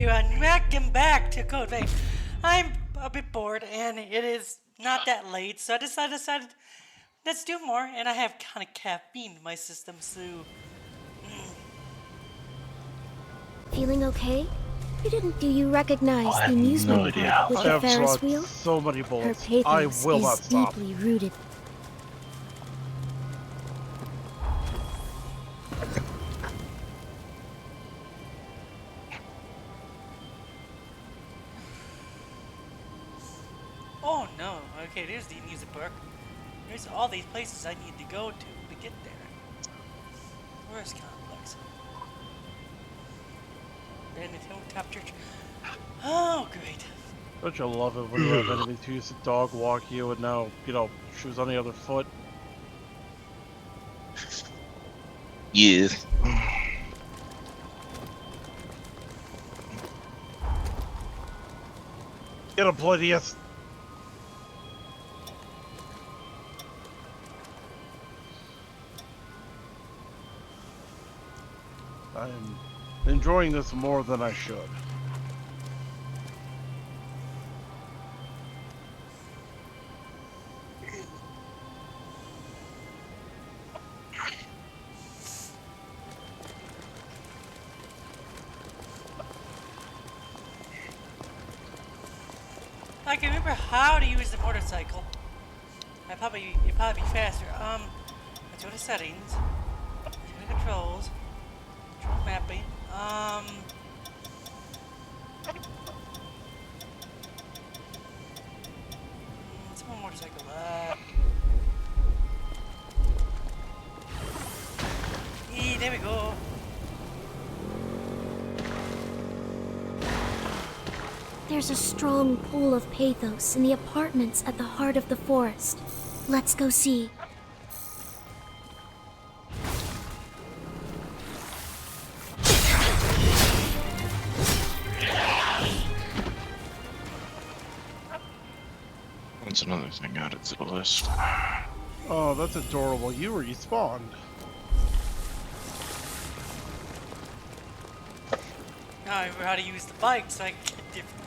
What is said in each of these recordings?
Welcome back to Code Vein. I'm a bit bored, and it is not that late, so I decided let's do more. And I have kind of caffeine in my system, so Feeling okay? Do you recognize I the have no amusement idea. park with I the have Ferris shot wheel? so many Her bullets. I pathos will is not stop. deeply rooted. oh no. Okay, there's the music park. There's all these places I need to go to get there. Where's Complex? Bandit Hill Top Church. Oh, great. Don't you love it when you have enemies who used to dog walk you and now, shoes on the other foot? Yes. Get a Palladius! I'm enjoying this more than I should. I can remember how to use the motorcycle. It'd probably be faster. Let's go to settings. Let's go to controls. Control mapping. It's my motorcycle. There we go. There's a strong pull of pathos in the apartments at the heart of the forest. Let's go see. That's another thing added to the list. Oh, that's adorable. You respawned. Now I remember how to use the bike so I can get different.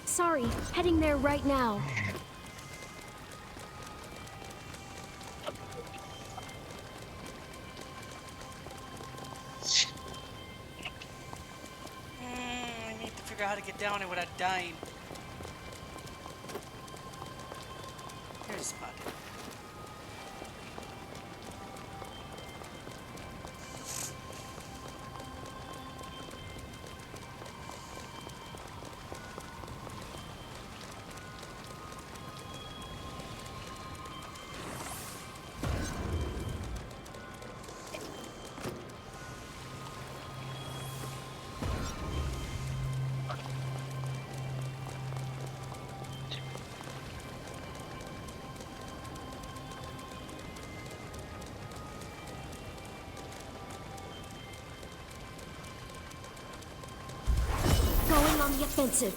Sorry, heading there right now. I need to figure out how to get down there without dying. Here's a spot. Going on the offensive.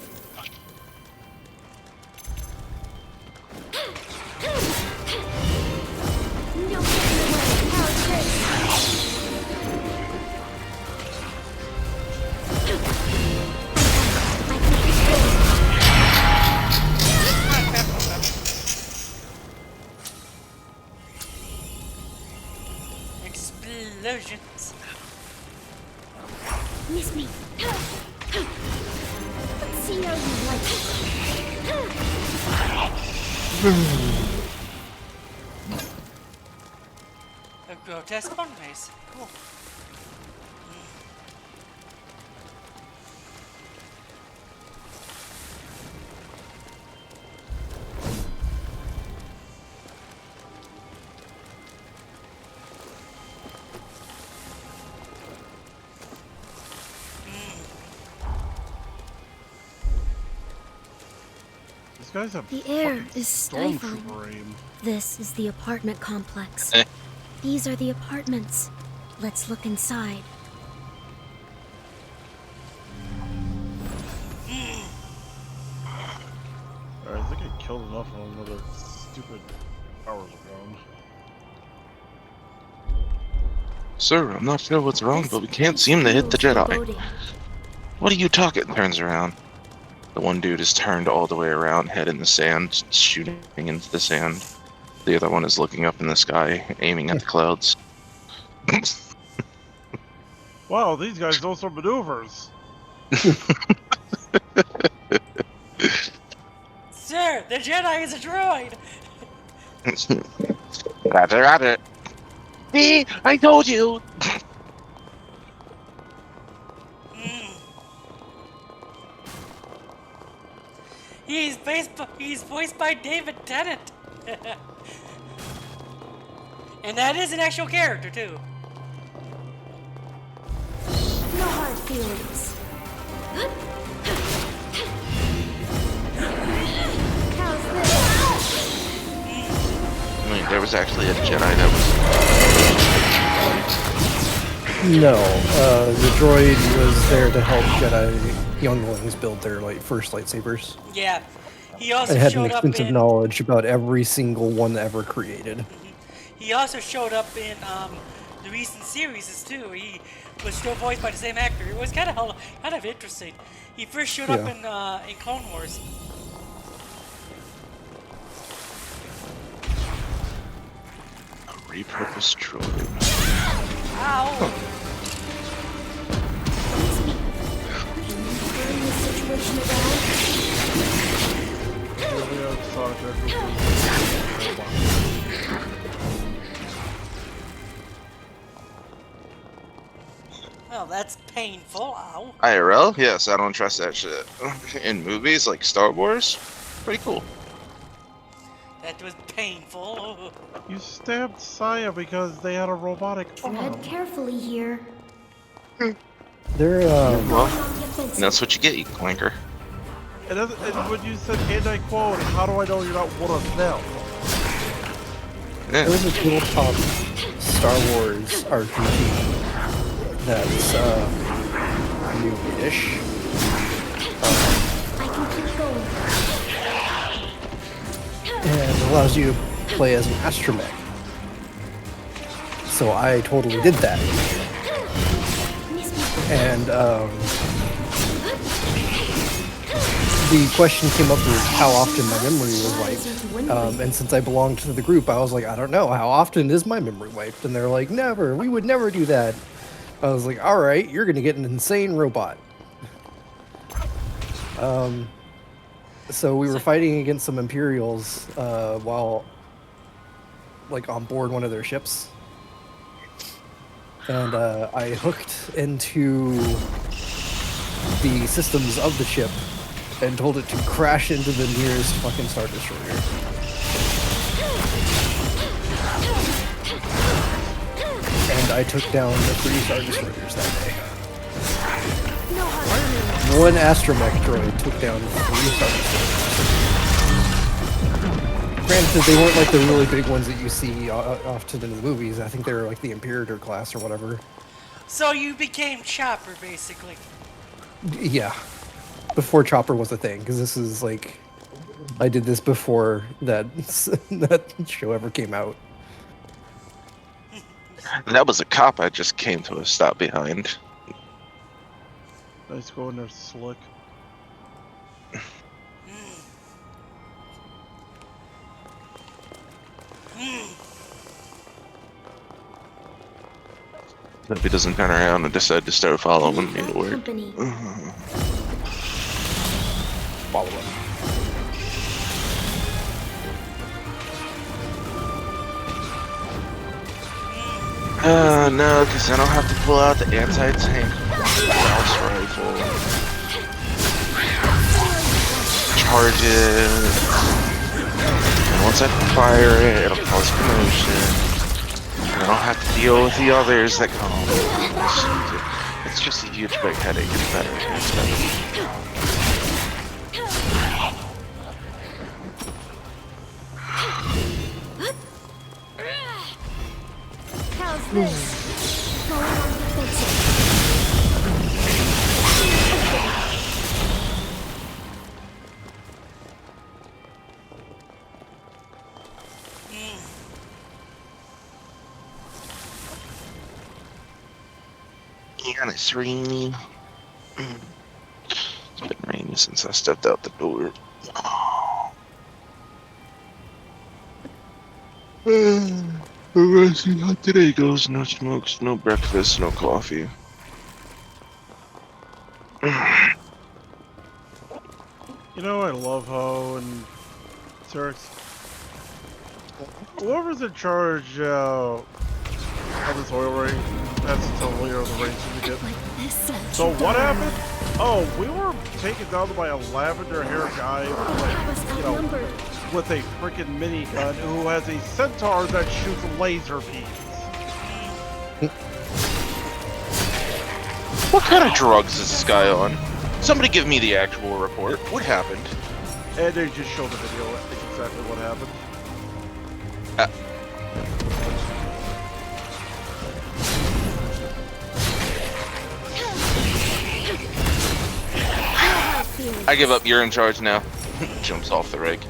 No getting away. How's this? I can Explosions. miss me. Let's see how you like A grotesque fun maze. Cool. guys have The air fucking is stifling. stormtrooper aim. This is the apartment complex. Eh. These are the apartments. Let's look inside. Alright, I think I killed enough of them with their stupid powers around. Sir, I'm not sure what's wrong, This but we can't seem to hit the feels Jedi. foreboding. What are you talking? Turns around. The one dude is turned all the way around, head in the sand, shooting into the sand. The other one is looking up in the sky, aiming at the clouds. Wow, these guys know some maneuvers. Sir, the Jedi is a droid. Roger, roger. See, I told you. He's voiced by David Tennant. And that is an actual character too. No hard feelings. How's this? I mean, there was actually a Jedi that was. No, the droid was there to help Jedi younglings build their first lightsabers. Yeah. He also It had an showed up extensive in. knowledge about every single one ever created. He also showed up in the recent series too. He was still voiced by the same actor. It was kind of interesting. He first showed up Yeah. in Clone Wars. A repurposed droid. Ow! Turn this situation around. Yeah, Star Trek. Oh, that's painful. Ow. IRL? Yes, I don't trust that shit. In movies like Star Wars, pretty cool. That was painful. You stabbed Saya because they had a robotic arm. Tread carefully here. They're, Well, On the offensive. and that's what you get, you clanker. And when you said, and I quote, how do I know you're not one of them? Yeah. there was a tabletop Star Wars RPG that's, new-ish. I can keep going. And allows you to play as an astromech. So I totally did that. And the question came up with how often my memory was wiped. And since I belonged to the group, I was like, I don't know, how often is my memory wiped? And they're like, never, we would never do that. I was like, all right, you're gonna get an insane robot. So we were fighting against some Imperials while, on board one of their ships. And I hooked into the systems of the ship and told it to crash into the nearest fucking Star Destroyer. And I took down the 3 Star Destroyers that day. One astromech droid took down 3 Star Destroyers. Granted, they weren't like the really big ones that you see often in the movies. I think they were like the Imperator class or whatever. So you became Chopper, basically. Yeah. Before Chopper was a thing, because this is like... I did this before that that show ever came out. That was a cop I just came to a stop behind. Nice going there, Slick. If he doesn't turn around and decide to start following me Leave to that work. company. Follow up. No, because I don't have to pull out the anti-tank Gauss rifle. Charge it. And once I fire it, it'll cause commotion. And I don't have to deal with the others that come. It's just a huge big headache. It's better. It's better. How's this? Going on defensive. And it's rainy. It's been rainy since I stepped out the door. Let's see how today goes. No smokes, no breakfast, no coffee. You know, I love Ho and Zerx. Whoever's in charge of this oil ring, that's totally the range to get. Like this, So what happened? Oh, we were taken down by a lavender-haired guy, I was like, you know, outnumbered. with a freaking minigun who has a centaur that shoots laser beams. What kind of drugs is this guy on? Somebody give me the actual report. What happened? And they just showed the video. It's exactly what happened. I give up. You're in charge now. Jumps off the rig.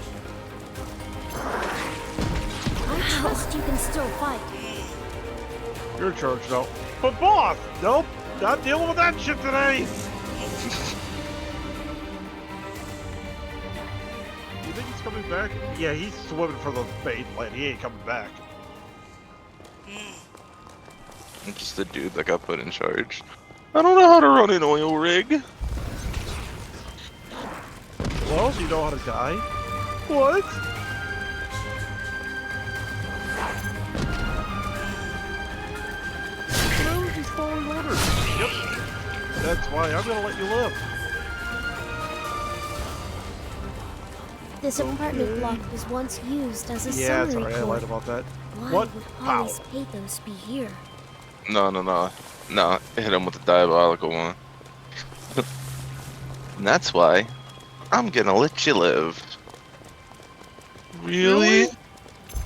I trust you can still fight. You're in charge now. But boss! Nope! Not dealing with that shit today! You think he's coming back? Yeah, he's swimming for the bait land. He ain't coming back. I'm just the dude that got put in charge. I don't know how to run an oil rig. Well, do you know how to die? What? No, he's following orders. Yep. That's why I'm gonna let you live. This apartment block was once used as a Yeah, summary sorry, I lied port. about that. Why What? would How? Holly's pathos be here? No, hit him with the diabolical one. And that's why I'm gonna let you live. Really?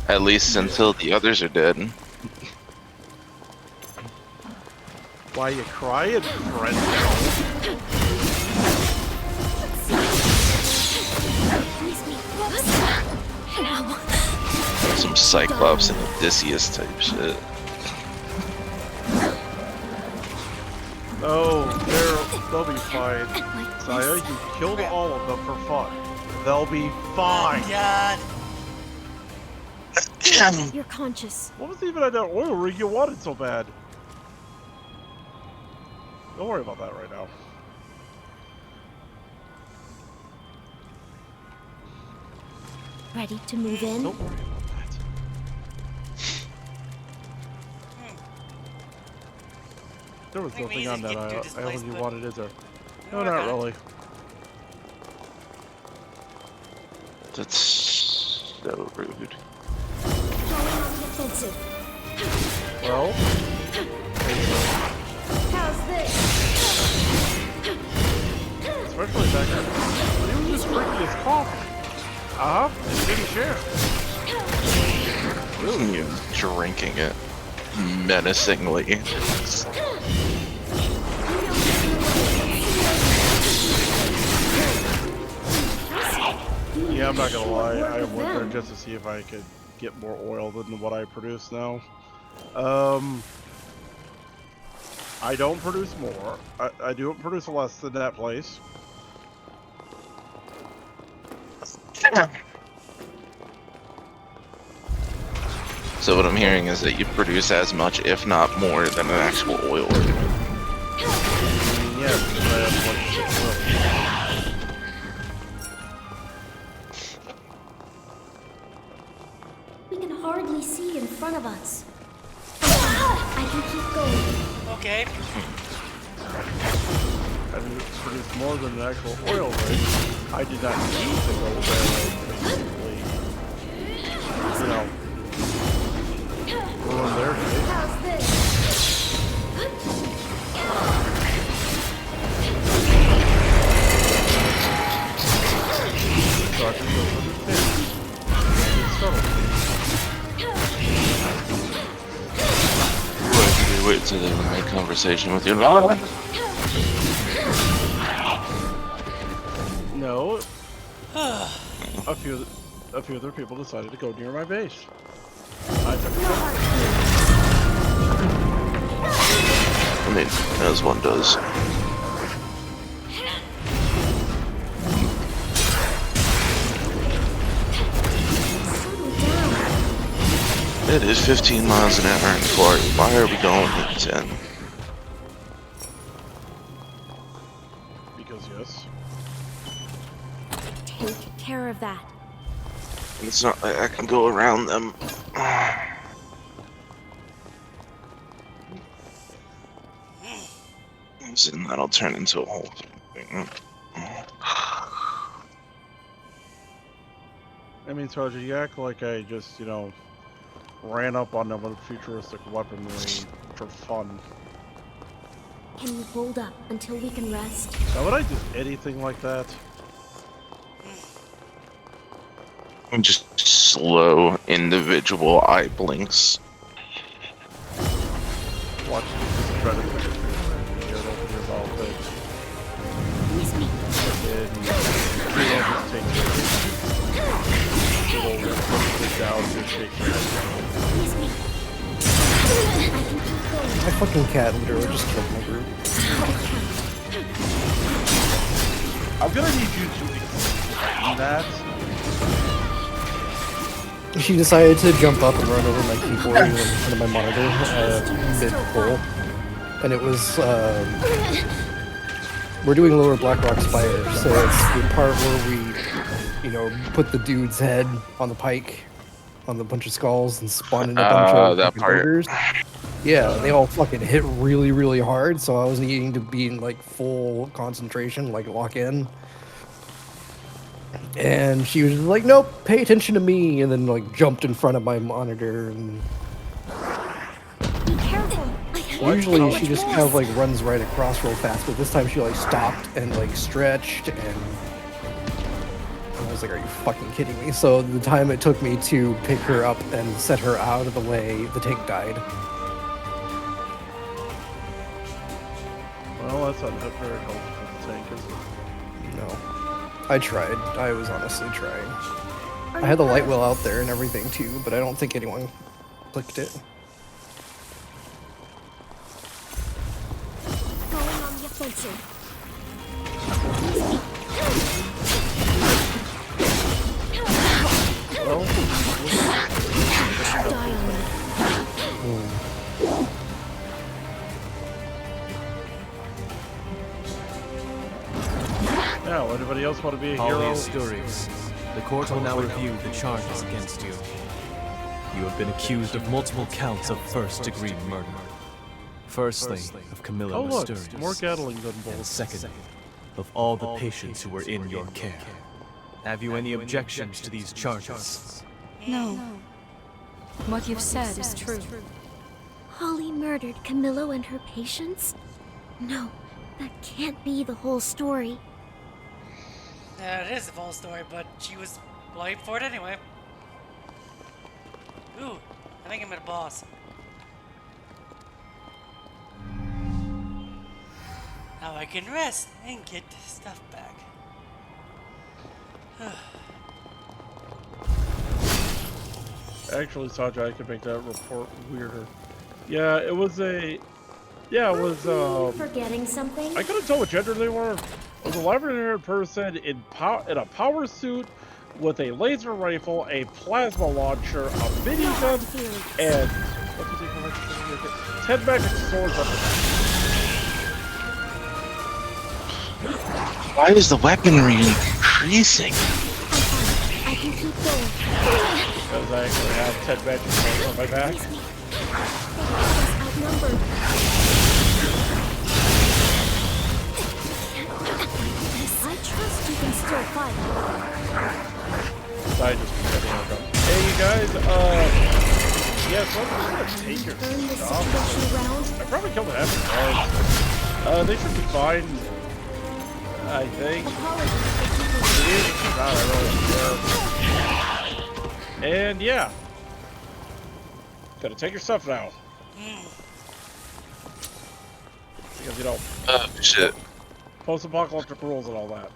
At least until the others are dead. Why you crying, friend? Some Cyclops and Odysseus type shit. Oh, they'll be fine. Saya, you killed all of them for fun. They'll be fine. God. You're conscious. What was even on that oil rig you wanted so bad? Don't worry about that right now. Ready to move in? Don't worry about that. There was I think we nothing on easily that get through this I place, only but- wanted, is there? No, We're not good. really. That's so rude. Going on defensive. Well, How's this? especially back then. He was just drinking his coffee. And he didn't share. Really? Drinking it menacingly. Yeah, I'm not gonna lie. I went there just to see if I could get more oil than what I produce now. I don't produce more. I do produce less than that place. So what I'm hearing is that you produce as much, if not more, than an actual oil rig. Yes, I have plenty of oil. We can hardly see in front of us. I can keep going. Okay. I produce more than an actual oil rig. I did not need to go there, basically. You know, ruin their day. How's this? So I can go for the thing. It's subtle. wait till they make conversation with you. No. a few other people decided to go near my base. I took it. I mean, as one does. It is 15 miles an hour in Florida. Why are we going at 10? Because yes. Take care of that. It's not like I can go around them. And that'll turn into a whole thing. I mean, Sergeant, you act like I just, you know, ran up on them with futuristic weaponry for fun. Can you hold up until we can rest? Now, would I do anything like that? Just slow individual eye blinks. Watch this predator. Here, open your mouth, bitch. Miss me. And you don't just take it. It'll put down your shake. Miss me. I can keep going. My fucking cat literally just killed my group. I'm gonna need you to explain that. She decided to jump up and run over my keyboard in front of my monitor mid-pull. And it was, we're doing Lower Blackrock Spire, so it's the part where we, you know, put the dude's head on the pike, on the bunch of skulls, and spawn in a bunch of that fucking part. ogres. Yeah, they all fucking hit really, really hard, so I was needing to be in, like, full concentration, like, lock in. And she was like, nope, pay attention to me, and then, like, jumped in front of my monitor, and Be careful. usually she just kind of, like, runs right across real fast, but this time she, like, stopped and, like, stretched, and I was like, are you fucking kidding me? So the time it took me to pick her up and set her out of the way, the tank died. Well, that's not very helpful for the tank, is it? No. I tried. I was honestly trying. I had the light well out there and everything too, but I don't think anyone clicked it. Going on the offensive. Well, Die on me. now, anybody else want to be a Holly hero? Asturias, the court will now review the charges against you. You have been accused of multiple counts of first-degree murder. Firstly, of Camilla Oh look, Asturias, more Gatling gun and bolts. secondly, of all the patients who were in your care. Have you any objections to these charges? No. What you've said is true. Holly murdered Camillo and her patients? No, that can't be the whole story. Yeah, it is a full story, but she was blamed for it anyway. Ooh, I think I'm at a boss. Now I can rest and get stuff back. Actually, Saja, I could make that report weirder. Yeah, it was a... Yeah, it was, Forgetting something? I couldn't tell what gender they were. It was a 11-year-old person in a power suit with a laser rifle, a plasma launcher, a minigun, and... What did he call it? 10 magic swords on Why is the weaponry increasing? I can keep going. because I actually have 10 magic swords on my back. Outnumbered. I trust you can still fight. So I just hey you guys, yeah, so I'm just gonna take your Turn this stuff. situation around. I probably killed half the guards. They should be fine. I think. It is not, I really care. And yeah. Gotta take your stuff now. Because, you know, Oh, shit. post-apocalyptic rules and all that.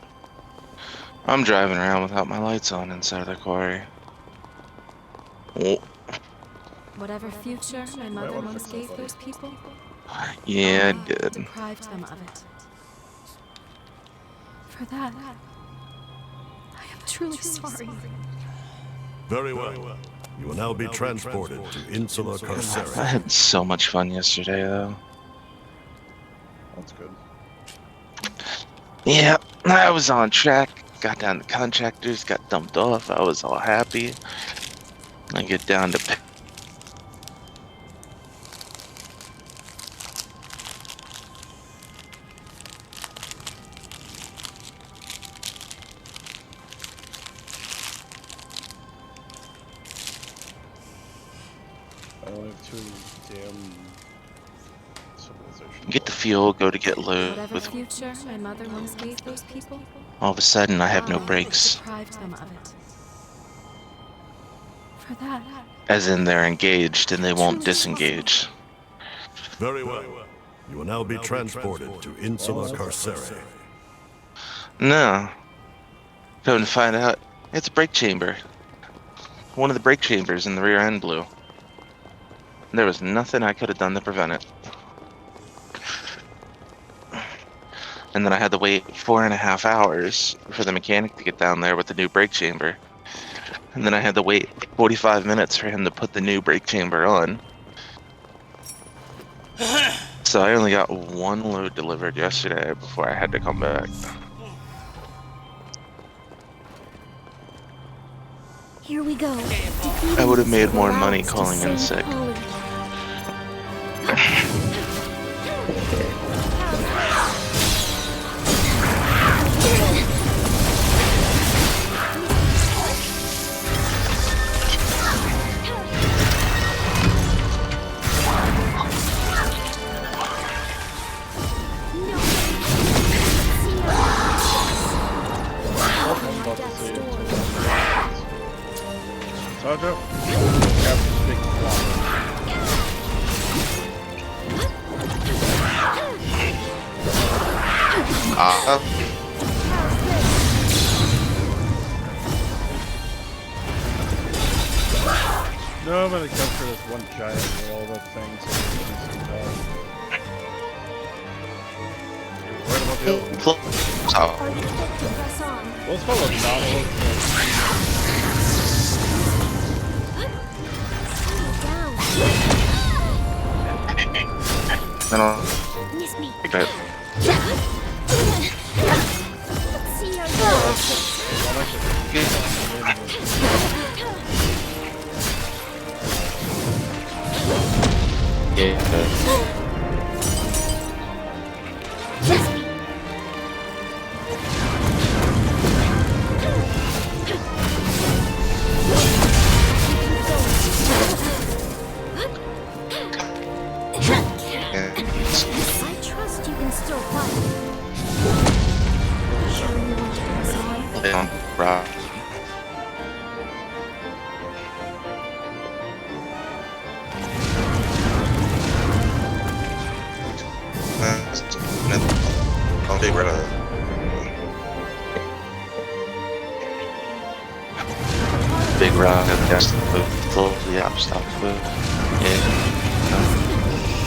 I'm driving around without my lights on inside the quarry. Oh, Whatever future my mother once gave those people, yeah, I Allah did. deprived them of it. For that, I am truly sorry. Very well. You will now be transported to Insula I Carcere. had so much fun yesterday, though. That's good. Yeah, I was on track. Got down to contractors, got dumped off. I was all happy. I get down to I only have 2 damn civilizations. get the fuel, go to get load. Whatever With future my mother once gave those people, all of a sudden, I have no Allah brakes. deprived them of it. For that, As in, they're engaged and they won't disengage. Very well. You will now be transported to Insula Carcere. No. Come to find out, it's a brake chamber. One of the brake chambers in the rear end blew. There was nothing I could have done to prevent it. And then I had to wait 4.5 hours for the mechanic to get down there with the new brake chamber. And then I had to wait 45 minutes for him to put the new brake chamber on. So I only got 1 load delivered yesterday before I had to come back. Here we go. I would have made more money calling in sick. Sergeant, Captain Big Block. No, I'm gonna capture this one giant whale that thing's right about the other one. Are you fit to press on? Let's follow Nautilus. Slow down. I don't Miss me. think that. Let's see how I trust you can still fight. Sure you want to press on? Rock. I'll be right up. Big rock and that's the obstacle. Yeah.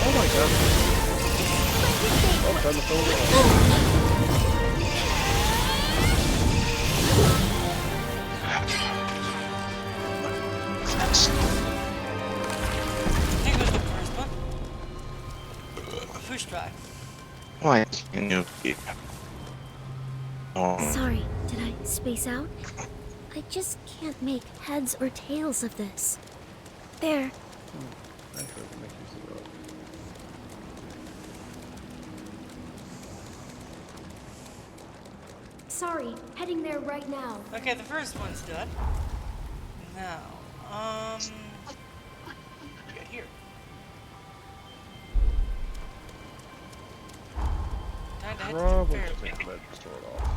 Oh my god. Oh, time to throw I think it was the first one. Push drive. Why can you be? Oh, Sorry, did I space out? I just can't make heads or tails of this. There. Sorry, heading there right now. Okay, the first one's done. Now, what we got here? Time to head to the Probably fair. just take the register it off.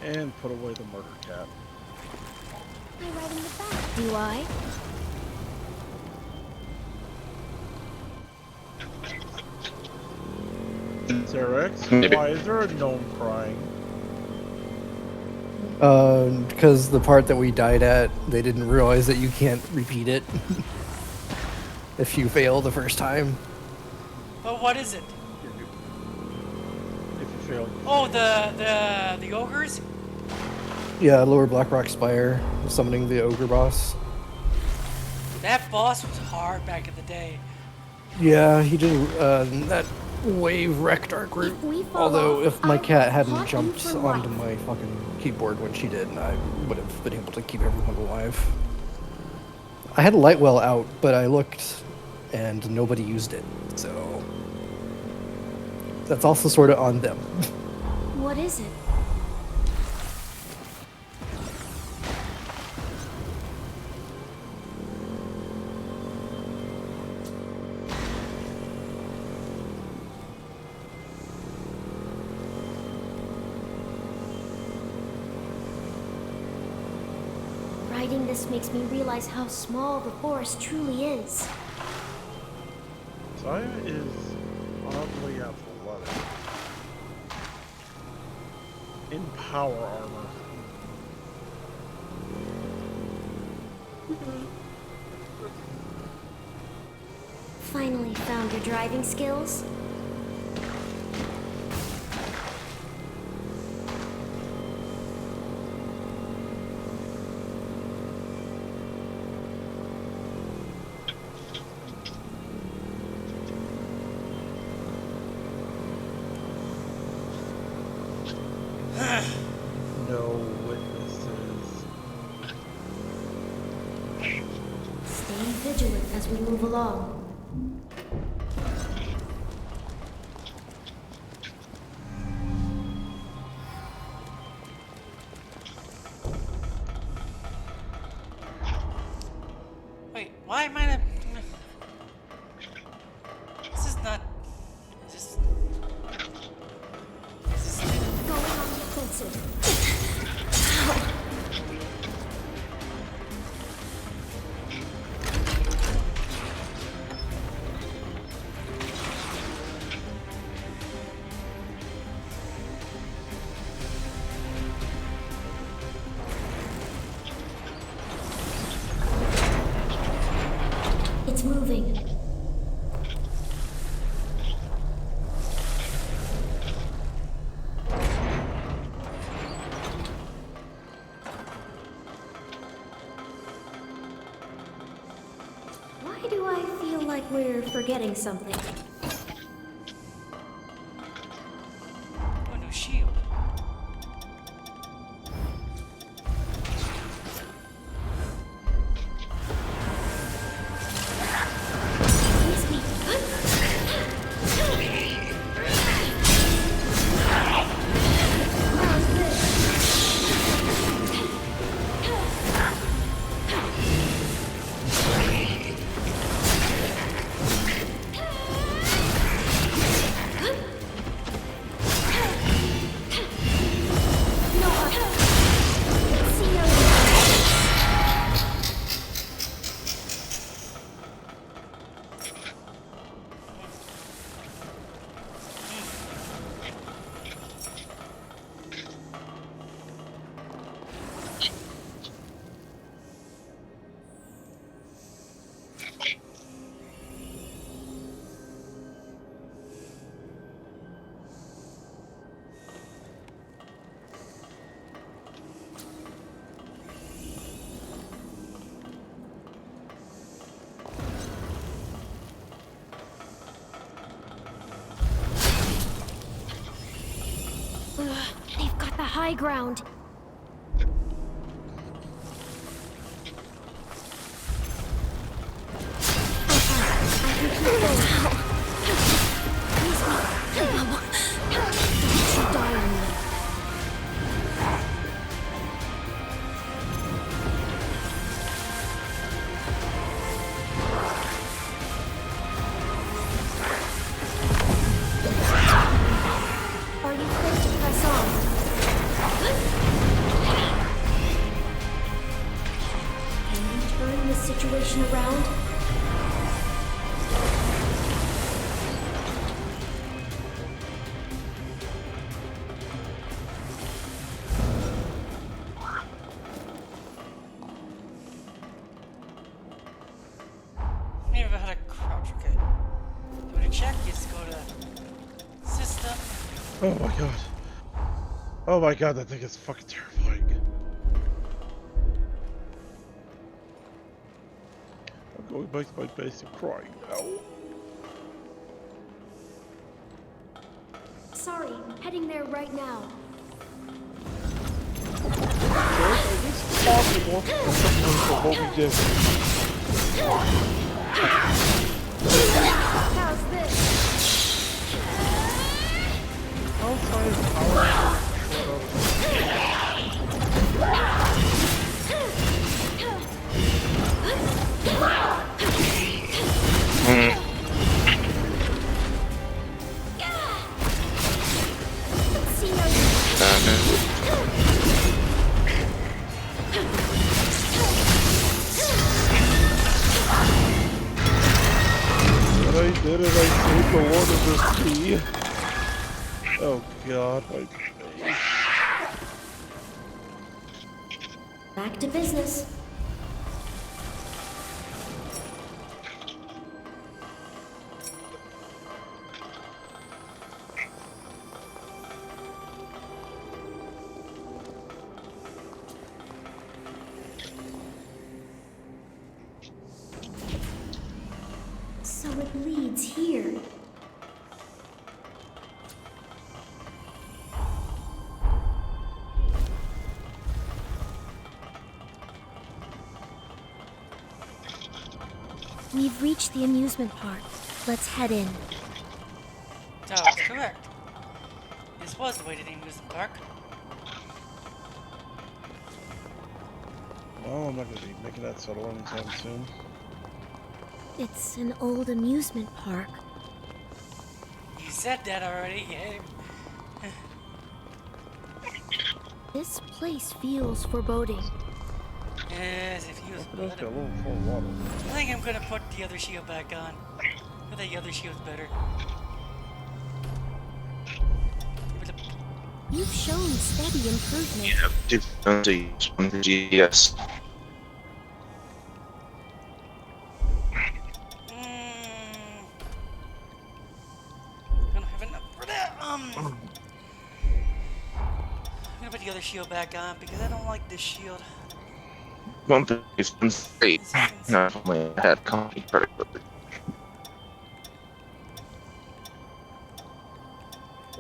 And put away the murder cat. I ride in the back. Do I? Terex, Maybe. why is there a gnome crying? Because the part that we died at, they didn't realize that you can't repeat it if you fail the first time. But what is it? If you fail. Oh, the ogres? Yeah, Lower Blackrock Spire, summoning the ogre boss. That boss was hard back in the day. Yeah, he did. That wave wrecked our group. If we fall Although, off, if my I'll cat haunt hadn't you jumped for onto life. my fucking keyboard when she did, I would have been able to keep everyone alive. I had a light well out, but I looked and nobody used it, so that's also sort of on them. What is it? Riding this makes me realize how small the forest truly is. Saya is oddly athletic. In power armor. Finally found your driving skills? No witnesses. Staying vigilant as we move along. Wait, why am I not... This is not... Is this... Going on the offensive. It's moving. Why do I feel like we're forgetting something? Oh, no shield. Miss me. They've got the high ground. Are you fit to press on? Can you turn this situation around? check, just go to system. Oh my god. Oh my god, that thing is fucking terrifying. I'm going back to my base and crying now. Sorry, heading there right now. It's possible for what we did. How's this? Outside of power. I did it, I saved the Lord of the Sea. Oh god, my face. Back to business. So it leads here. We've reached the amusement park. Let's head in. That was correct. This was the way to the amusement park. Well, I'm not gonna be making that subtle anytime soon. It's an old amusement park. You said that already, yeah. This place feels foreboding. Yes, if you was It does get a better. little full of water. I think I'm gonna put the other shield back on. I think the other shield's better. You've shown steady improvement. Don't use one of the GS. Don't have enough for that. I'm gonna put the other shield back on because I don't like this shield. One thing is great. Not only had company part, but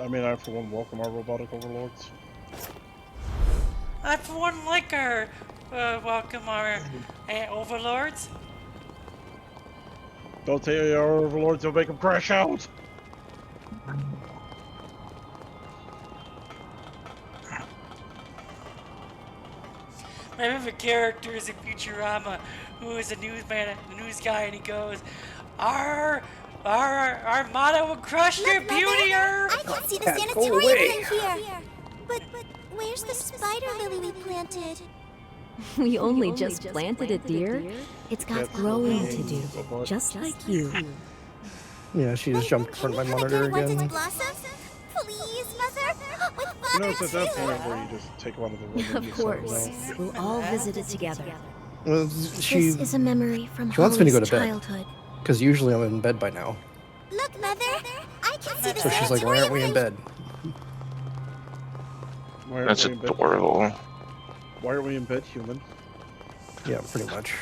I mean, I for one welcome our robotic overlords. I for one like our welcome our overlords. Don't tell your overlords, you'll make them crash out! My favorite character is in Futurama, who is a newsman, a news guy, and he goes, "Our motto will crush your beautier." I can see the Cat, go sanatorium away. from here. But where's the spider lily we planted? We only just planted it, dear. It's got That's growing okay. to do, But just like you. Yeah, she just jumped in front of my monitor Once again. its blossoms? Please, mother. With you father know, it's at that too. point where you just take one of the room and Of you settle course. down. We'll all visit it together. Well, she, This is a memory from she wants me to Holly's go to bed. childhood. because usually I'm in bed by now. Look, mother. I can see the So she's like, why aren't we in bed? Why aren't That's we in bed? adorable. Why aren't we in bed, human? Yeah, pretty much.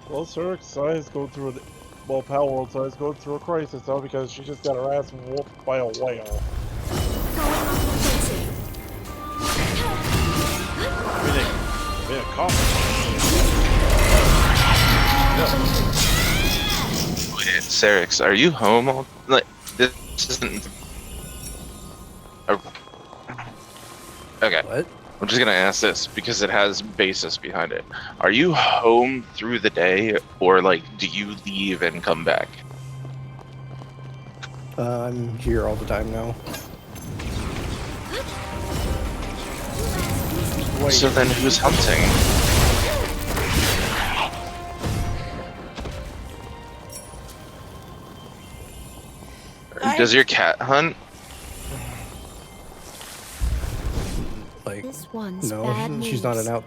Well, Sir Sai is going through well, Pal World Sai is going through a crisis now because she just got her ass whooped by a whale. I mean, a coffin. Wait, Serix, are you home? Like, this isn't. Okay, What? I'm just gonna ask this because it has basis behind it. Are you home through the day, or like, do you leave and come back? I'm here all the time now. Wait, So then, who's hunting? Does your cat hunt? one's No, bad she's not news. an out.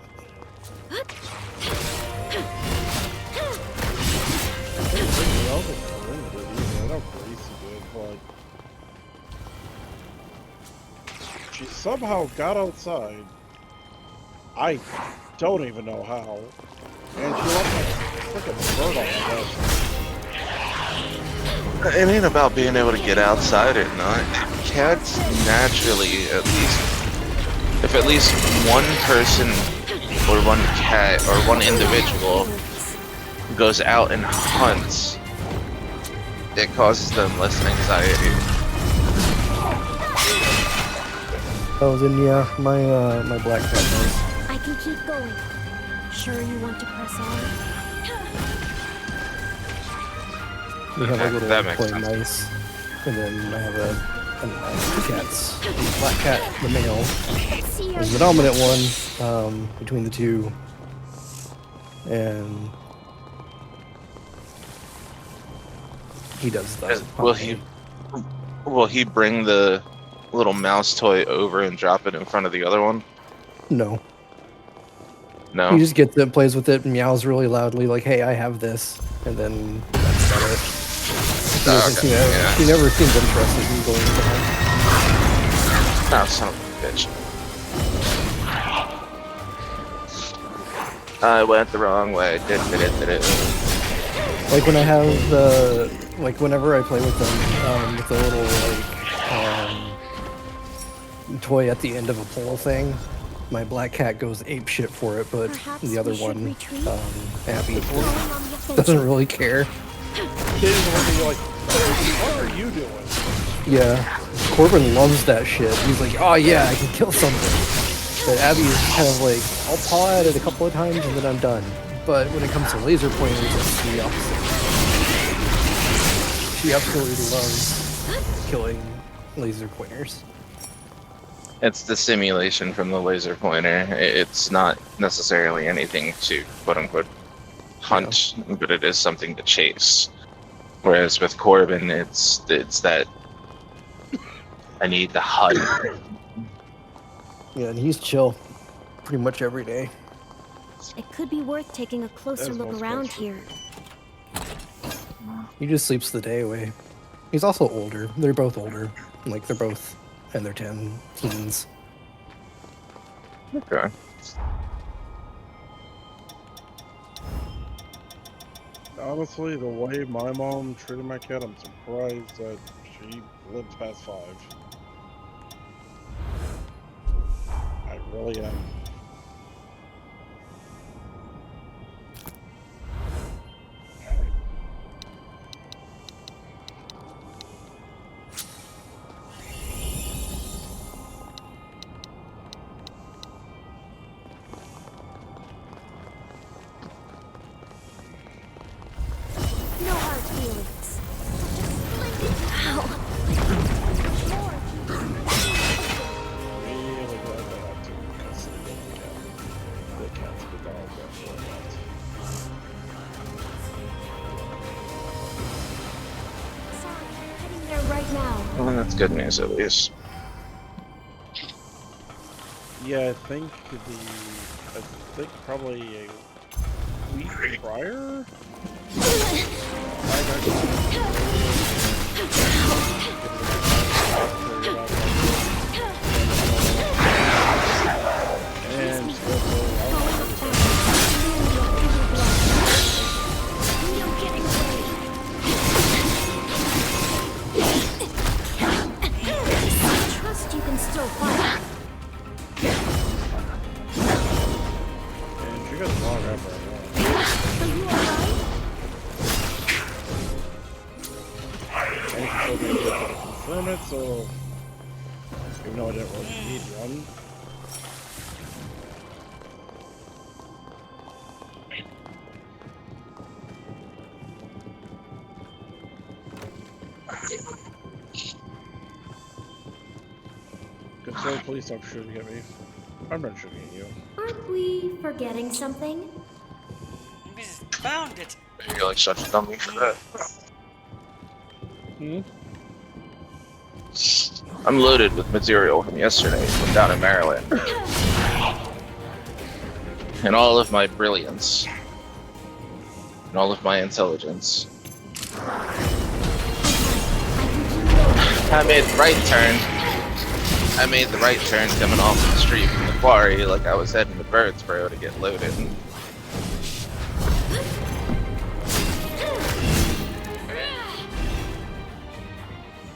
I know Gracie did, but she somehow got outside. I don't even know how. And she left like a freaking bird on the bed. It ain't about being able to get outside or not. Cats naturally, if at least one person or one cat or one individual goes out and hunts, it causes them less anxiety. Oh, then yeah, my black cat does. I can keep going. Sure you want to press on? We have a little That makes play sense. nice, and then I have two cats. The black cat, the male, is the dominant one between the two, and he does the. Will he bring the little mouse toy over and drop it in front of the other one? No. No. He just gets it, plays with it, meows really loudly, like, "Hey, I have this," and then that's about it. He never seems interested in going to hunt. Oh, son of a bitch. I went the wrong way. Did it. Like when I have the, like whenever I play with them, with the little like toy at the end of a pole thing, my black cat goes ape shit for it, but Perhaps the other we should one, retreat? Abby, Going on the offensive. doesn't really care. Kids are looking like, what are you doing? Yeah, Corbin loves that shit. He's like, "Oh yeah, I can kill something." But Abby is kind of like, "I'll paw at it a couple of times and then I'm done." But when it comes to laser pointers, it's the opposite. She absolutely loves killing laser pointers. It's the simulation from the laser pointer. It's not necessarily anything to quote unquote hunt, but it is something to chase. Whereas with Corbin, it's that I need to hunt. Yeah, and he's chill pretty much every day. It could be worth taking a closer That's look most around good. here. He just sleeps the day away. He's also older. They're both older. Like, they're both in their teens. Okay. Honestly, the way my mom treated my cat, I'm surprised that she lived past 5. I really am. No hard feelings. Really glad that I took custody of the cat. The cat's the dog that really went. Sorry, heading there right now. Well, that's good news at least. Yeah, I think probably a week prior. And Trust you can still fight. she got the wrong rapper. Are you alright? And she told me to confirm it, so even though I didn't really need one. Good sir, please stop shooting at me. I'm not shooting at you. Aren't we forgetting something? We just found it. You're like such a dummy for that. I'm loaded with material from yesterday from down in Maryland. in all of my brilliance, in all of my intelligence, I made the right turn. I made the right turn coming off the street from the quarry like I was heading to Birdsboro to get loaded.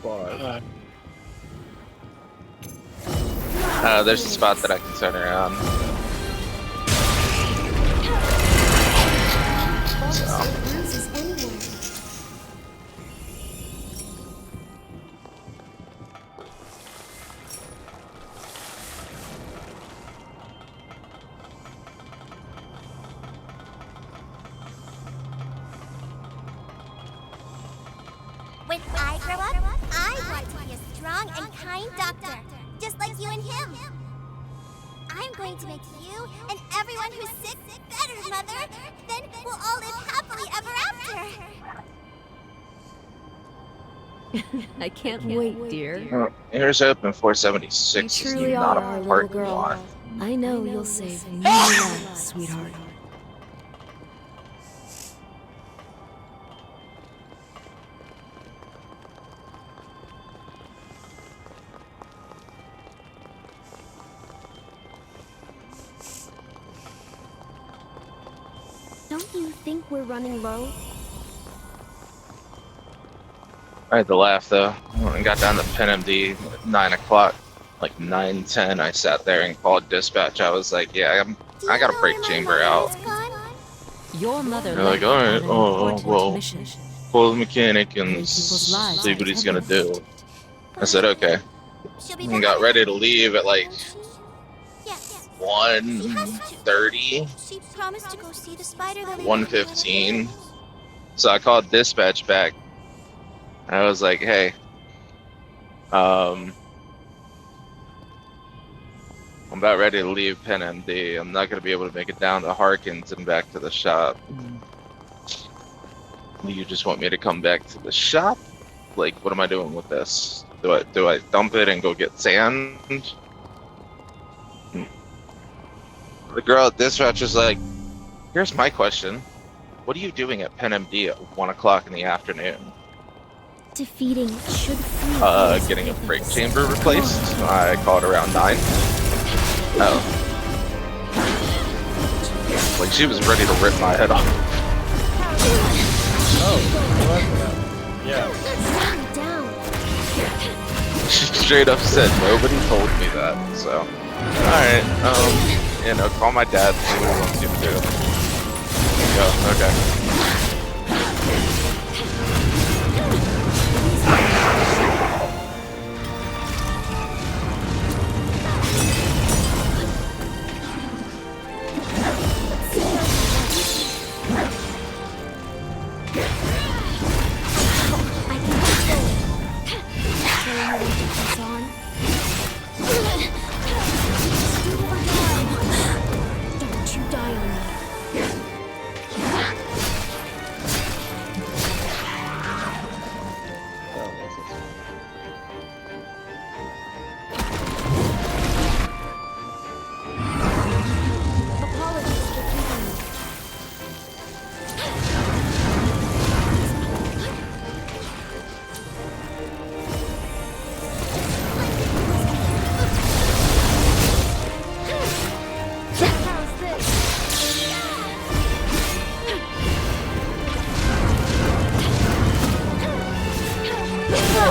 But there's a spot that I can turn around. Bruises anywhere. When I grow up, I want to be a strong and kind doctor, just like you and him. I'm going to make you and everyone who's sick better, Mother. Then we'll all live happily ever after. I can't wait, dear. Well, here's hoping You 476 is truly not are a our little parking girl. lot. I know you'll save many lives, sweetheart. Don't you think we're running low? I had to laugh though. When I got down to PenMD at 9 o'clock, like 9:10, I sat there and called dispatch. I was like, yeah, I got a brake chamber out. Your mother They're like, all right, well, mission. call the mechanic and People's lives see what he's gonna depend do. I said, okay. She'll be And got ready to leave at like Yes. 1:30, She promised to go see the spider lily. 1:15. So I called dispatch back. I was like, hey, I'm about ready to leave PenMD. I'm not gonna be able to make it down to Harkins and back to the shop. Do you just want me to come back to the shop? Like, what am I doing with this? Do I dump it and go get sand? The girl at dispatch is like, here's my question. What are you doing at PenMD at 1 o'clock in the afternoon? Defeating should free. Getting a brake chamber replaced. I called around 9. Oh. Like, she was ready to rip my head off. yeah. Down. She straight up said, nobody told me that, so. Alright, you know, call my dad, see what he wants you to do. Go, okay. Don't you die on me. Apologies for keeping you. How's this? Getting Here we go.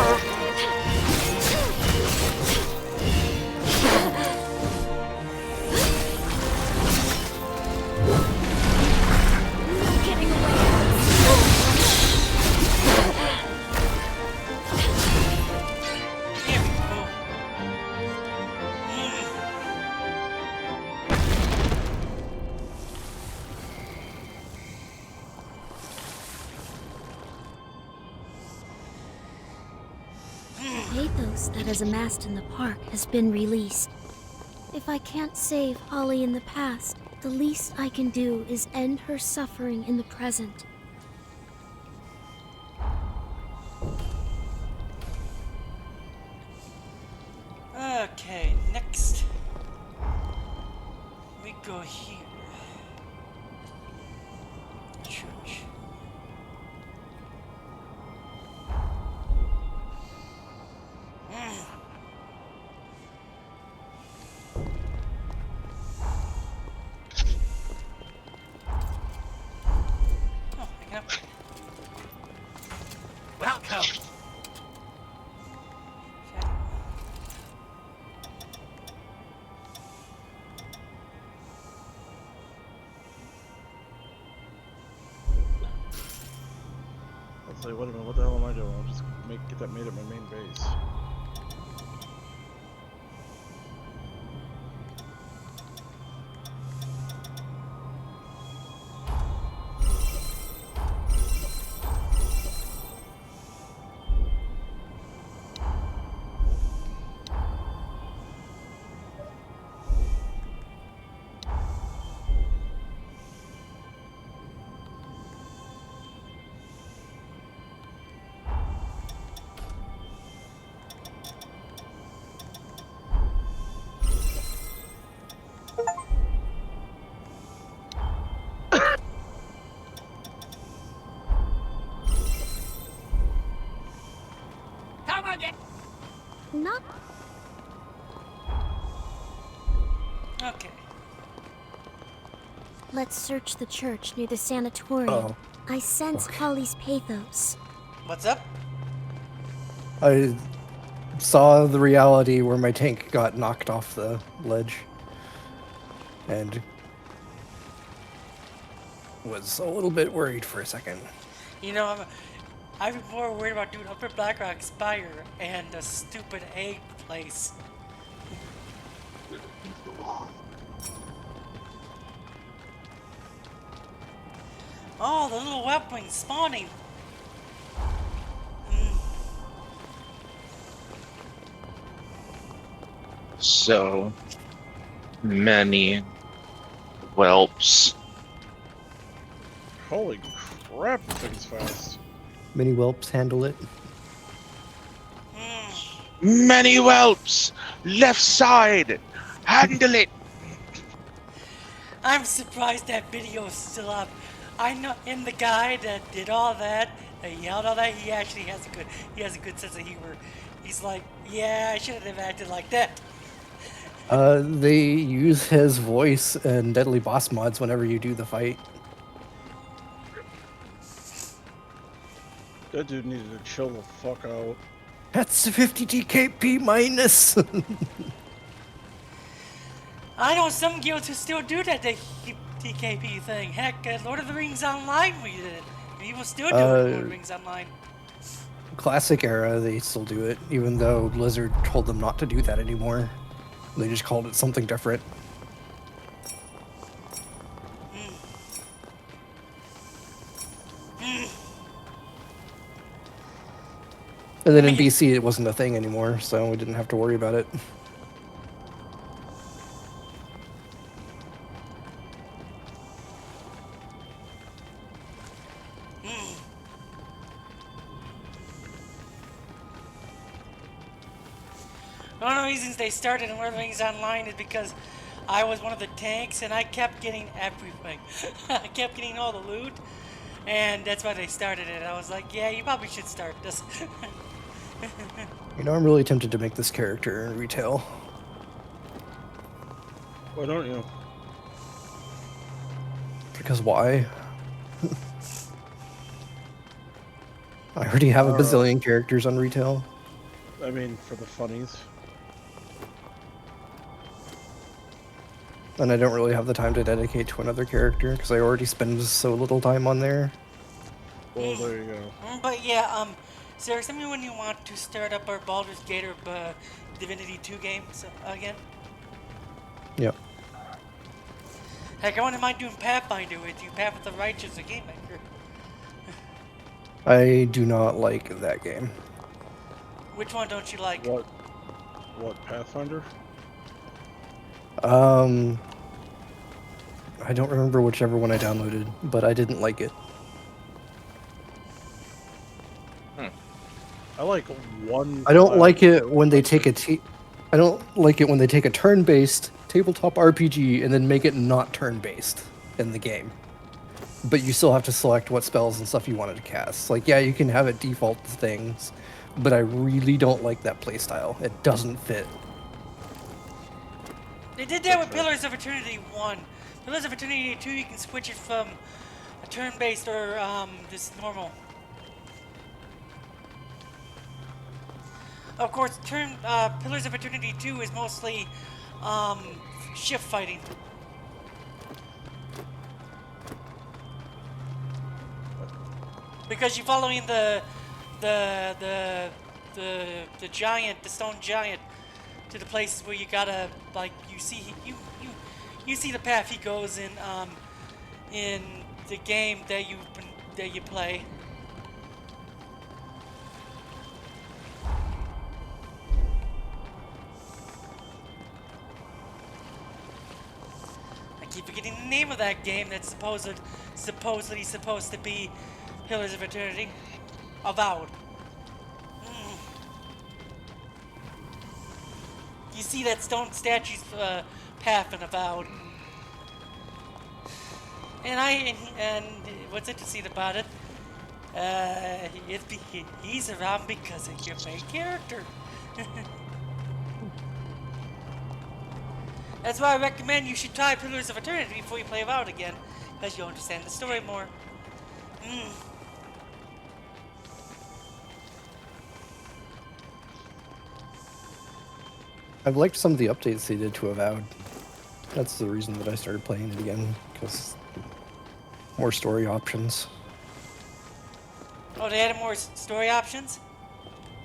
Pathos that has amassed in the park has been released. If I can't save Holly in the past, the least I can do is end her suffering in the present. Okay, next we go here. was like, wait a minute, what the hell am I doing? I'll just get that made at my main base. Not Okay. Let's search the church near the sanatorium. Oh. I sense Holly's pathos. What's up? I saw the reality where my tank got knocked off the ledge. And was a little bit worried for a second. You know, I'm more worried about doing Upper Blackrock Spire and the stupid egg place. Oh, the little webwings spawning. So many whelps. Holy crap, this thing's fast. Many whelps handle it. Many whelps! Left side! Handle it! I'm surprised that video is still up. I know, and the guy that did all that yelled all that, he actually has a good sense of humor. He's like, yeah, I shouldn't have acted like that. They use his voice and Deadly Boss mods whenever you do the fight. That dude needed to chill the fuck out. That's 50 TKP minus. I know some guilds who still do that TKP thing. Heck, Lord of the Rings Online we did it. People still do Lord of the Rings Online. Classic era, they still do it, even though Blizzard told them not to do that anymore. They just called it something different. And then in BC, it wasn't a thing anymore, so we didn't have to worry about it. One of the reasons they started in Lord of the Rings Online is because I was one of the tanks and I kept getting everything. I kept getting all the loot, and that's why they started it. I was like, yeah, you probably should start this. You know, I'm really tempted to make this character in retail. Why don't you? Because why? I already have a bazillion characters on retail. I mean, for the funnies. And I don't really have the time to dedicate to another character because I already spend so little time on there. Well, there you go. But yeah, Sarah, tell me when you want to start up our Baldur's Gate or Divinity 2 games again. Yep. Heck, I wouldn't mind doing Pathfinder with you, Path of the Righteous, a game maker. I do not like that game. Which one don't you like? What, Pathfinder? I don't remember whichever one I downloaded, but I didn't like it. I like one. I don't like it when they take I don't like it when they take a turn-based tabletop RPG and then make it not turn-based in the game. But you still have to select what spells and stuff you wanted to cast. Like, yeah, you can have it default things, but I really don't like that playstyle. It doesn't fit. They did that with Pillars of Eternity 1. Pillars of Eternity 2, you can switch it from a turn-based or just normal. Of course, Pillars of Eternity 2 is mostly shift fighting. Because you're following the giant, the stone giant, to the places where you gotta, like, you see the path he goes in the game that you play. I keep forgetting the name of that game that's supposedly supposed to be Pillars of Eternity. Avowed. You see that stone statue's path in Avowed. And what's interesting about it, he's around because of your main character. That's why I recommend you should try Pillars of Eternity before you play Avowed again, because you'll understand the story more. I've liked some of the updates they did to Avowed. That's the reason that I started playing it again, because more story options. Oh, they added more story options?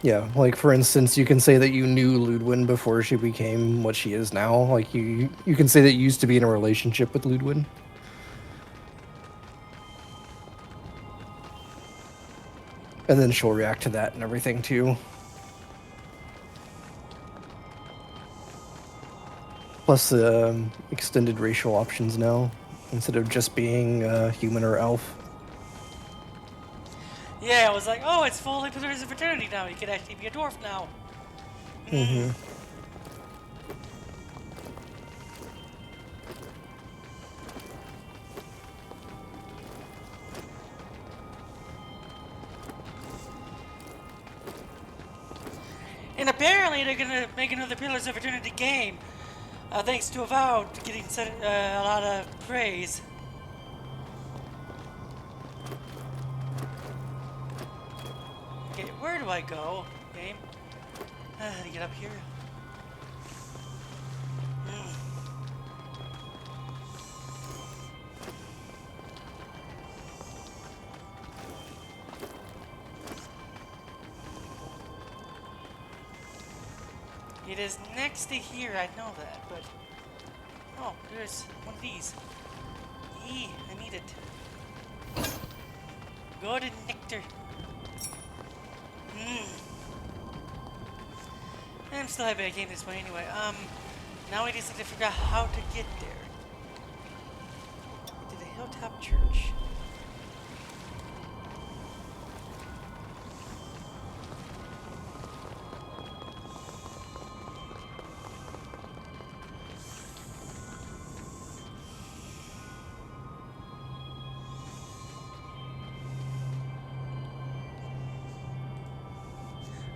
Yeah, like for instance, you can say that you knew Ludwin before she became what she is now. Like you can say that you used to be in a relationship with Ludwin. And then she'll react to that and everything too. Plus extended racial options now, instead of just being human or elf. Yeah, I was like, oh, it's fully Pillars of Eternity now. You can actually be a dwarf now. Mm-hmm. And apparently they're gonna make another Pillars of Eternity game, thanks to Avowed getting a lot of praise. Okay, where do I go, game? To get up here. It is next to here, I know that, but... Oh, there's one of these. I need it. Golden nectar. I'm still happy I came this way anyway. Now we just need to figure out how to get there. To the Hilltop Church.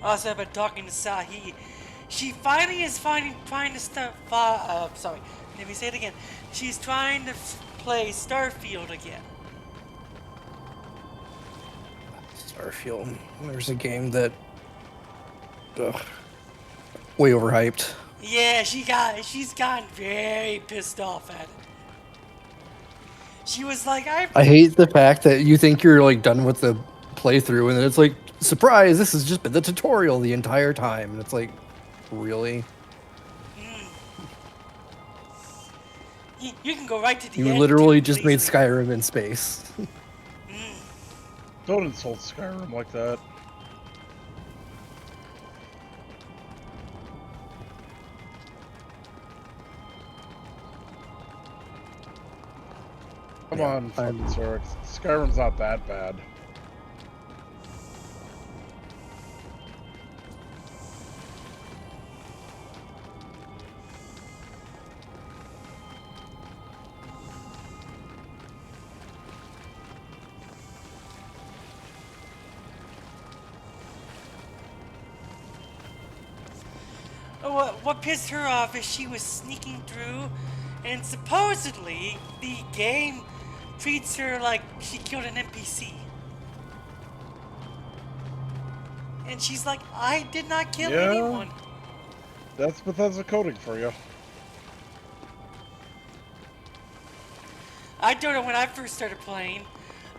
Also, I've been talking to Sahi. She finally is trying to sorry, let me say it again. She's trying to play Starfield again. Starfield. There's a game that... way overhyped. Yeah, she's gotten very pissed off at it. She was like, I hate the fact that you think you're like done with the playthrough and then it's like, surprise, this has just been the tutorial the entire time. And it's like, really? You can go right to the You end. literally just made Skyrim in space. Don't insult Skyrim like that. Come on, fucking sir. Skyrim's not that bad. What pissed her off is she was sneaking through, and supposedly the game treats her like she killed an NPC. And she's like, I did not kill anyone. That's Bethesda coding for you. I told her when I first started playing,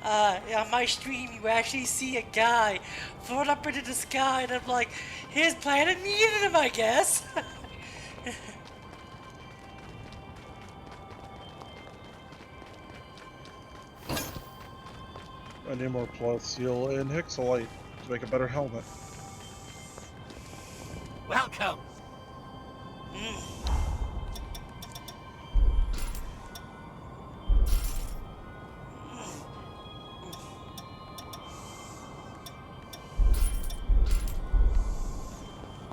on my stream, you actually see a guy float up into the sky, and I'm like, his planet needed him, I guess. I need more plot seal and hexalite to make a better helmet. Welcome.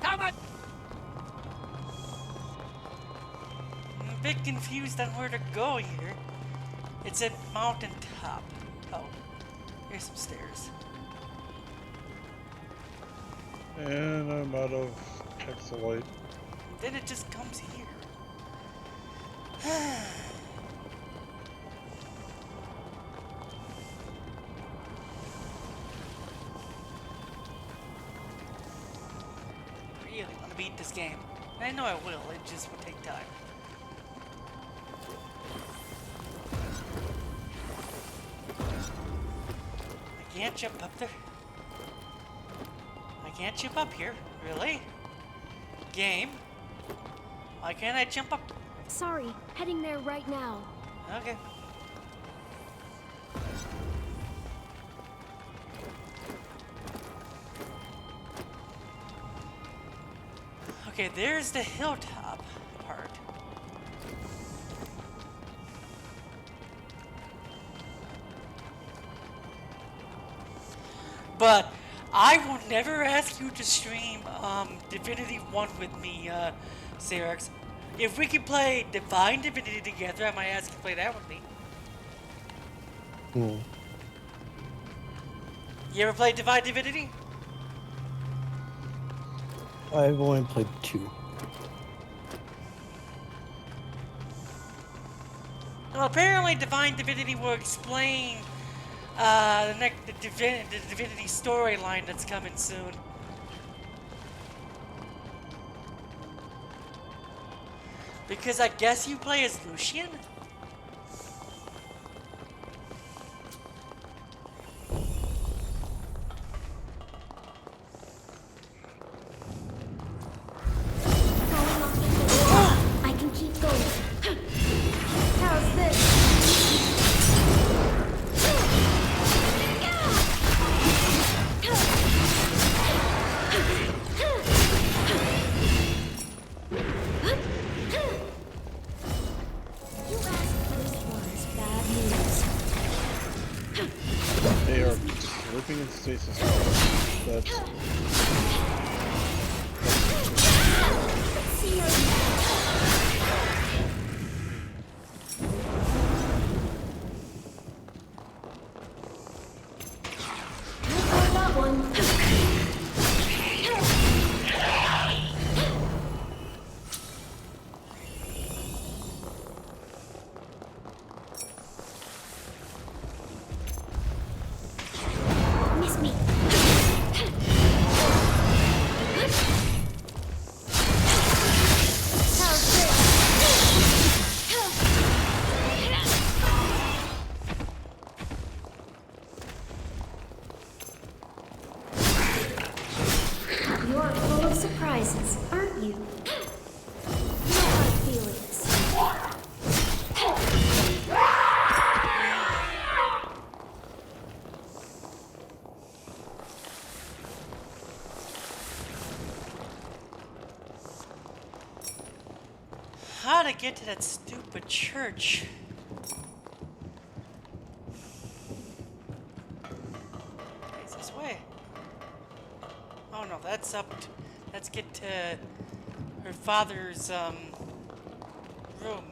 Come on. I'm a bit confused on where to go here. It's a mountain top. Oh, here's some stairs. And I'm out of hexalite. Then it just comes here. Really want to beat this game. I know I will, it just will take time. I can't jump up there. I can't jump up here. Really? Game? Why can't I jump up? Sorry, heading there right now. Okay. Okay, there's the hilltop part. But I will never ask you to stream Divinity 1 with me, Xerox. If we can play Divine Divinity together, I might ask you to play that with me. You ever played Divine Divinity? I've only played 2. Well, apparently Divine Divinity will explain the Divinity storyline that's coming soon. Because I guess you play as Lucian? I can keep going. How's this? You asked for this one's bad news. They are slipping in stasis. That's See you. That one. Miss me. How's this? You're full of surprises, aren't you? You know how to feel it. How to get to that stupid church? It's this way. Oh no, that's up. Let's get to her father's room.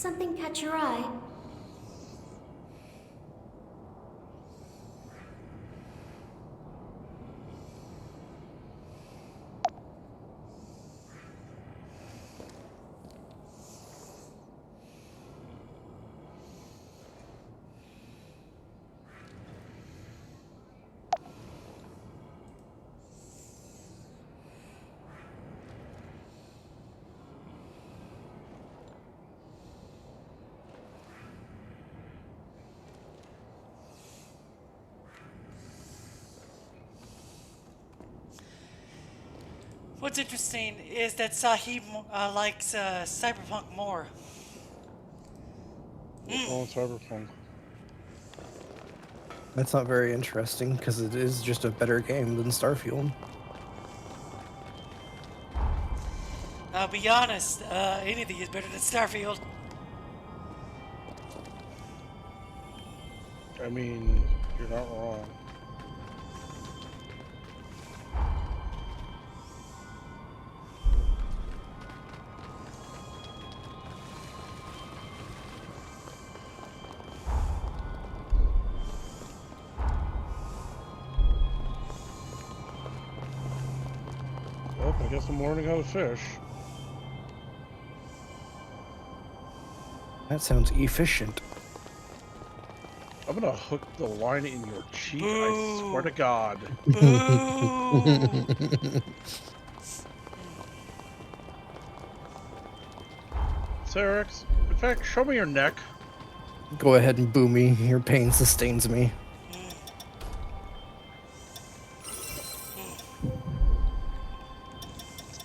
something catch your eye? What's interesting is that Sahib likes Cyberpunk more. Oh, Cyberpunk. That's not very interesting because it is just a better game than Starfield. I'll be honest, anything is better than Starfield. I mean, you're not wrong. Well, I guess I'm learning how to fish. That sounds efficient. I'm gonna hook the line in your cheek, I swear to God. Cerex, in fact, show me your neck. Go ahead and boo me. Your pain sustains me.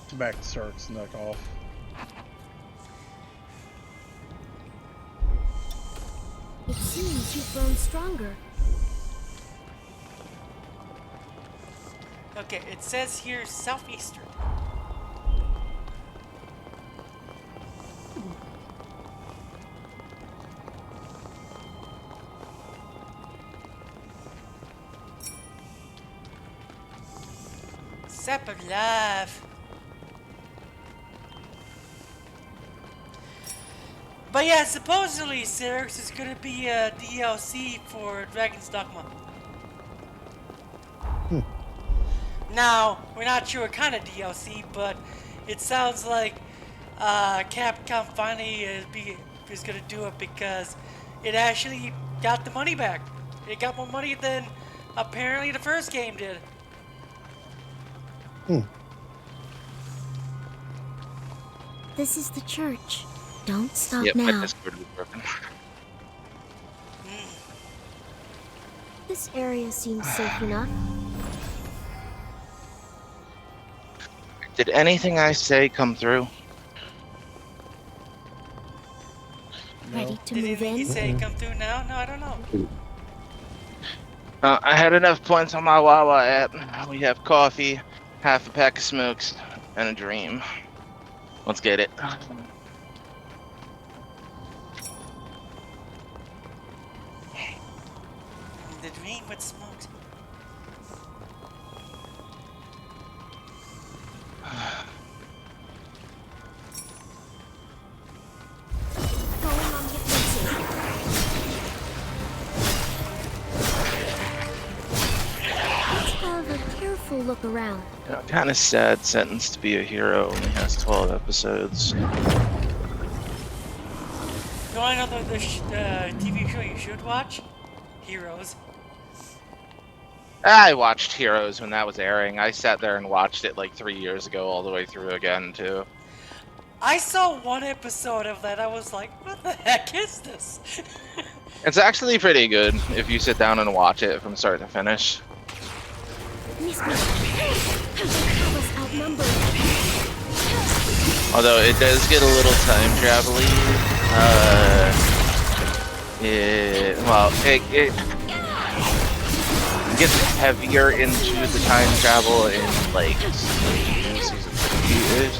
Smack Cerex's neck off. It seems you've grown stronger. Okay, it says here southeastern. Sap of life. But yeah, supposedly Cerex is gonna be a DLC for Dragon's Dogma. Now, we're not sure what kind of DLC, but it sounds like Capcom finally is gonna do it because it actually got the money back. It got more money than apparently the first game did. This is the church. Don't stop Yep, now. my Discord was broken. This area seems safe enough. Did anything I say come through? Ready to Did move anything you in? say come through now? No, I don't know. I had enough points on my Wawa app. We have coffee, half a pack of smokes, and a dream. Let's get it. The dream with smokes. Going on the offensive. Let's have a careful look around. Kind of sad sentence to be a hero only has 12 episodes. You want to know the TV show you should watch? Heroes. I watched Heroes when that was airing. I sat there and watched it like 3 years ago all the way through again too. I saw one episode of that. I was like, what the heck is this? It's actually pretty good if you sit down and watch it from start to finish. Miss me. I was outnumbered. Although it does get a little time travel-y. It gets heavier into the time travel in like season 3-ish.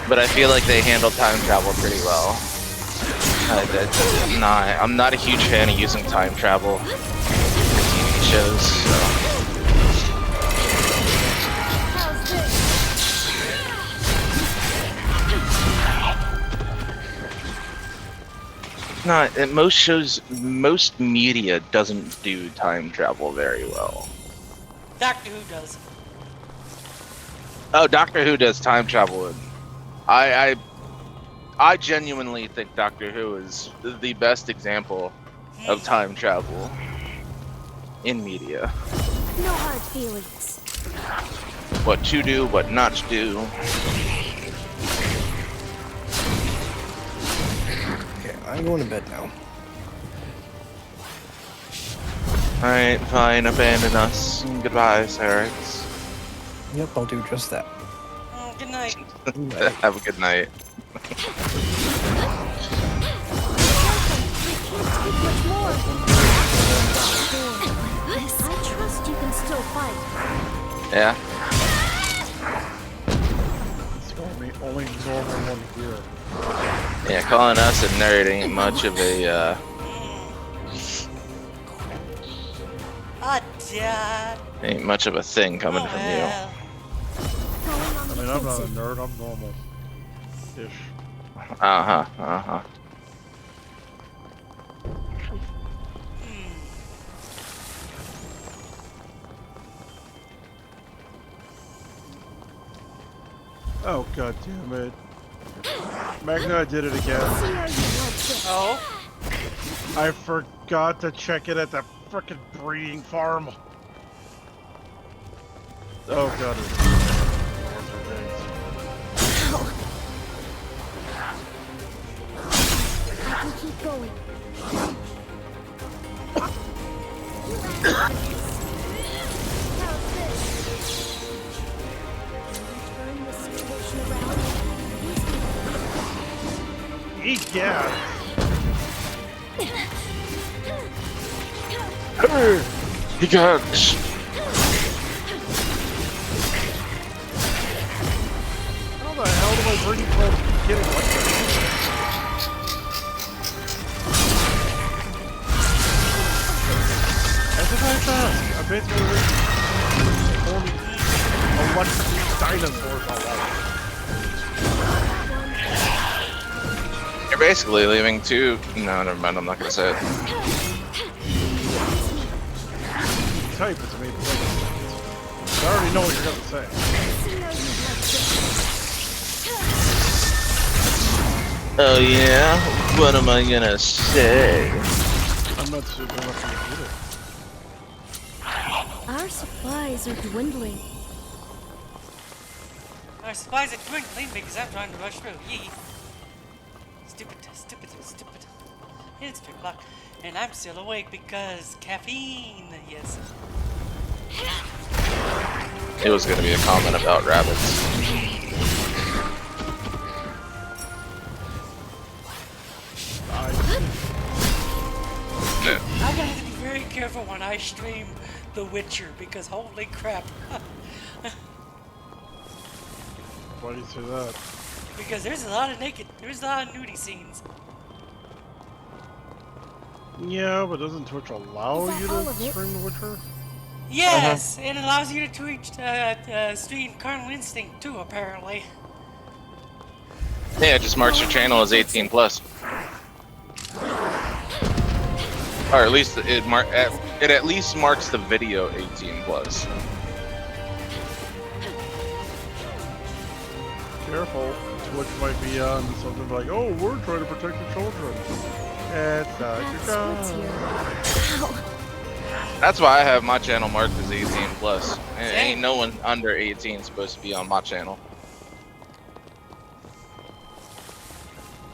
But I feel like they handle time travel pretty well. I'm not a huge fan of using time travel in TV shows, so. not. Most shows, most media doesn't do time travel very well. Doctor Who does. Oh, Doctor Who does time travel, and I genuinely think Doctor Who is the best example of time travel in media. No hard feelings. What to do, what not to do. Okay, I'm going to bed now. Alright, fine, abandon us. Goodbye, Cyrix. Yep, I'll do just that. Oh, good night. Have a good night. I trust you can still fight. Yeah? It's only normal one here. Yeah, calling us a nerd ain't much of a, Dad. ain't much of a thing coming from you. Well. I mean, I'm not a nerd, I'm normal. Ish. Uh-huh, uh-huh. Oh, god damn it. Magna did it again. Oh? I forgot to check it at the frickin' breeding farm. Oh god. We keep going. Turn this situation around. Egad! He got. How the hell do I bring you from getting like that? As if I fast, I basically forming electric dinosaurs all over. You're basically leaving two. No, never mind. I'm not gonna say it. Type it to me. I already know what you're gonna say. Oh yeah? What am I gonna say? I'm not sure how much you did it. Our supplies are dwindling. Our supplies are dwindling because I'm trying to rush through. Yee. Stupid, stupid, stupid. It's 3 o'clock, and I'm still awake because caffeine. Yes. It was gonna be a comment about rabbits. I gotta be very careful when I stream The Witcher because holy crap. Why do you say that? Because there's a lot of nudie scenes. Yeah, but doesn't Twitch allow you all to of it? stream The Witcher? Yes, and it allows you to stream Carnal Instinct too, apparently. Yeah, it just marks your channel as 18 plus. Or at least it at least marks the video 18 plus. Careful, Twitch might be on something like, oh, we're trying to protect the children. It's not your That's what's job. here. Ow. That's why I have my channel marked as 18 plus. And Same. ain't no one under 18 supposed to be on my channel.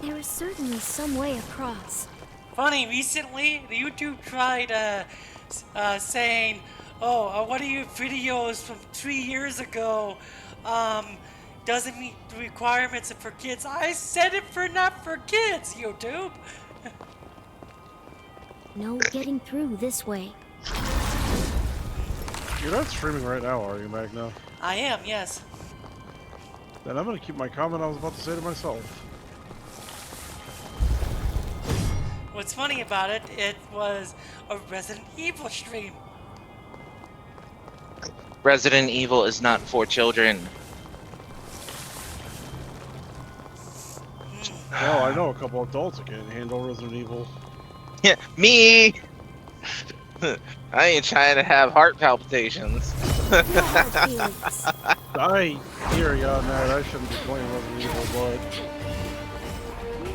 There is certainly some way across. Funny, recently the YouTube tried saying, "Oh, one of your videos from 3 years ago doesn't meet the requirements for kids." I said it for not for kids, YouTube. No getting through this way. You're not streaming right now, are you, Magna? I am, yes. Then I'm gonna keep my comment I was about to say to myself. What's funny about it, it was a Resident Evil stream. Resident Evil is not for children. Well, I know a couple adults that can't handle Resident Evil. Yeah, me. I ain't trying to have heart palpitations. No hard feelings. I hear you on that. I shouldn't be playing Resident Evil, but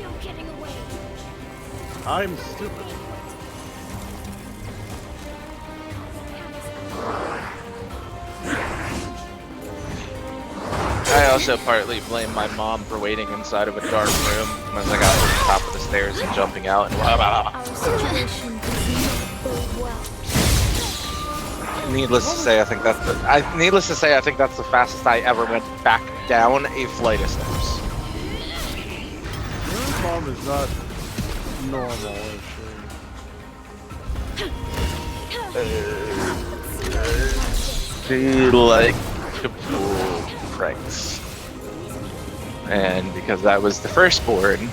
No getting away. I'm stupid. I also partly blame my mom for waiting inside of a dark room as I got to the top of the stairs and jumping out and Our situation does not bode well. Needless to say, I think that's the fastest I ever went back down a flight of steps. Your mom is not normal, is she? She like to pull pranks, and because I was the firstborn,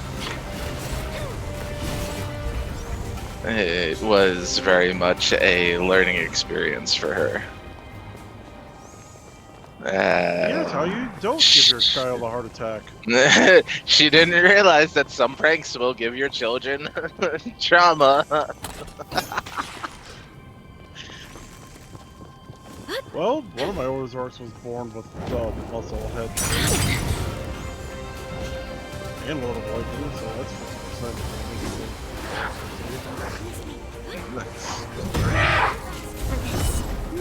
it was very much a learning experience for her. Yeah, how you don't give your child a heart attack. She didn't realize that some pranks will give your children trauma. Well, one of my Ozarks was born with muscle head. And a little lightning, so that's 50%.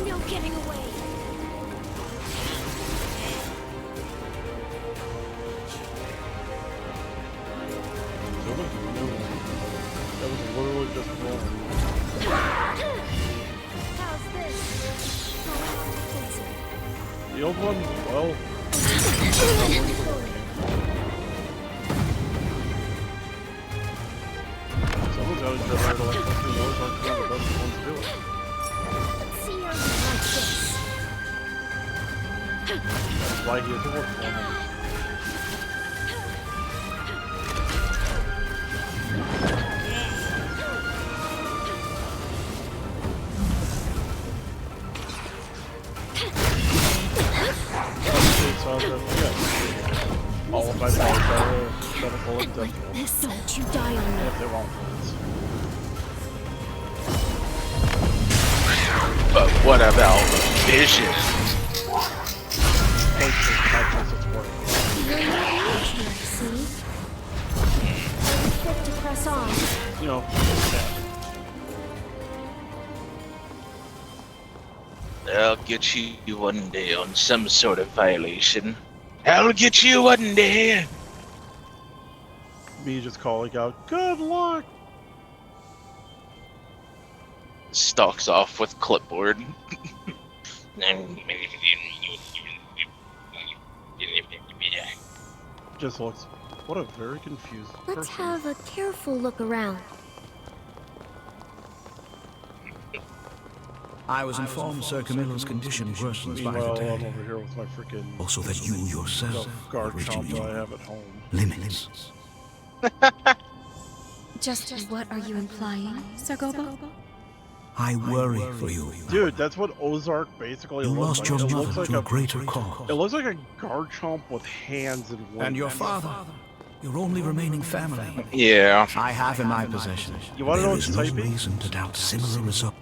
No getting away. That was literally just wrong. How's this? The old one, well, someone's got to generate electricity. Those aren't the best ones to do it. See you like this. That's why he has to work for them. All of my powers are medical and dental. This don't you die on And me. if they won't, But what about vision? You're not here, see? Fit to press on. you know, I'll get you one day on some sort of violation. I'll get you one day. me just calling out, good luck! Stalks off with clipboard. Just looks, what a very confused Let's person. have a careful look around. I was informed Sir Camillo's condition worsens by the Meanwhile, day. I'm over here with my freaking Also that you yourself guard reaching chomp that I your have at home. limits. Just what are you implying, Sir Gobo? I worry for you. Dude, that's what Ozark basically You looks lost like. your It looks mother like to a a greater cause. It looks like a guard chomp with hands and wings. And your father, your only remaining family. Yeah. I have in my possession. You wanna know There what's is no typing? reason to doubt similar results.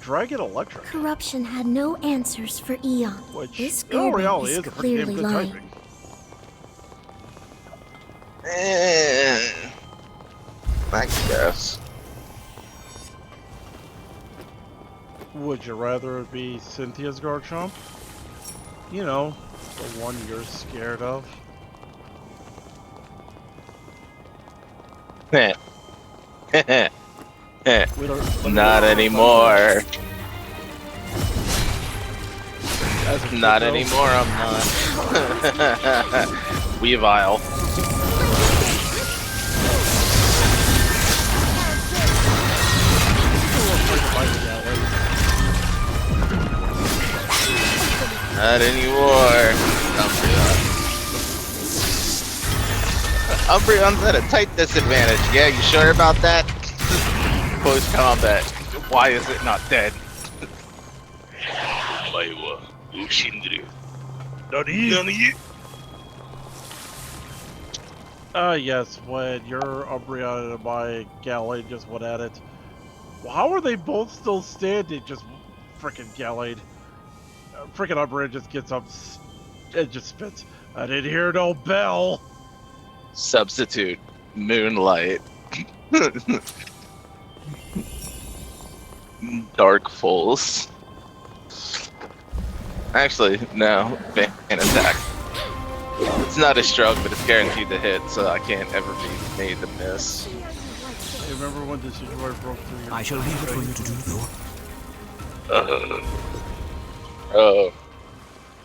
Dragon Electric. Corruption had no answers for eons. Which, This in all Gobo reality, is is a pretty damn clearly good lying. typing. I guess. Would you rather it be Cynthia's guard chomp? You know, the one you're scared of. We don't- Not anymore. As a kid, Not though, anymore, I'm not. Weavile. Not anymore. Umbreon's at a tight disadvantage. Yeah, you sure about that? Close combat. Why is it not dead? Yes, when your Umbreon and my Gallade just went at it. Well, how are they both still standing? Just freaking Gallade. Freaking Umbreon just gets up and just spits. I didn't hear no bell. Substitute Moonlight. Dark Pulse. Actually, no. Fan Attack. It's not as strong, but it's guaranteed to hit, so I can't ever be made to miss. I remember when the Decidueye broke through your... I shall leave it for you to do, though. Oh.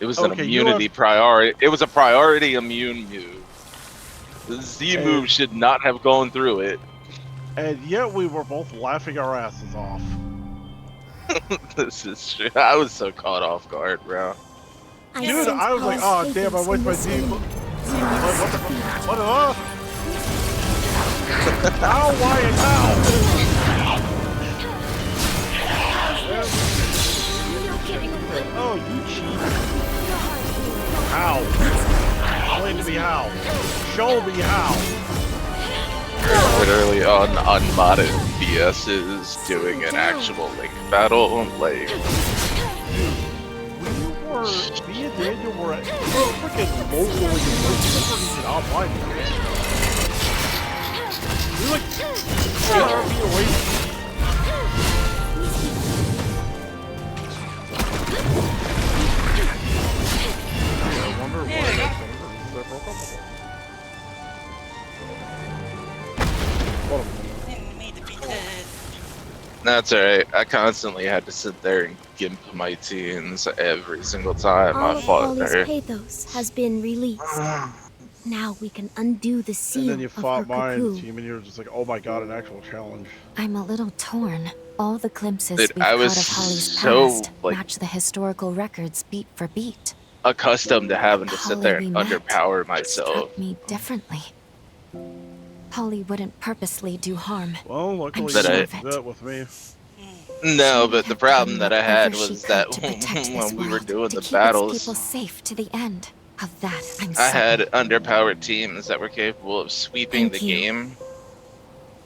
It was an immunity priority. It was a priority immune move. The Z move should not have gone through it. And yet we were both laughing our asses off. This is true. I was so caught off guard, bro. Dude, I was like, oh damn, I wasted my Z move. What the? How, why, and how? Oh, you cheat. How? Explain to me how. Show me how. You're literally on unmodded BS's doing an actual Link battle, like... Me and Daniel were at freaking local university online. We were like 300 feet away. I wonder why that broke up. That's alright. I constantly had to sit there and gimp my teens every single time I fought her. Holly's pathos has been released. Now we can undo the seal And then you of fought her mine cocoon. team and you were just like, oh my god, an actual challenge. I'm a little torn. All the glimpses Dude, we've I caught was of Holly's so, past like- match the historical records beat for beat. Accustomed to having to sit there and Holly we met underpower myself. Struck me differently. Holly wouldn't purposely do harm. Well, luckily That you I- did that with me. No, but the problem that I had Whatever she was could that to protect this when we were world, doing to the keep its battles, people safe to the end. Of that, I'm I certain. had underpowered teams that were capable of sweeping Thank the you. game,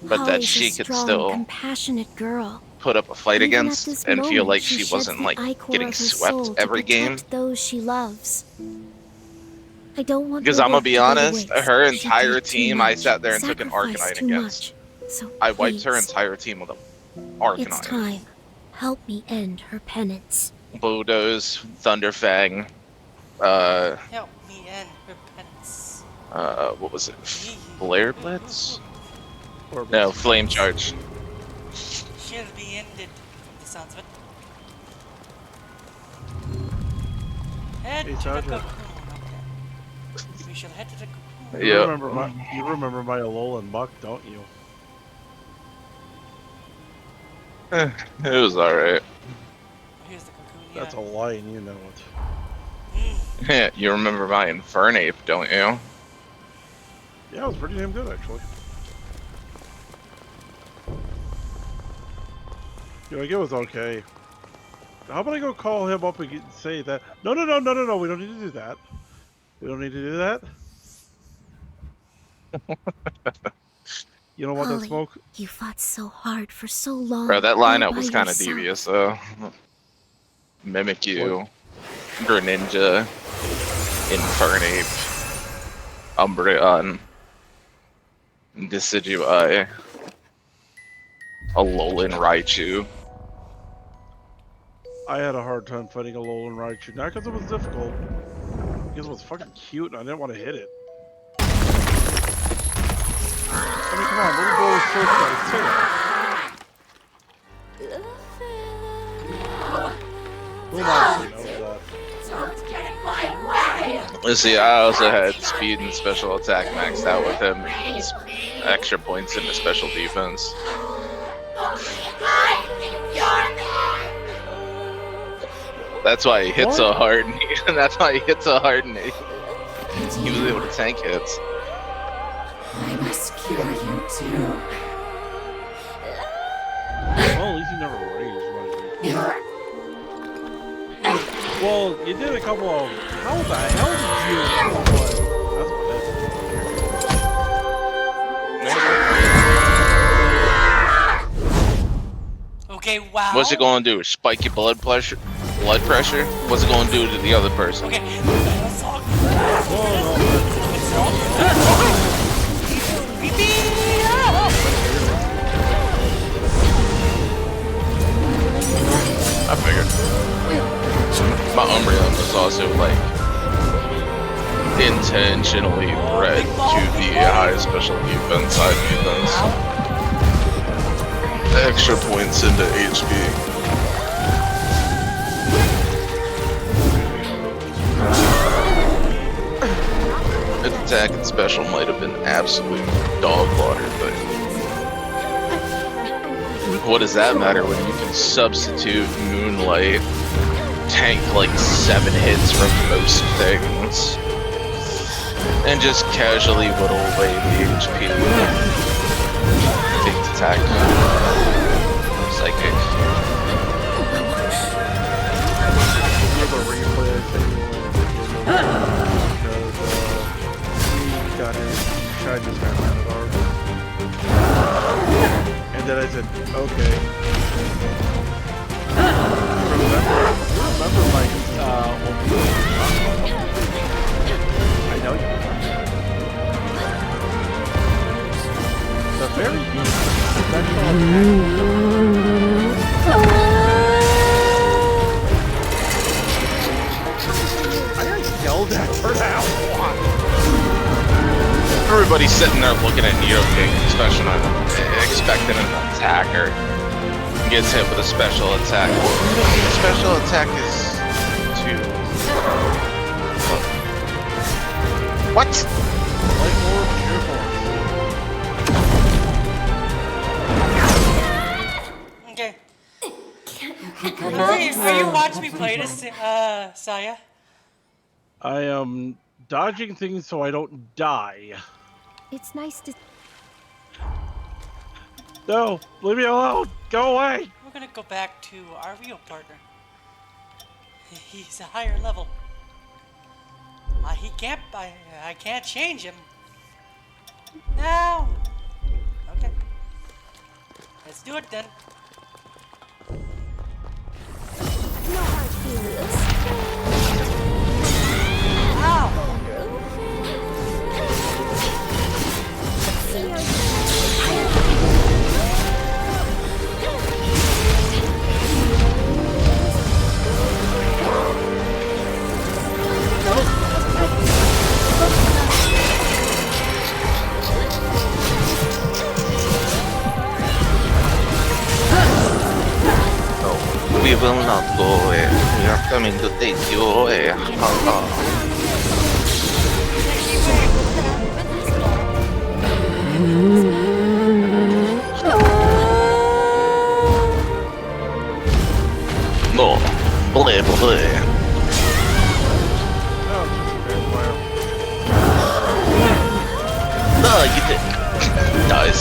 but that Holly's she a could strong, still compassionate girl. put up a fight Even at against this and feel moment, like she she sheds wasn't the like ichor getting of her swept soul to every game. protect those she loves. I don't want Because her I'm gonna work be to go to honest, waste. her She entire did too team I much, sat there and took an sacrificed Arcanine too against. much. So I wiped her please, entire team with an It's Arcanine. time. Help me end her penance. Bulldoze, Thunderfang, Help me end repentance. what was it? Flare Blitz? Or No, Flame Charge. She'll be ended, from the sounds of it. Head Hey, to the Charger. cocoon. Okay. We shall head to the cocoon. You Yep. remember my Alolan Muck, don't you? It was alright. Here's the cocoon. That's a Yeah. lie and you know it. Yeah, you remember my Infernape, don't you? Yeah, it was pretty damn good actually. Yeah, like, it was okay. How about I go call him up and say that? No, we don't need to do that. We don't need to do that. You don't want that Holly, smoke? you fought so hard for so long. Bro, that all lineup by was kind of yourself. devious, though. Mimikyu, Greninja, Infernape, Umbreon, Decidueye, Alolan Raichu. I had a hard time fighting a Alolan Raichu. Not because it was difficult. Because it was fucking cute and I didn't want to hit it. I mean, come on, little boy was first Who knows that? Let's see, I also had speed and special attack maxed out with him. And extra points into special defense. That's why he hit so hard. That's why he hit so hard, and he was able to tank hits. I must cure you too. Well, at least you never raged. Well, you did a couple of. How the hell did you? That's what Okay, wow. What's it going to do? Spike your blood pressure? What's it going to do to the other person? Okay, let's talk. I figured. My Umbreon was also like intentionally bred to the highest special defense, high defense. Extra points into HP. Its attack and special might have been absolute dog water, but what does that matter when you can substitute Moonlight, tank like 7 hits from most things, and just casually whittle away the HP with Fake attack, Psychic. Tried to try Man at Arms. And then I said, okay. Remember like, I know you. The very special I got yelled at for that one. Everybody's sitting there looking at Nidoking, especially expecting an attacker. Gets hit with a special attack. The special attack is to... What? Like more careful. Okay. Are you watching me play this, Saya? I am dodging things so I don't die. It's nice to... No, leave me alone. Go away. We're gonna go back to our real partner. He's a higher level. He can't. I can't change him. No. Okay. Let's do it then. No hard feelings. Ow! We will not go away. We are coming to take you away. No. Bleh, bleh. No, you didn't. Dies.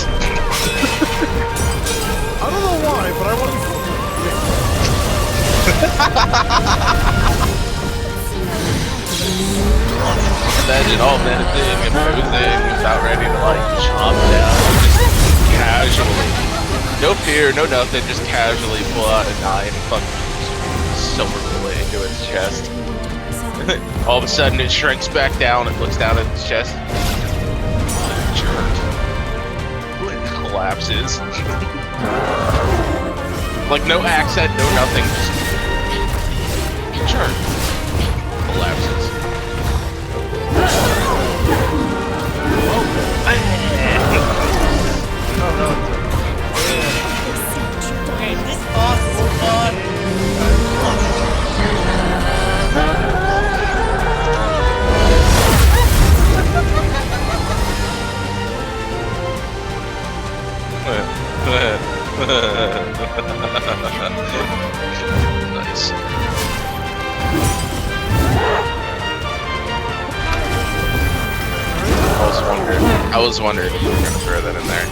I don't know why, but I want to... Imagine all menacing and posing, about ready to like chomp down, just casually, no fear, no nothing, just casually pull out a 9 and fucking silver bullet into its chest. All of a sudden it shrinks back down and looks down at its chest. Jerk. It collapses. Like no accent, no nothing, just jerk. Collapses. Okay, this boss is fun. Nice. I was wondering if you were gonna throw that in there.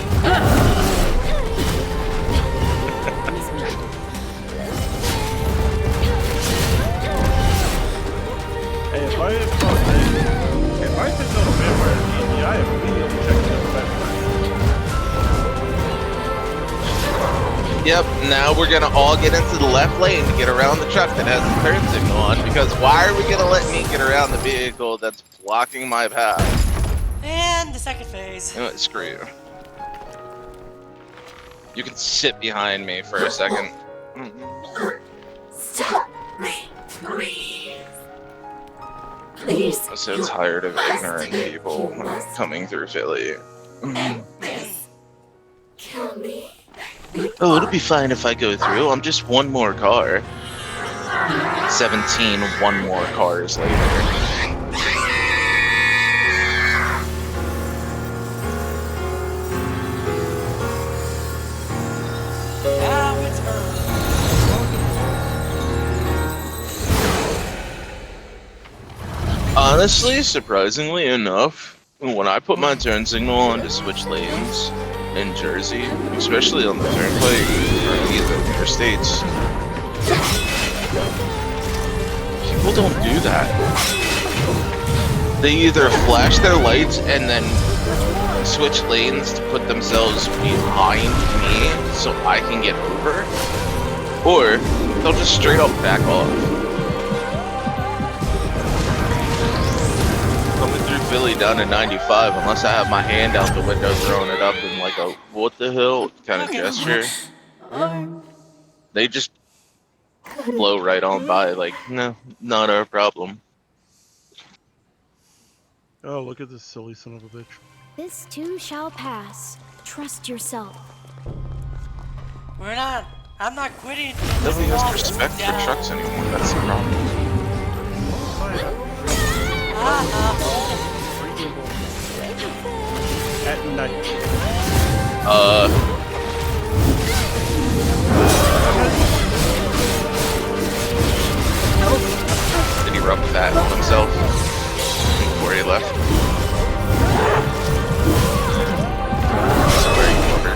Hey, if I send out a vampire TV, I immediately check the Yep, now we're gonna all get into the left lane to get around the truck that has the turn signal on, because why are we gonna let me get around the vehicle that's blocking my path? And the second phase. You know what, screw you. You can sit behind me for a second. Stop me, please. Please. I'm so tired of ignorant people coming through Philly. Kill me. Oh, it'll be fine if I go through. I'm just one more car. 17 one more cars later. Now it's early. Honestly, surprisingly enough, when I put my turn signal on to switch lanes in Jersey, especially on the turnpike or any of the interstates, people don't do that. They either flash their lights and then switch lanes to put themselves behind me so I can get over, or they'll just straight up back off. Coming through Philly down to 95, unless I have my hand out the window throwing it up in like a what the hell kind of gesture, they just blow right on by like, no, not our problem. Oh, look at this silly son of a bitch. This too shall pass. Trust yourself. I'm not quitting. Nobody has respect for trucks anymore, that's the problem. At night. Did he rub that on himself before he left? That's very clever.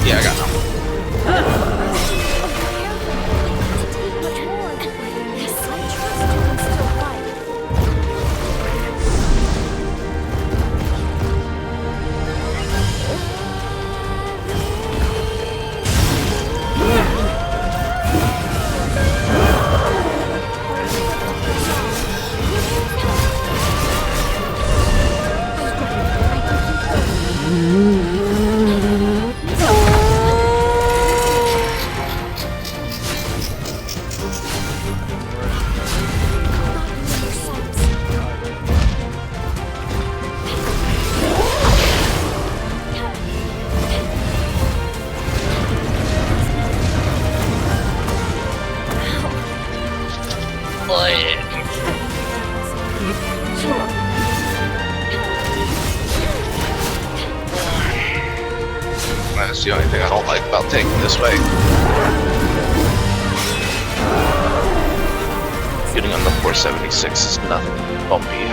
Yeah, I got him. That's the only thing I don't like about taking this way. Getting on the 476 is nothing bumpy.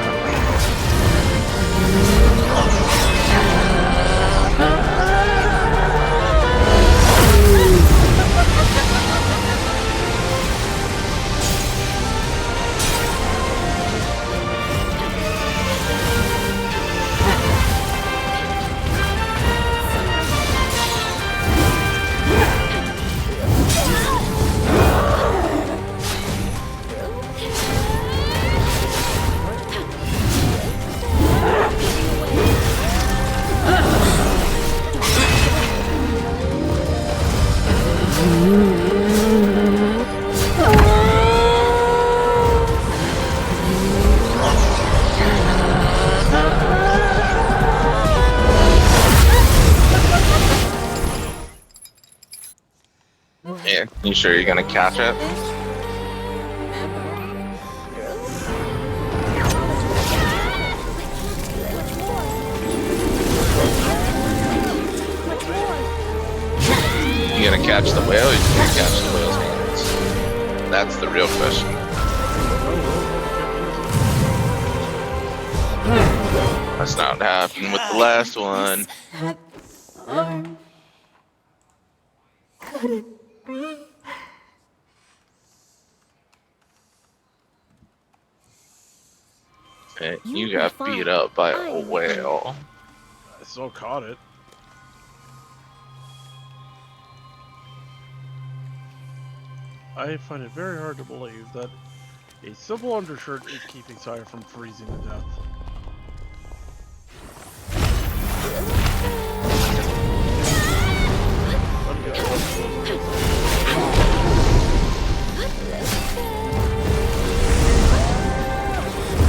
Yeah, you sure you're gonna catch it? You gonna catch the whale or you gonna catch the whale's hands? That's the real question. That's not what happened with the last one. You got beat up by a whale. I still caught it. I find it very hard to believe that a simple undershirt is keeping Saya from freezing to death.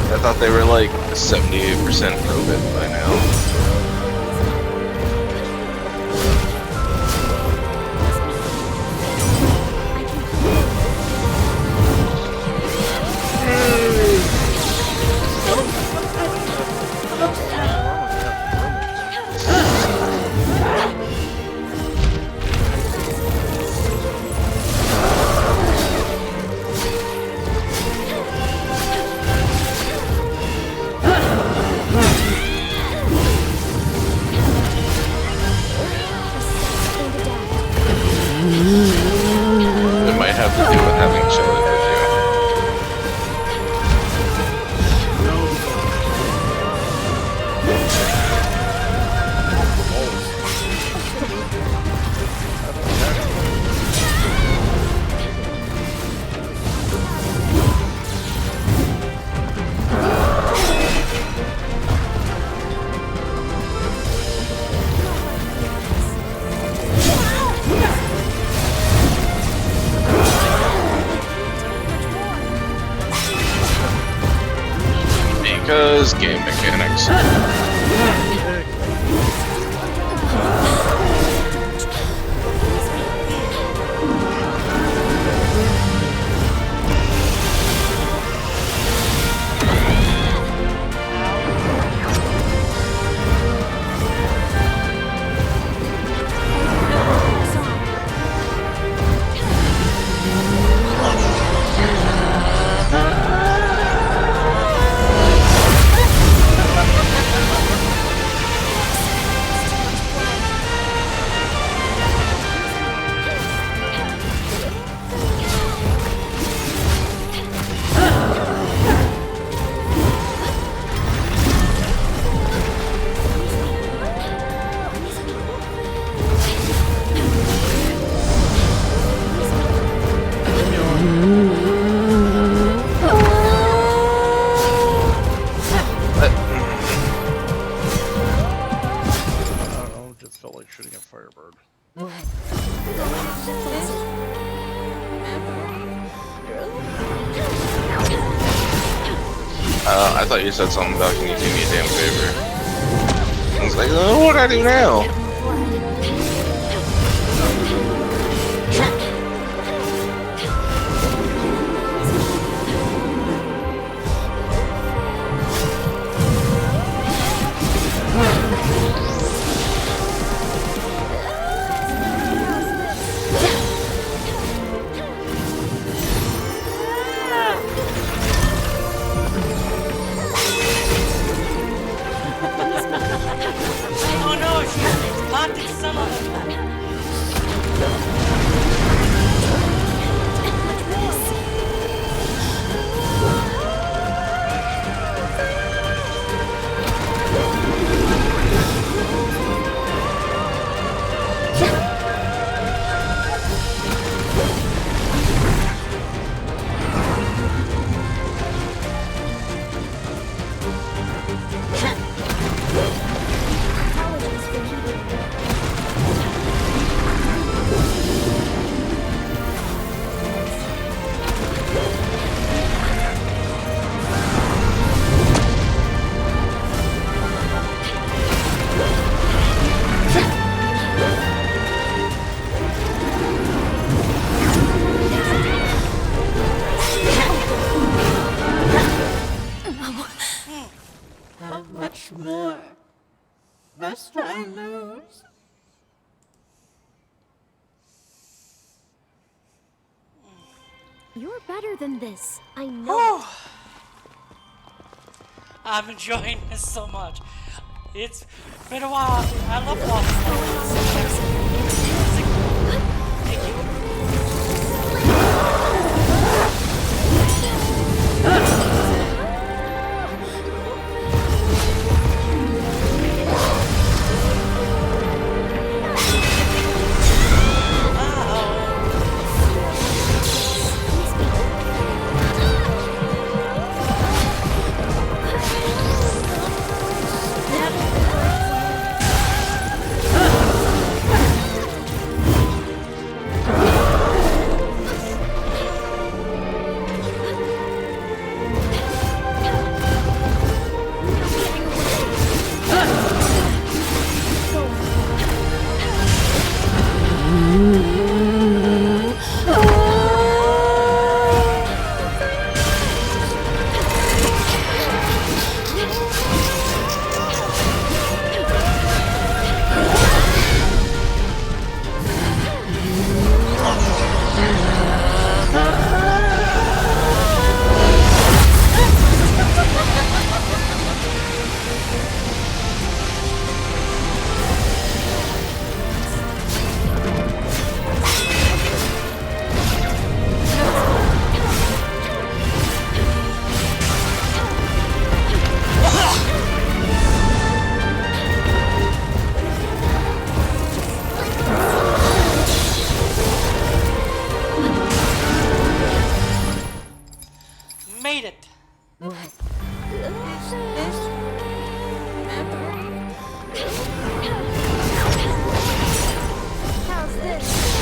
I thought they were like 78% robot by now. It might have to do with having chili with because game mechanics. I thought you said something about can you do me a damn favor. I was like, oh, what do I do now? Oh no, she's haunting some of them. How much more must I lose? You're better than this. I know. it. I'm enjoying this so much. It's been a while. I love bosses like this. Thank you. How's this?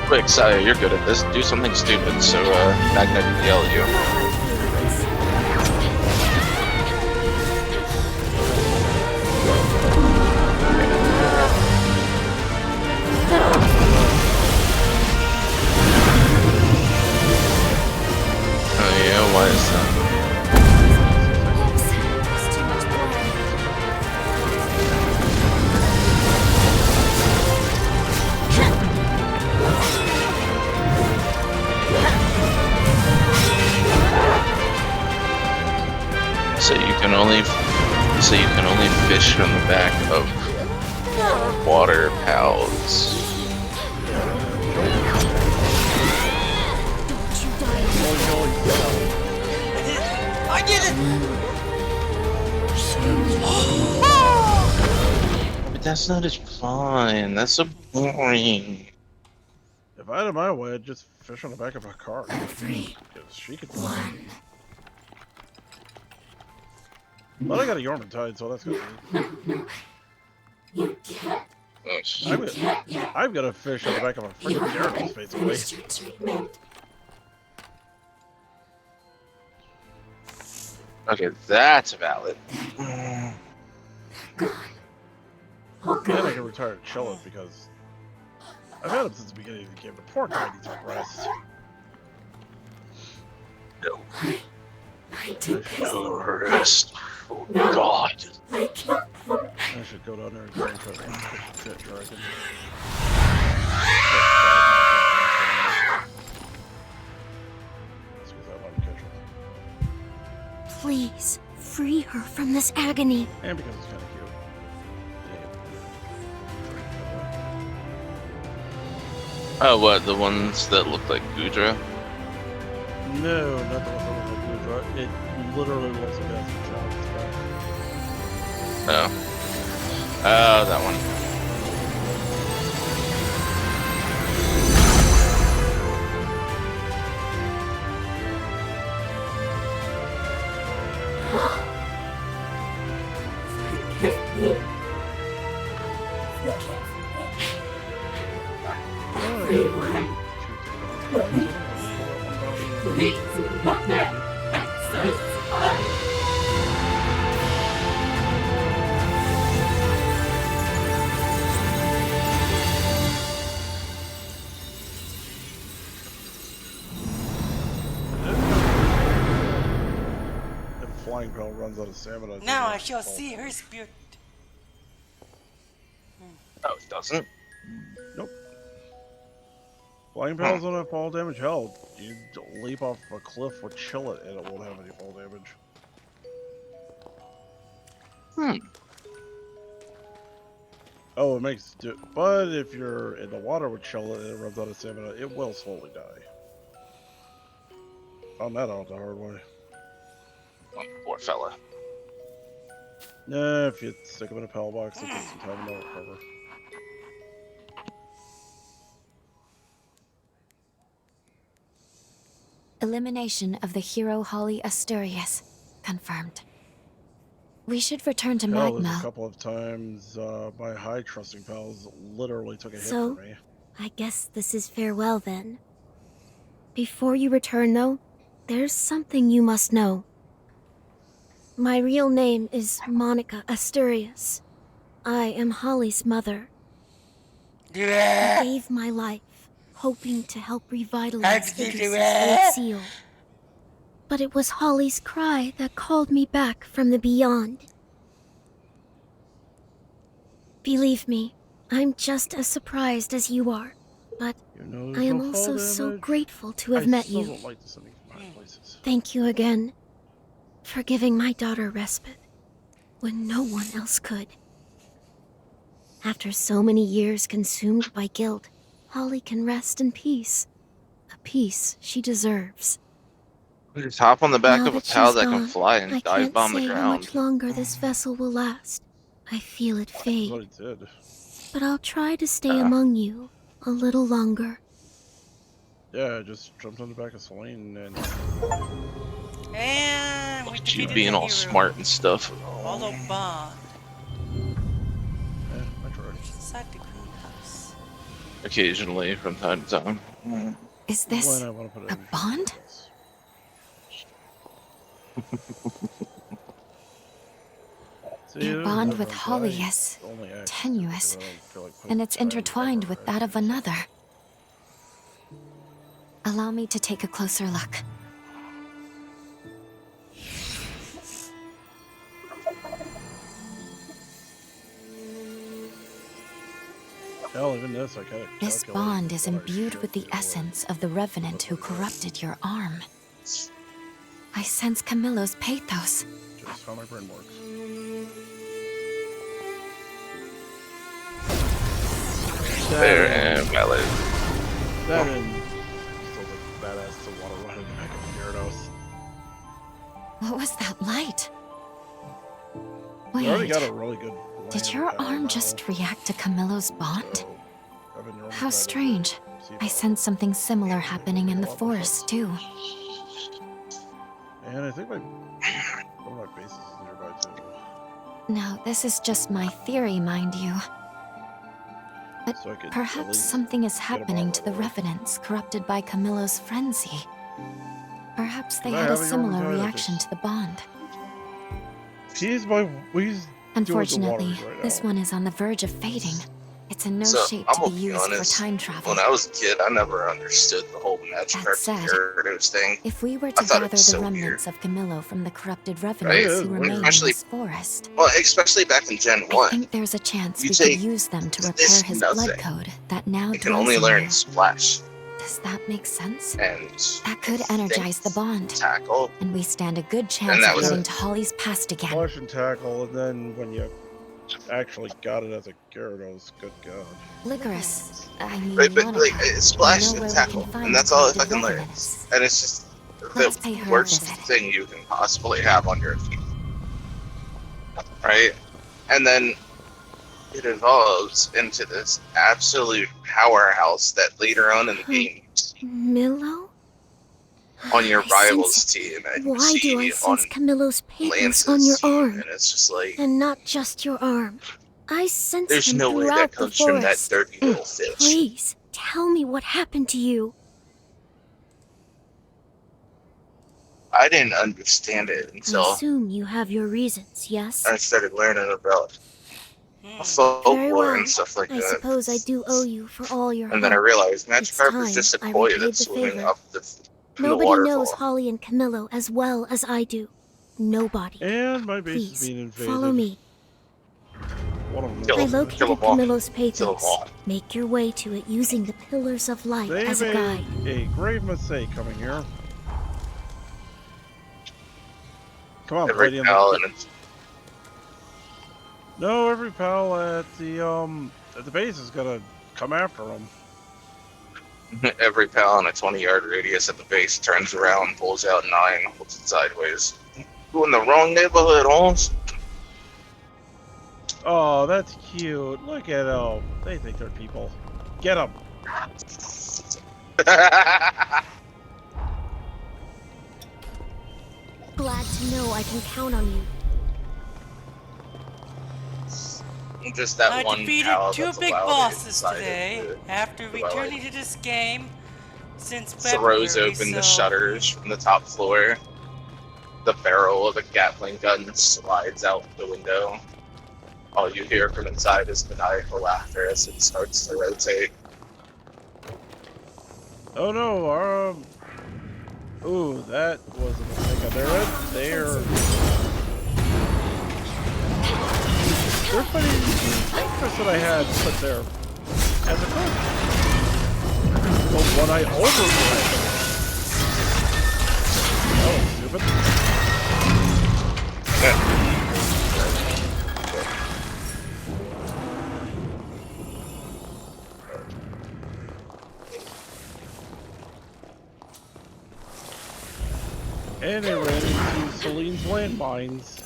Quick, Saya, you're good at this. Do something stupid so Magna can yell at you. Oh yeah, why is that? So you can only fish from the back of water paths. I did it! But that's not as fun. That's so boring. If I had my way, I'd just fish on the back of a car. 3, She could. 1. But I got a Yormantide, so that's good. No. You can't. I've got a fish on the back of a freaking Gyarados, basically. Finish your treatment. Okay, that's valid. God. Oh And I God. can retire Chillet because I've had him since the beginning of the game, but poor guy needs a rest. No. I did this. No rest. Oh God. I can't. I should go down there and grind for that shit dragon. Please, free her from this agony. And because it's kind of cute. Oh, what? The ones that look like Gudra? No, not the one that looks like Gudra. It literally looks like that's a child's back. Oh. Oh, that one. Flying Pearl runs out of stamina. Now I shall see her spirit. Oh, it doesn't? Nope. Flying Pearls don't have fall damage held. You leap off a cliff with chill it and it won't have any fall damage. Oh, it makes but if you're in the water with chill it and it runs out of stamina, it will slowly die. Found that out the hard way. Poor fella. Nah, if you stick him in a pal box, it takes some time and they'll recover. Elimination of the hero Holly Asturias. Confirmed. We should return to Hell, there's Magma. a couple of times my high trusting pals literally took a hit So, for me. I guess this is farewell then. Before you return, though, there's something you must know. My real name is Monica Asturias. I am Holly's mother. I gave my life, hoping to help revitalize Idris' old seal. But it was Holly's cry that called me back from the beyond. Believe me, I'm just as surprised as you are, but I am also so grateful to have met you. Don't like this places. Thank you again for giving my daughter respite when no one else could. After so many years consumed by guilt, Holly can rest in peace. A peace she deserves. Just hop on the back Now of a that pal she's that can gone, fly and I dive can't bomb the say how ground. much longer this vessel will last. I feel it fade. What it did. But I'll try to stay among you a little longer. Yeah, just jumped on the back of Selene and... And we You defeated being the all hero. smart and stuff. Although Bond. I tried. Inside the greenhouse. Occasionally, from time to time. Is this Why not wanna put it a in? bond? See, Your there's bond no with difference. Holly I is only act tenuous, because I don't feel like putting and it's time intertwined over with it. that of another. Allow me to take a closer look. Hell, even this, I kinda This calculated bond is what I imbued should with the do. essence of the revenant who corrupted your arm. I sense Camillo's pathos. Just how my brain works. Fair and valid. That and still the badass to water running back of Gyarados. What was that light? I already Wait, got a really good did land your pattern arm now, just react to Camillo's bond? so I've been running How that strange. over I sense something similar happening in the forest, too. And I think one of my bases is nearby too. Now, this is just my theory, mind you. But So I could at perhaps least something is get 'em happening out to the right away. revenants corrupted by Camillo's frenzy. Perhaps they Did I had a have it similar wrong? I reaction just- to the bond. He's doing the Unfortunately, waters right this now. one is on the verge of fading. It's in no So, shape I'm to gonna be be used honest, for time travel. When I was a kid, I never understood the whole magic That said, Gyarados thing. If we were I to thought it gather the was so remnants weird. of Camillo from the corrupted revenants Right? who remain in Especially- this forest, Well, especially back in Gen I 1. think there's a chance You we take could use them to this repair his blood nothing. code that now You can dwells only in learn you. Splash. Does that make sense? And That could energize the bond, tackle. and we stand a good chance that of was getting it. to Holly's past again. Flush and tackle, and then when you actually got it as a Gyarados, good god. Licorice, I mean, Right, but Monica, like it's splash we know and where we tackle, can find and that's all it the fucking dragon learns. And it's just Let's the pay her a worst visit. thing you can possibly have on your feet. Right? And then it evolves into this absolute powerhouse that later on in the game Milo? on your I rivals sense team and you Why see do I on sense Camillo's papers Lance's on your team, arm? and it's just like And not just your arm. I sense there's him no way throughout that the comes from that forest. dirty little fish. Please, tell me what happened to you. I didn't understand it I until assume you have your reasons, yes? I started learning about Very folklore well. and stuff like I that. suppose I do owe you for all your And then I help. realized It's Magikarp is time just a I koi repaid that's the swimming favor. up from the Nobody waterfall. knows Holly and Camillo as well as I do. Nobody. And my base is Please, being invaded. follow me. One of them. Kill I him. Kill located them all. Camillo's Kill them papers. all. Make your way to it using the Pillars of Light They as a guide. made a grave mistake coming here. Come on, Every Lady on pal the... and it's No, every pal at the base is gonna come after him. every pal in a 20-yard radius at the base turns around, pulls out 9, holds it sideways. You in the wrong neighborhood, Holmes. Oh, that's cute. Look at them. They think they're people. Get them. Glad to know I can count on you. Just that I one defeated pal 2 that's big allowed bosses inside today it, after do I like returning to this game since February. throws open the so- shutters from the top floor. The barrel of a Gatling gun slides out the window. All you hear from inside is maniacal laughter as it starts to rotate. Oh no, ooh, that was a mistake on their end. They're putting the interest that I had put there as a coach. But what I overlooked. Oh, stupid. And they ran into Celine's landmines.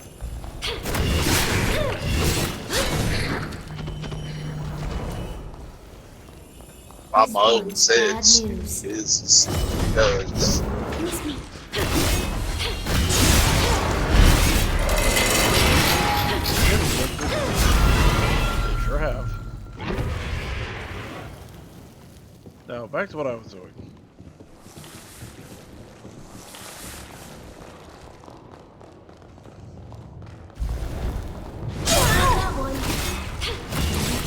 My mom Bad says news. is does. They sure have. Now, back to what I was doing. That one.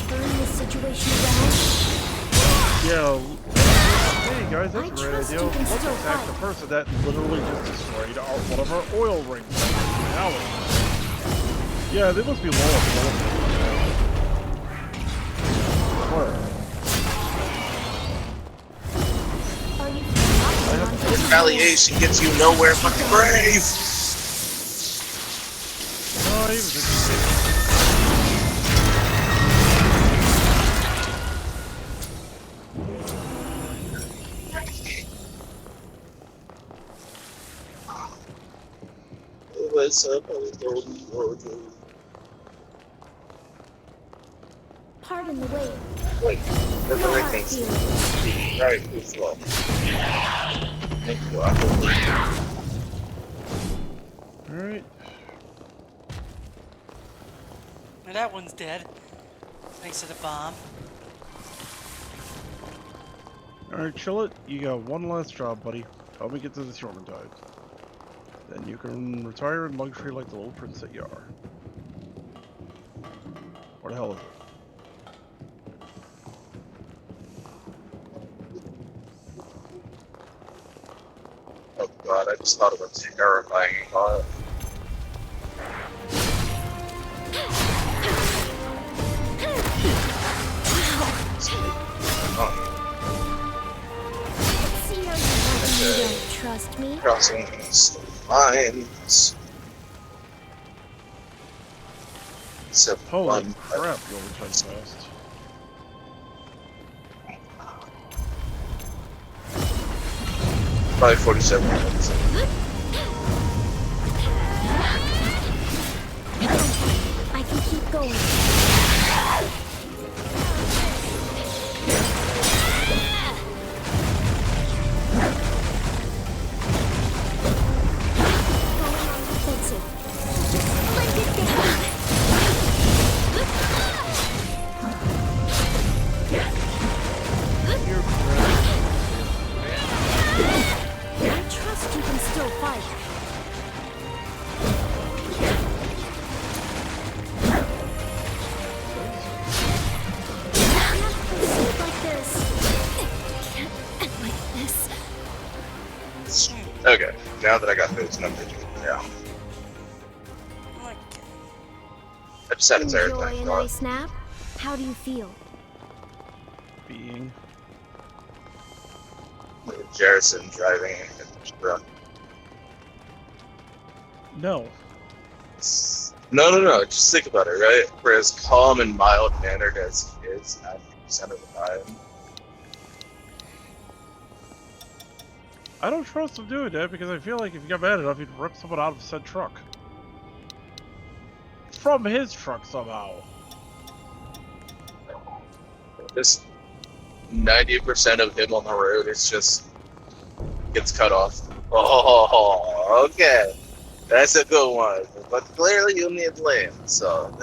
Turn this situation around. Yeah, hey guys, that's a great trust idea. you can Let's still attack the fight. person that literally just destroyed one of our oil rings. Now, yeah, they must be low on bullets. Where? Are you Retaliation gets you nowhere but the grave. No, he was just... Pardon the wait. Wait, Your heart everything's feels. right too slow. Thank you. I hope. Alright. Now that one's dead. Thanks to the bomb. Alright, chill it. You got one last job, buddy. Help me get to the Shortentide. Then you can retire in luxury like the little prince that you are. Where the hell is it? Oh god, I just thought of a terrifying thought. Oh. don't trust me? Crossing some lines. Except Holy one. crap, you overtime fast. Probably 47 minutes. I can keep going. Offensive. Splendid day. I trust you can still fight. Like this. Can't end like this. Okay, now that I got those numbers, yeah. Okay. I just had a Enjoy terrifying a thought. nice nap? How do you feel? Being. Jarrison driving a truck. No. No. Just think about it, right? We're as calm and mild mannered as he is 90% of the time. I don't trust him doing that because I feel like if he got mad enough, he'd rip someone out of said truck. From his truck somehow. Just 90% of him on the road is just gets cut off. Oh, okay. That's a good one. But clearly you need land, so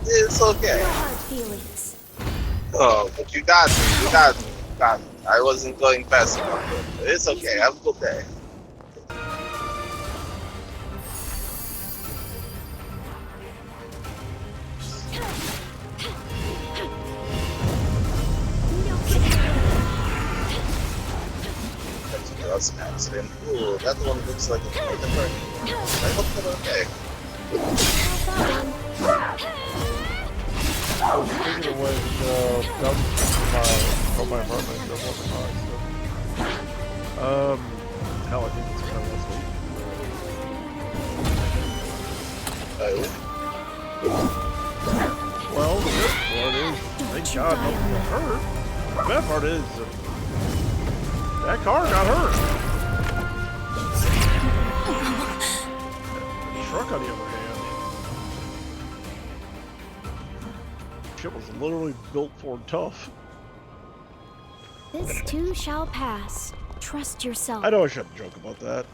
it's okay. No hard feelings. Oh, but you got me. I wasn't going fast enough. But it's okay. Have a good day. That was an accident. Ooh, that one looks like a different. I hope they're okay. I was thinking of when down from my apartment, that wasn't nice. Hell, I think it's kind of last week. Well, the good part is, thank God nothing got hurt. The bad part is, that car got hurt. The truck, on the other hand, shit was literally built for tough. This too shall pass. Trust yourself. I know I shouldn't joke about that,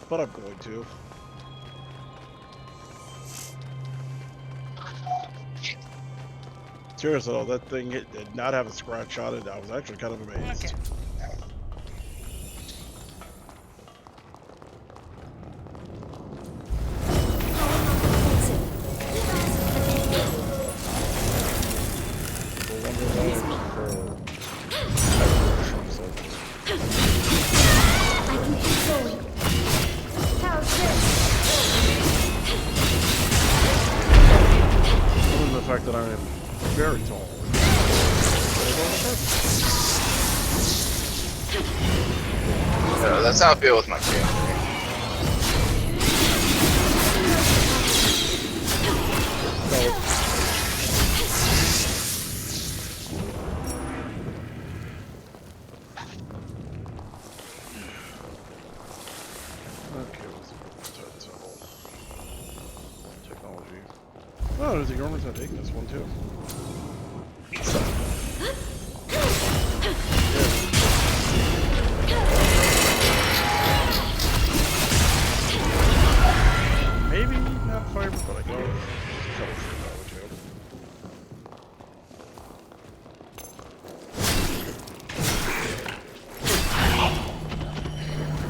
but I'm going to. Seriously though, that thing did not have a scratch on it. I was actually kind of amazed. Okay. I can keep going. How's this? Other than the fact that I am very tall. Yeah, that's how I feel with my family. Okay, what's the technology? Oh, there's a government's not taking this one too. Maybe not fiber, but I can troubleshoot that one too.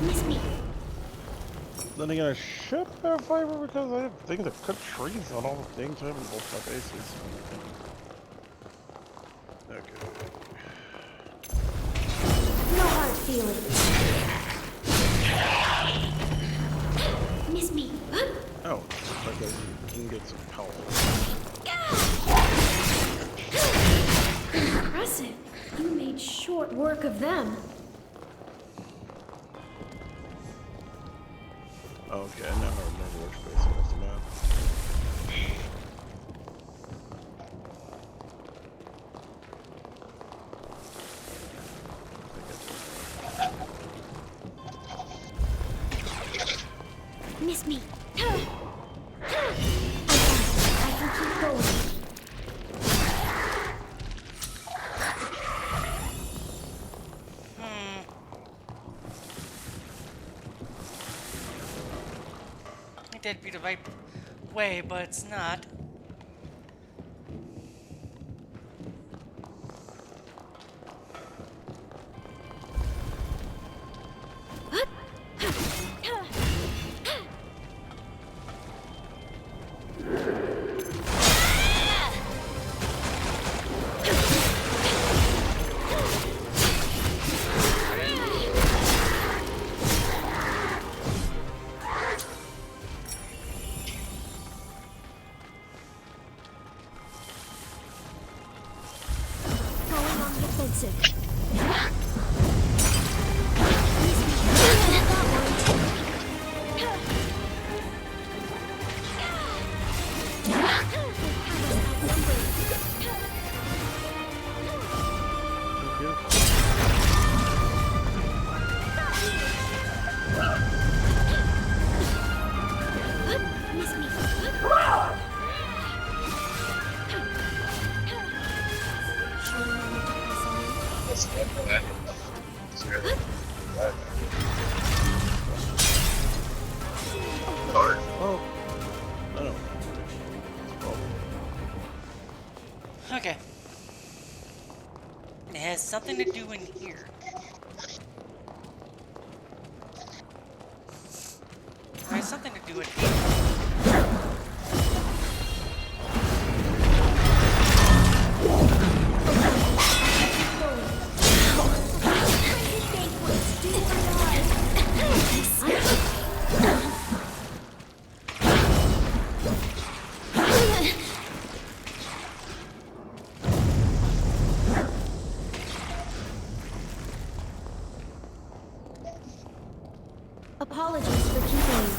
Miss me. Then again, I should have fiber because I have things that cut trees on all the dang time in both my bases. Okay. No hard feelings. Miss me. Oh, okay, you can get some power. Impressive. You made short work of them. Okay, now I remember which base it was the map. Miss me. I can keep going. I think that'd be the right way, but it's not. Going on the offensive. Miss me. Oh. I don't know. Okay. It has something to do in here. It has something to do in here. Apologies for keeping you.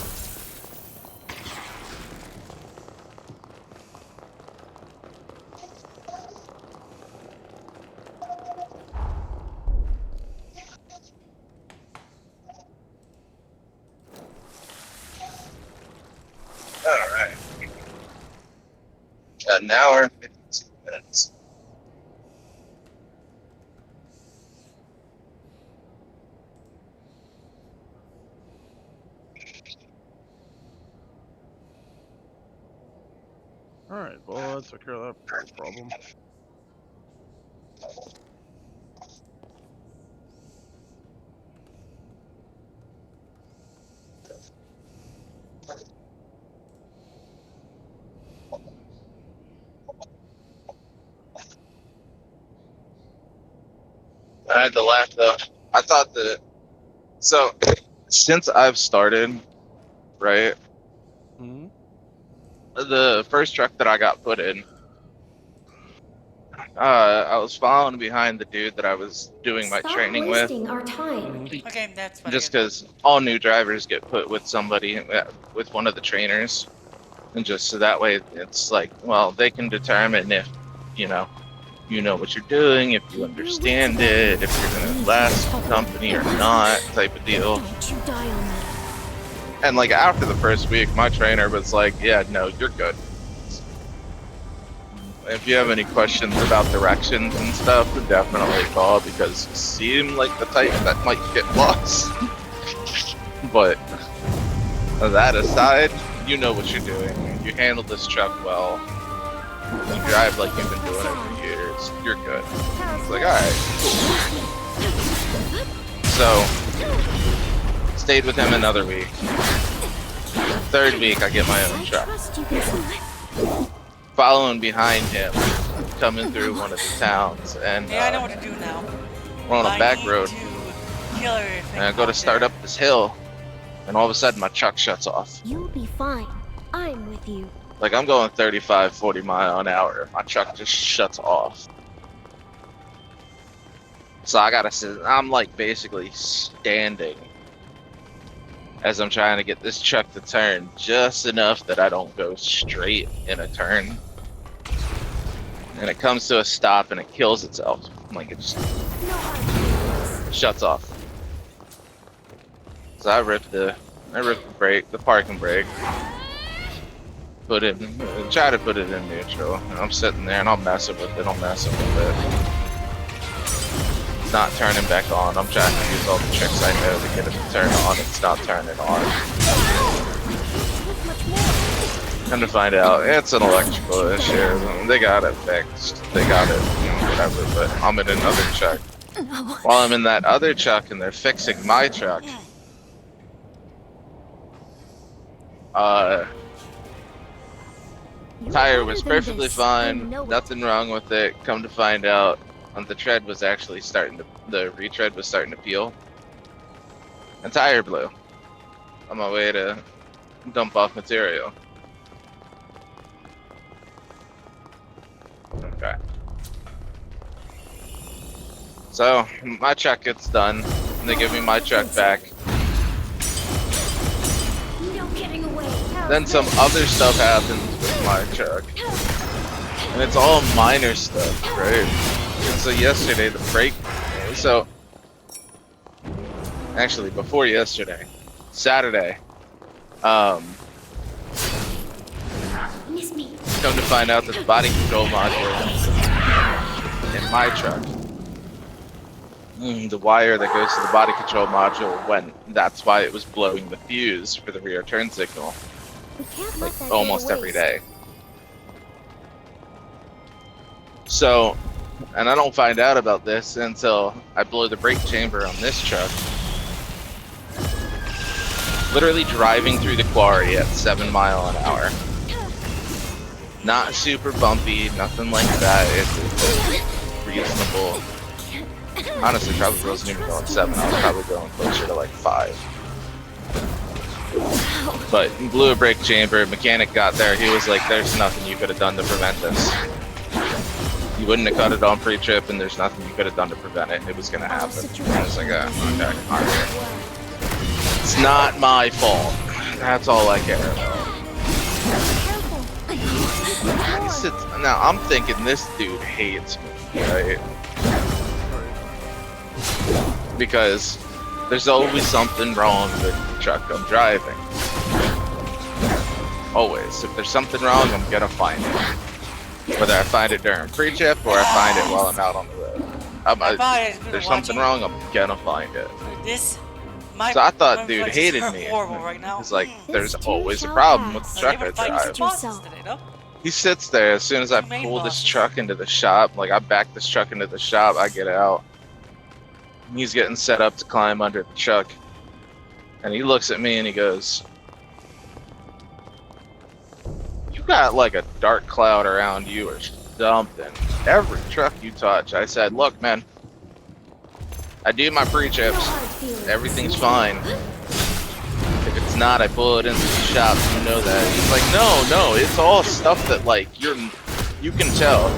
Alright. Got an hour and 52 minutes. Alright, well, let's take care of that problem. I had to laugh though. I thought that. So, since I've started, right, Hmm? the first truck that I got put in, I was following behind the dude that I was doing my Stop training with. wasting our time. Okay, that's what Just I get. because all new drivers get put with somebody, with one of the trainers, and just so that way it's like, well, they can determine if, you know what you're doing, if you understand it, if you're gonna last the company or not, type of deal. Don't you die on me. And like after the first week, my trainer was like, "Yeah, no, you're good. If you have any questions about directions and stuff, definitely call because you seem like the type that might get lost." But that aside, you know what you're doing. You handle this truck well. You drive like you've been doing it for years. You're good. It's like, all right, cool. So stayed with him another week. Third week, I get my own truck. Following behind him, coming through one of the towns, and Yeah, I know what to do now. we're on a back need road. to kill everything And I go to out start there. up this hill, and all of a sudden my truck shuts off. You'll be fine. I'm with you. Like I'm going 35, 40 mile an hour. My truck just shuts off. So I gotta sit, I'm like basically standing as I'm trying to get this truck to turn just enough that I don't go straight in a turn. And it comes to a stop and it kills itself. Like it just shuts off. So I ripped the brake, the parking brake, try to put it in neutral. And I'm sitting there and I'm messing with it, It's not turning back on. I'm trying to use all the tricks I know to get it to turn on. It's not turning on. Come to find out, it's an electrical issue. They got it fixed. They got it, whatever, but I'm in another truck. While I'm in that other truck and they're fixing my truck, tire was perfectly fine, nothing wrong with it. Come to find out, the tread was actually the retread was starting to peel. And tire blew on my way to dump off material. Okay. So, my truck gets done, and they give me my truck back. Then some other stuff happens with my truck. And it's all minor stuff, right? And so yesterday, the brake... So... Actually, before yesterday, Saturday, come to find out that the body control module in my truck, the wire that goes to the body control module went. That's why it was blowing the fuse for the rear turn signal, like almost every day. So, and I don't find out about this until I blow the brake chamber on this truck. Literally driving through the quarry at 7 miles an hour. Not super bumpy, nothing like that. It's reasonable. Honestly, probably wasn't even going 7. I was probably going closer to like 5. But blew a brake chamber. Mechanic got there. He was like, "There's nothing you could have done to prevent this. You wouldn't have cut it on pre-trip, and there's nothing you could have done to prevent it. It was gonna happen." I was like, "Okay, alright." It's not my fault. That's all I care about. Now I'm thinking this dude hates me, right? Because there's always something wrong with the truck I'm driving. Always. If there's something wrong, I'm gonna find it. Whether I find it during pre-trip or I find it while I'm out on the road. If there's something wrong, I'm gonna find it. So I thought dude hated me. He's like, there's always a problem with the truck I drive. He sits there as soon as I pull this truck into the shop. Like I back this truck into the shop, I get out. He's getting set up to climb under the truck. And he looks at me and he goes, "You got like a dark cloud around you or something. Every truck you touch." I said, "Look, man, I do my pre-chips. Everything's fine. If it's not, I pull it into the shop. You know that." He's like, no, it's all stuff that like you can tell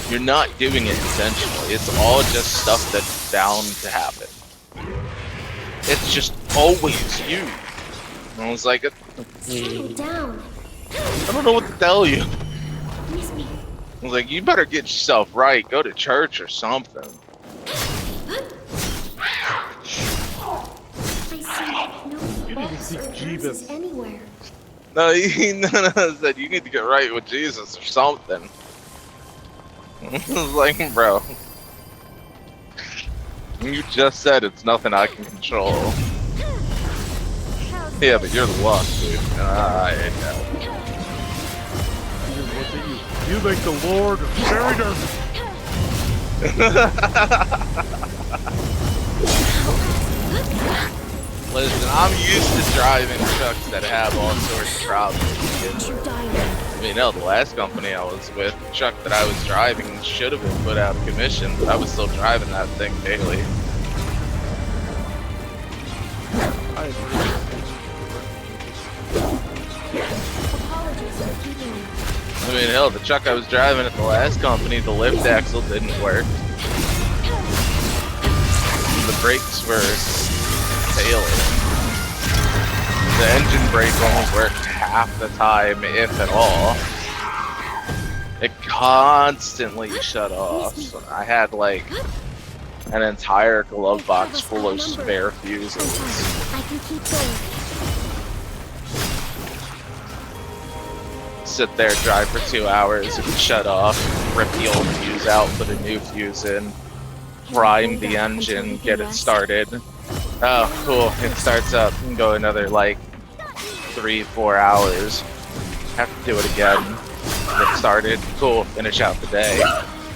you're not doing it intentionally. It's all just stuff that's bound to happen. It's just always you." And I was like, I don't know what to tell you. I was like, "You better get yourself right. Go to church or something." You need to seek Jesus. No, he said you need to get right with Jesus or something. I was like, "Bro, you just said it's nothing I can control." "Yeah, but you're the one, dude." I know. You make the Lord very nervous. Listen, I'm used to driving trucks that have all sorts of problems. I mean, hell, the last company I was with, the truck that I was driving should have been put out of commission, but I was still driving that thing daily. I mean, hell, the truck I was driving at the last company, the lift axle didn't work. The brakes were failing. the engine brake only worked half the time, if at all. It constantly shut off. So I had like an entire glove box full of spare fuses. I can keep going. Sit there, drive for 2 hours, it would shut off, rip the old fuse out, put a new fuse in, prime the engine, get it started. Oh, cool, it starts up and go another like 3-4 hours. Have to do it again. Get started, cool, finish out the day.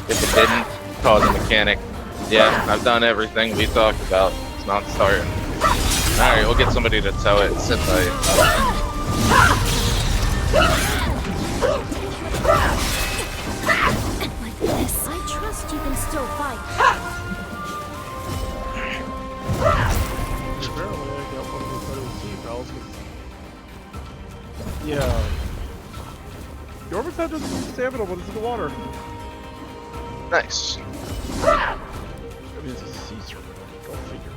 If it didn't, call the mechanic. Yeah, I've done everything we talked about. It's not starting. Alright, we'll get somebody to tow it. Sit tight. Like this, I trust you can still fight. Apparently, I got one of those better seatbelts. Yeah. The Orbitron doesn't lose stamina when it's in the water. Nice. I mean, it's a sea serpent. Go figure.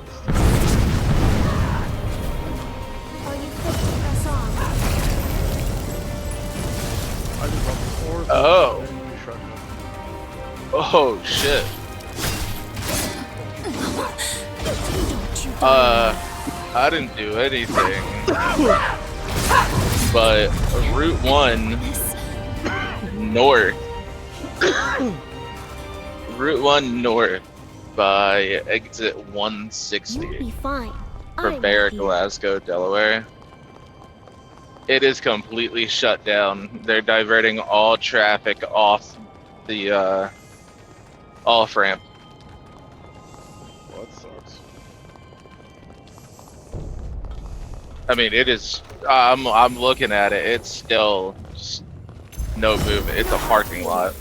Are you fit to press on? I just run the floor. Oh. Oh shit. I didn't do anything. But Route 1 north. Route 1 north by exit 160 You'll be fine. for Bear, Glasgow, Delaware. It is completely shut down. They're diverting all traffic off the off ramp. Well, that sucks. I mean, it is. I'm looking at it. It's still just no movement. It's a parking lot.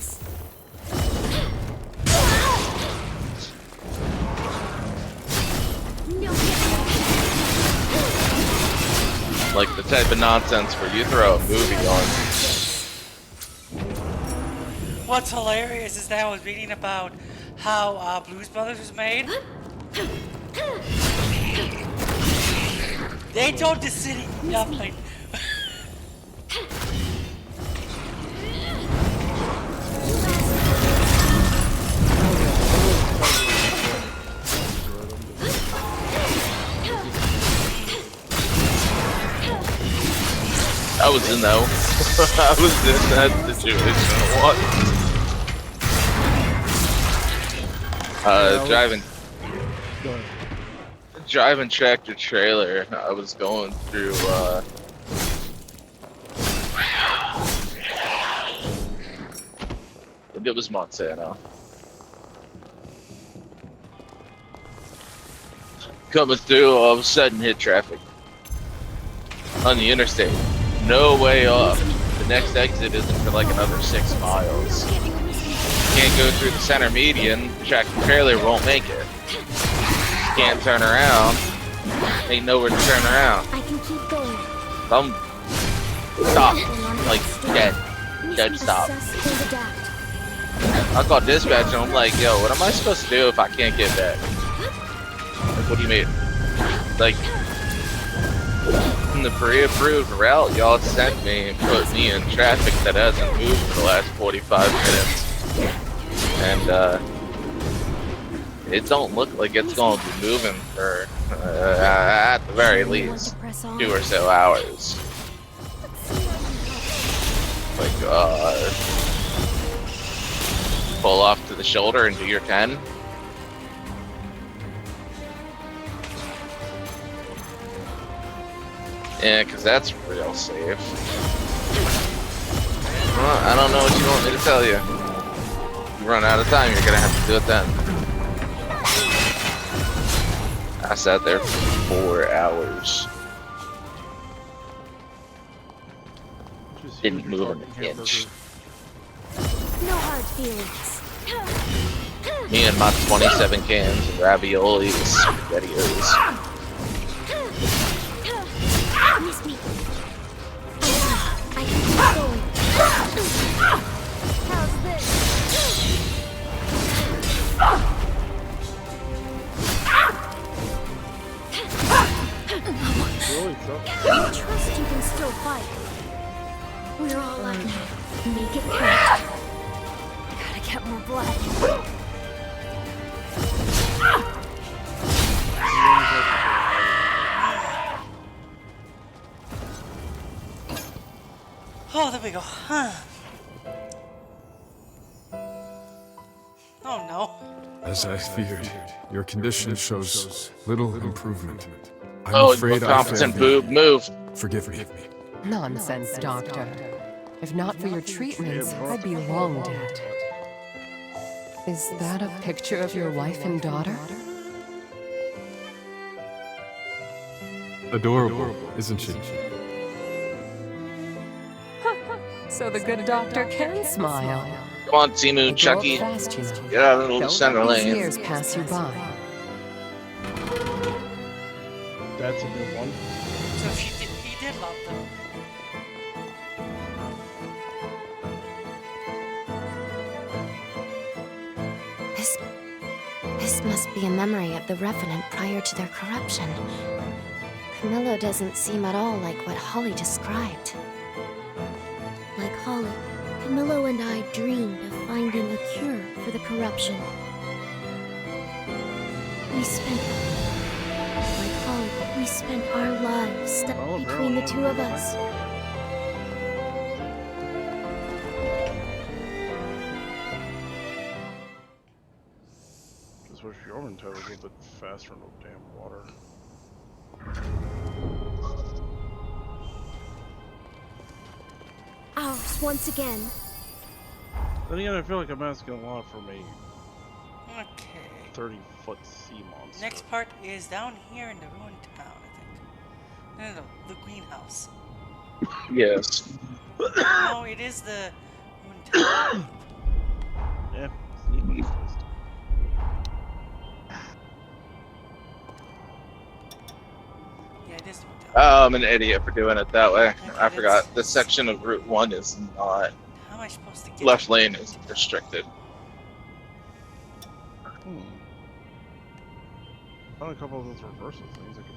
Like the type of nonsense where you throw a movie on. What's hilarious is that I was reading about how Blues Brothers was made. They told the city nothing. I was in that. I was in that situation once. Driving tractor trailer. I was going through. I think it was Montana. Coming through, all of a sudden hit traffic on the interstate. No way off. The next exit isn't for like another 6 miles. Can't go through the center median. The tractor trailer won't make it. Can't turn around. Ain't nowhere to turn around. I can keep going. I'm stop. Like dead stop. I called dispatch and I'm like, yo, what am I supposed to do if I can't get back? Like, what do you mean? Like, the pre-approved route y'all sent me and put me in traffic that hasn't moved for the last 45 minutes. And, it don't look like it's going to be moving for, at the very least, 2 or so hours. My god. Pull off to the shoulder and do your 10. Yeah, because that's real safe. Well, I don't know what you want me to tell you. If you run out of time, you're going to have to do it then. I sat there for 4 hours. Didn't move an inch. No hard feelings. Me and my 27 cans of raviolis, spaghettios. Miss me. I can keep going. How's this? really so. I trust you can still fight. We're all out now. Make it count. Gotta get more blood. Oh, there we go. Huh. Oh no. As I feared, your condition shows little improvement. I'm Oh, afraid I competent failed boob, move. you. Forgive me. Nonsense, Doctor. If not for your treatments, I'd be long dead. Is that a picture of your wife and daughter? Adorable, isn't she? So the good doctor can smile. Come on, Timu, Chucky. Fast, you know. Get out of the Don't center let these lane. years pass you by. That's a new one. So he did love them. This must be a memory of the Revenant prior to their corruption. Camillo doesn't seem at all like what Holly described. Like Holly, Camillo and I dreamed of finding a cure for the corruption. We spent our lives stuck between the two of us. Just wish Yormantide was a little bit faster in the damn water. Ours once again. Then again, I feel like I'm asking a lot from a Okay. 30-foot sea monster. Next part is down here in the ruined town, I think. No, the greenhouse. Yes. No, it is the ruined town. Yeah, sneaky twist. Yeah, it is the ruined town. Oh, I'm an idiot for doing it that way. I forgot. This section of Route 1 is not. How am I supposed to get Left lane is restricted. Found a couple of those reversal things. I can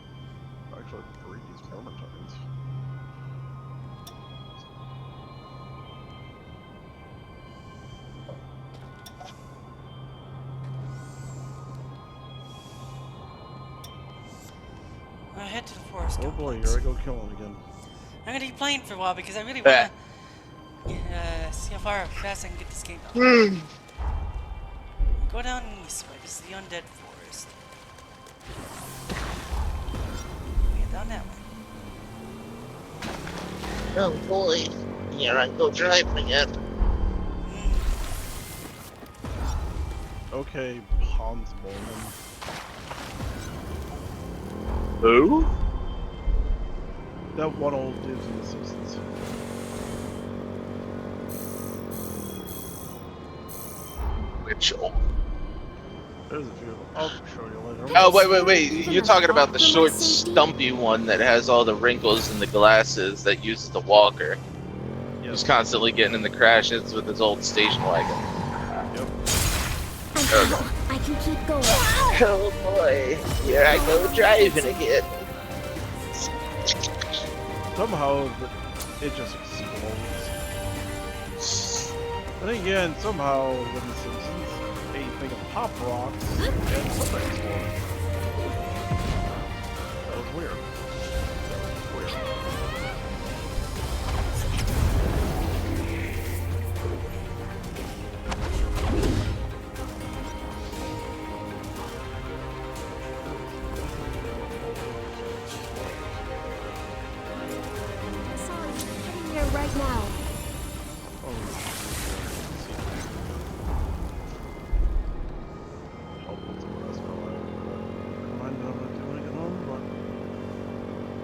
actually breed these Yormantides. I head to the forest. Oh boy, here I go killing again. I'm gonna be playing for a while because I really wanna see how fast I can get this game done. Go down this way. This is the undead forest. Get down that way. Oh boy. Here I go driving again. Okay, Hans Bowman. Who? That one old dude in The Simpsons. Which old? There's a few of them. I'll show you later. Oh, wait. You're talking about the short, stumpy one that has all the wrinkles in the glasses that uses the walker. He's constantly getting in the crashes with his old station wagon. I can keep going. Oh boy, here I go driving again. Somehow, it just explodes. But again, somehow, in The Simpsons, a thing of pop rocks and something explodes. That was weird. Right now.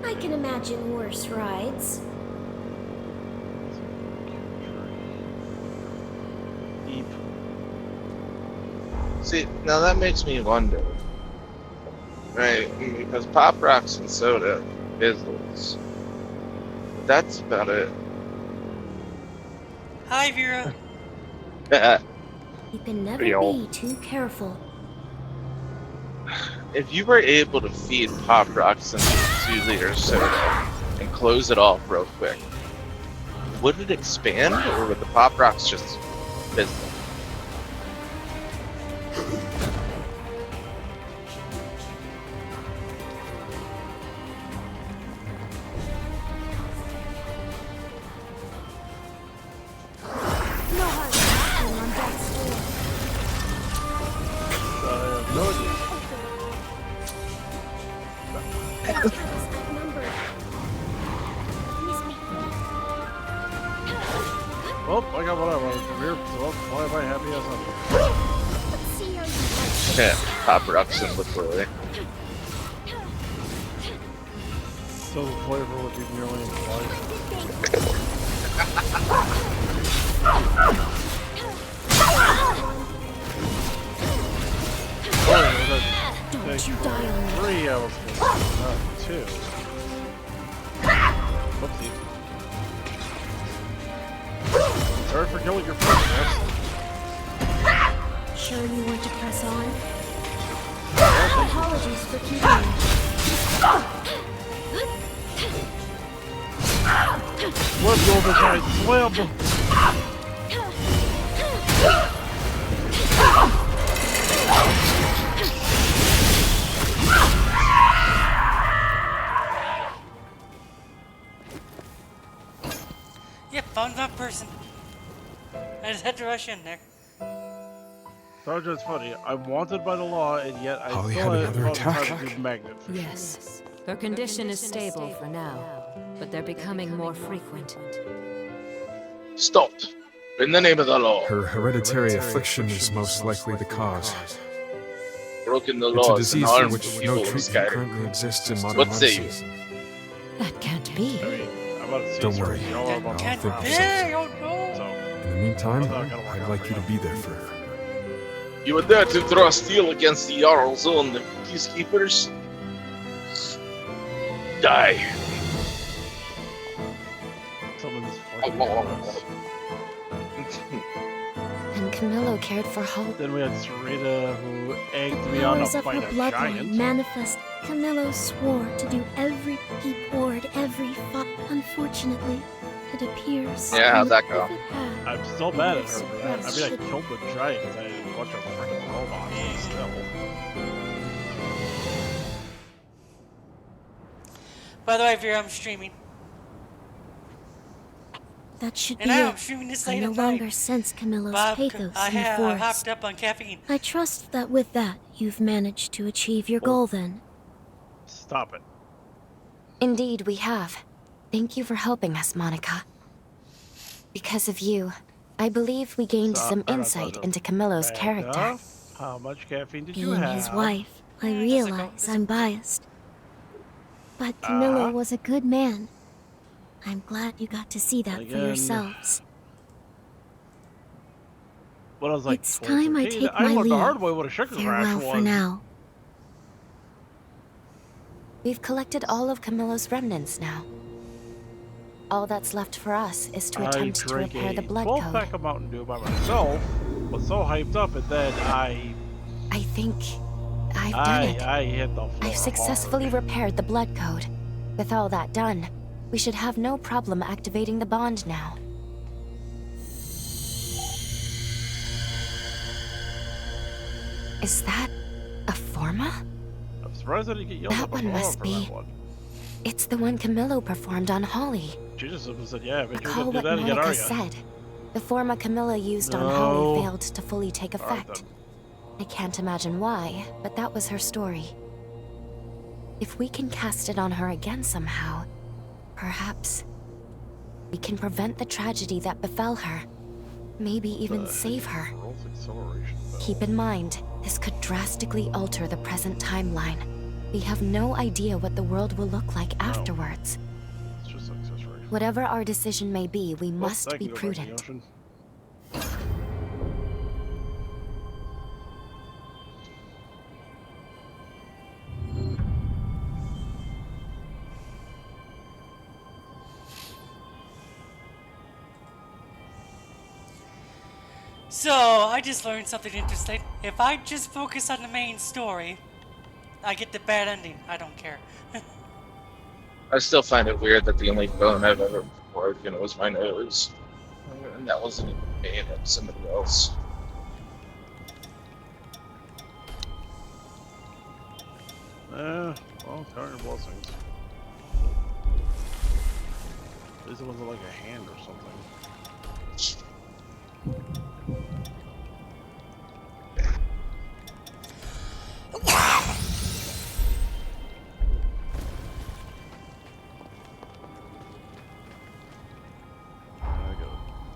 I can imagine worse rides. See, now that makes me wonder. Right, because Pop Rocks and soda fizzles. That's about it. Hi, Vera. You can never Pretty old. be too careful. if you were able to feed Pop Rocks into a 2-liter soda and close it off real quick, would it expand or would the Pop Rocks just fizzle? Oh, I got what I wanted from here, so why am I happy as hell? Yeah, Pop Rocks and LaCroix. So the flavor would be nearly implied. Don't you die on me. 3 I was not 2. Whoopsie. Sorry for killing your friend, Ness. Sure you want to press on? Apologies for keeping you. Let's go, the giant slam! Yep, found that person. I just had to rush in there. Sergeant, it's funny. I'm wanted by the law, and yet I Holly still had haven't another found attack? time to do magnet fishing. Yes. Her condition is stable for now, but they're becoming more frequent. Stop! In the name of the law. Her hereditary affliction is most likely the cause. Broken the It's a laws and disease for harmed which the no people of treatment Skyrim. currently exists in modern What say you? medicine. That can't be. I'm about to see Don't some worry, y'all are about to I'll think of Hey, something. oh no! In the meantime, I'd like you to be there for her. You would dare to draw steel against the Jarl's own peacekeepers? Die. Someone's fucking And Camillo cared for Holly. Then we had Sarita, who egged The me on powers to of her fight a bloodline giant. manifest. Camillo swore to do every he poured every fight. Unfortunately, it appears. Yeah, how'd that go? if it had, I'm still mad at her for that. I mean, I Suppressed. killed the giant. I did a bunch of freaking robots, but still. By the way, Vera, I'm streaming. That should And be I'm it. streaming this I late no at longer night. sense Camillo's Bob, pathos I in the have forest. hopped up on caffeine. I trust that with that, you've managed to achieve your goal then. Stop it. Indeed, we have. Thank you for helping us, Monica. Because of you, I believe we gained some insight into Camillo's character. How much caffeine did you Being have? his wife, I realize I'm biased. But Camillo was a good man. I'm glad you got to see that for Again. yourselves. When I was like It's time I 14, take I my learned the hard leave. way what a sugar Farewell crash for was. now. We've collected all of Camillo's remnants now. All that's left for us is to attempt to drank repair a the blood 12 code. pack of Mountain Dew by myself, was so hyped up, and then I think I've done it. I hit the floor I've successfully repaired the blood code. With all that done, we should have no problem activating the bond now. Is that a Forma? I'm surprised I didn't get yelled That at one before must for be. that one. It's the one Camillo performed on Holly. She just said, yeah, but you're Recall gonna do what that again, Monica are you? said. The Forma Camilla used on No. Holly failed to fully take All right, effect. then. I can't imagine why, but that was her story. If we can cast it on her again somehow, perhaps we can prevent the tragedy that befell her. Maybe even save her. Rolls acceleration, though. Keep in mind, this could drastically alter the present timeline. We have no idea what the world will look like afterwards. It's just acceleration. Whatever our decision may be, we Well, must that be can go back in the prudent. ocean. So, I just learned something interesting. If I just focus on the main story, I get the bad ending. I don't care. I still find it weird that the only bone I've ever broken was my nose. And that wasn't even me, that was somebody else. Well, count your blessings. At least it wasn't like a hand or something.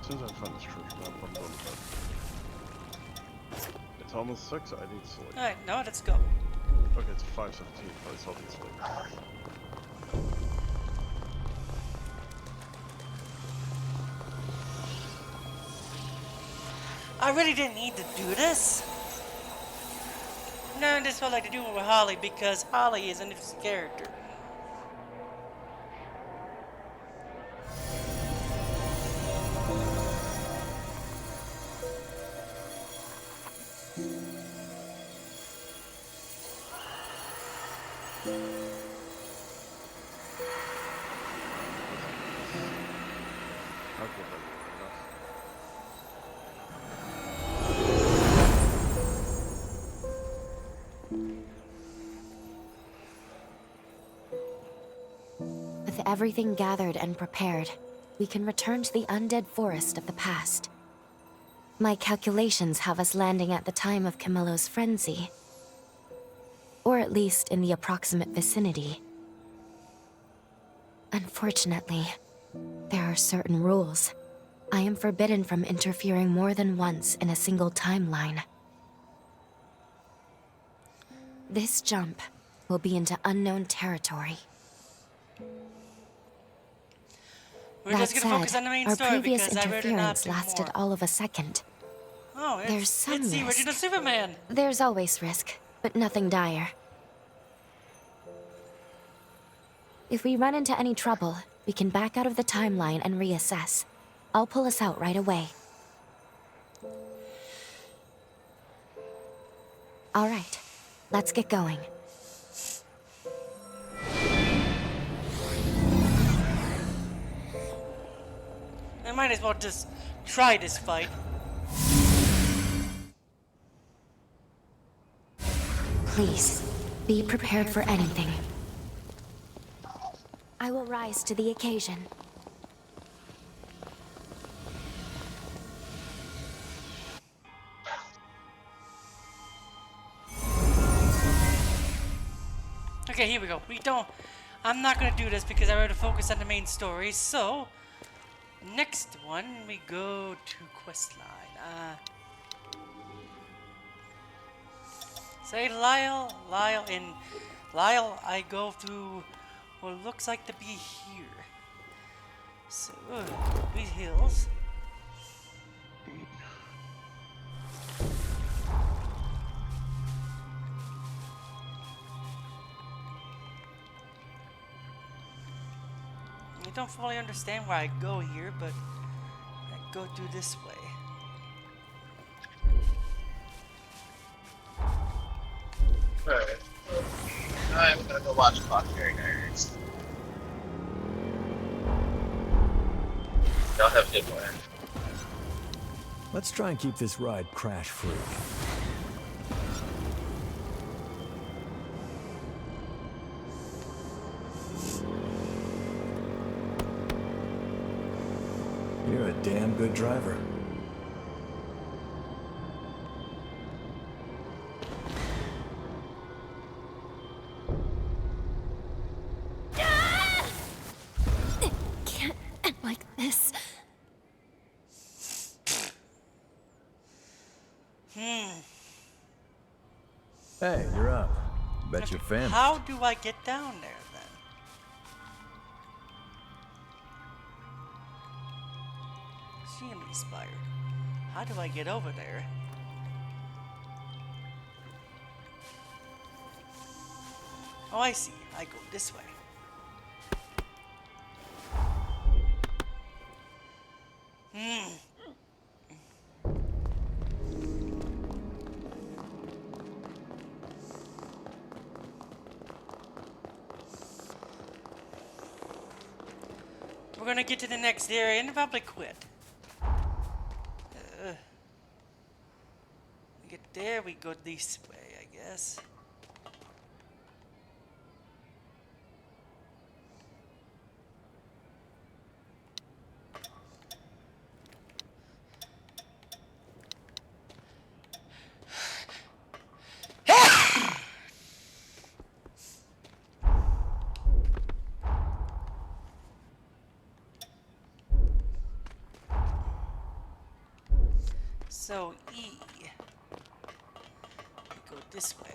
As soon as I find this church map, I'm going to bed. It's almost 6, I need sleep. Alright, no, let's go. Okay, it's 5:17, but I still need sleep. I really didn't need to do this. No, I just felt like to do it with Holly because Holly is an interesting character. With everything gathered and prepared, we can return to the undead forest of the past. My calculations have us landing at the time of Camillo's frenzy. Or at least in the approximate vicinity. Unfortunately, there are certain rules. I am forbidden from interfering more than once in a single timeline. This jump will be into unknown territory. We're just gonna focus on the main our story previous because I rather not interference do lasted more. all of a second. Oh, There's some it's the risk. original Superman. There's always risk, but nothing dire. If we run into any trouble, we can back out of the timeline and reassess. I'll pull us out right away. All right, let's get going. I might as well just try this fight. Please, be prepared for anything. I will rise to the occasion. Okay, here we go. I'm not gonna do this because I rather focus on the main story. So, next one we go to questline. Say Lyle, I go through what looks like to be here. So, these hills. I don't fully understand why I go here, but I go through this way. Alright. I'm gonna go watch Clockberry next. Y'all have a good one. Let's try and keep this ride crash-free. You're a damn good driver. It can't end like this. Hey, you're up. Bet you're famished. How do I get down there then? CMB Spire. How do I get over there? Oh, I see. I go this way. gonna get to the next area and probably quit. We get there, we go this way, I guess. So E. We go this way.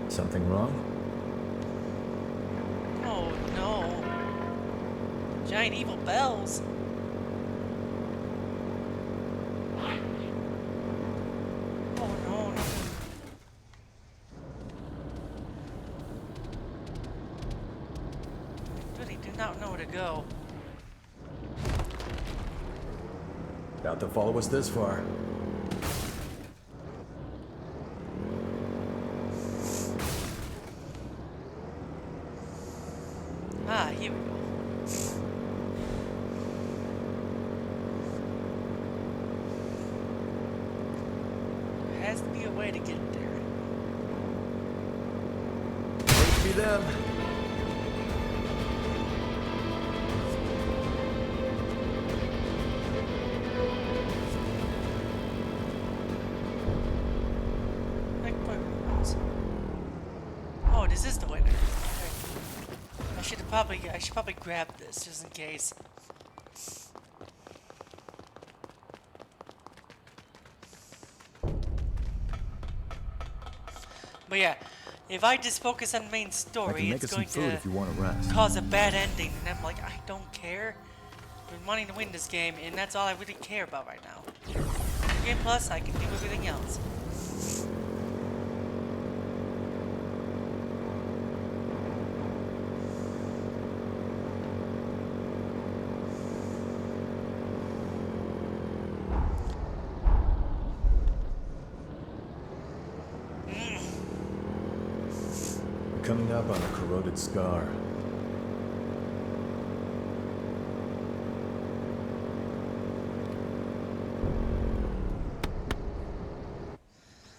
Something wrong? Oh no. Giant evil bells. Oh no, no. I really do not know where to go. Doubt they'll follow us this far. Ah, here we go. There has to be a way to get there. Could be them. Oh, this is the winner. Okay. I should probably grab this just in case. But yeah, if I just focus on the main story, it's going to cause a bad ending, and I'm like, I don't care. I've been wanting to win this game, and that's all I really care about right now. Game Plus, I can do everything else. Coming up on a corroded scar.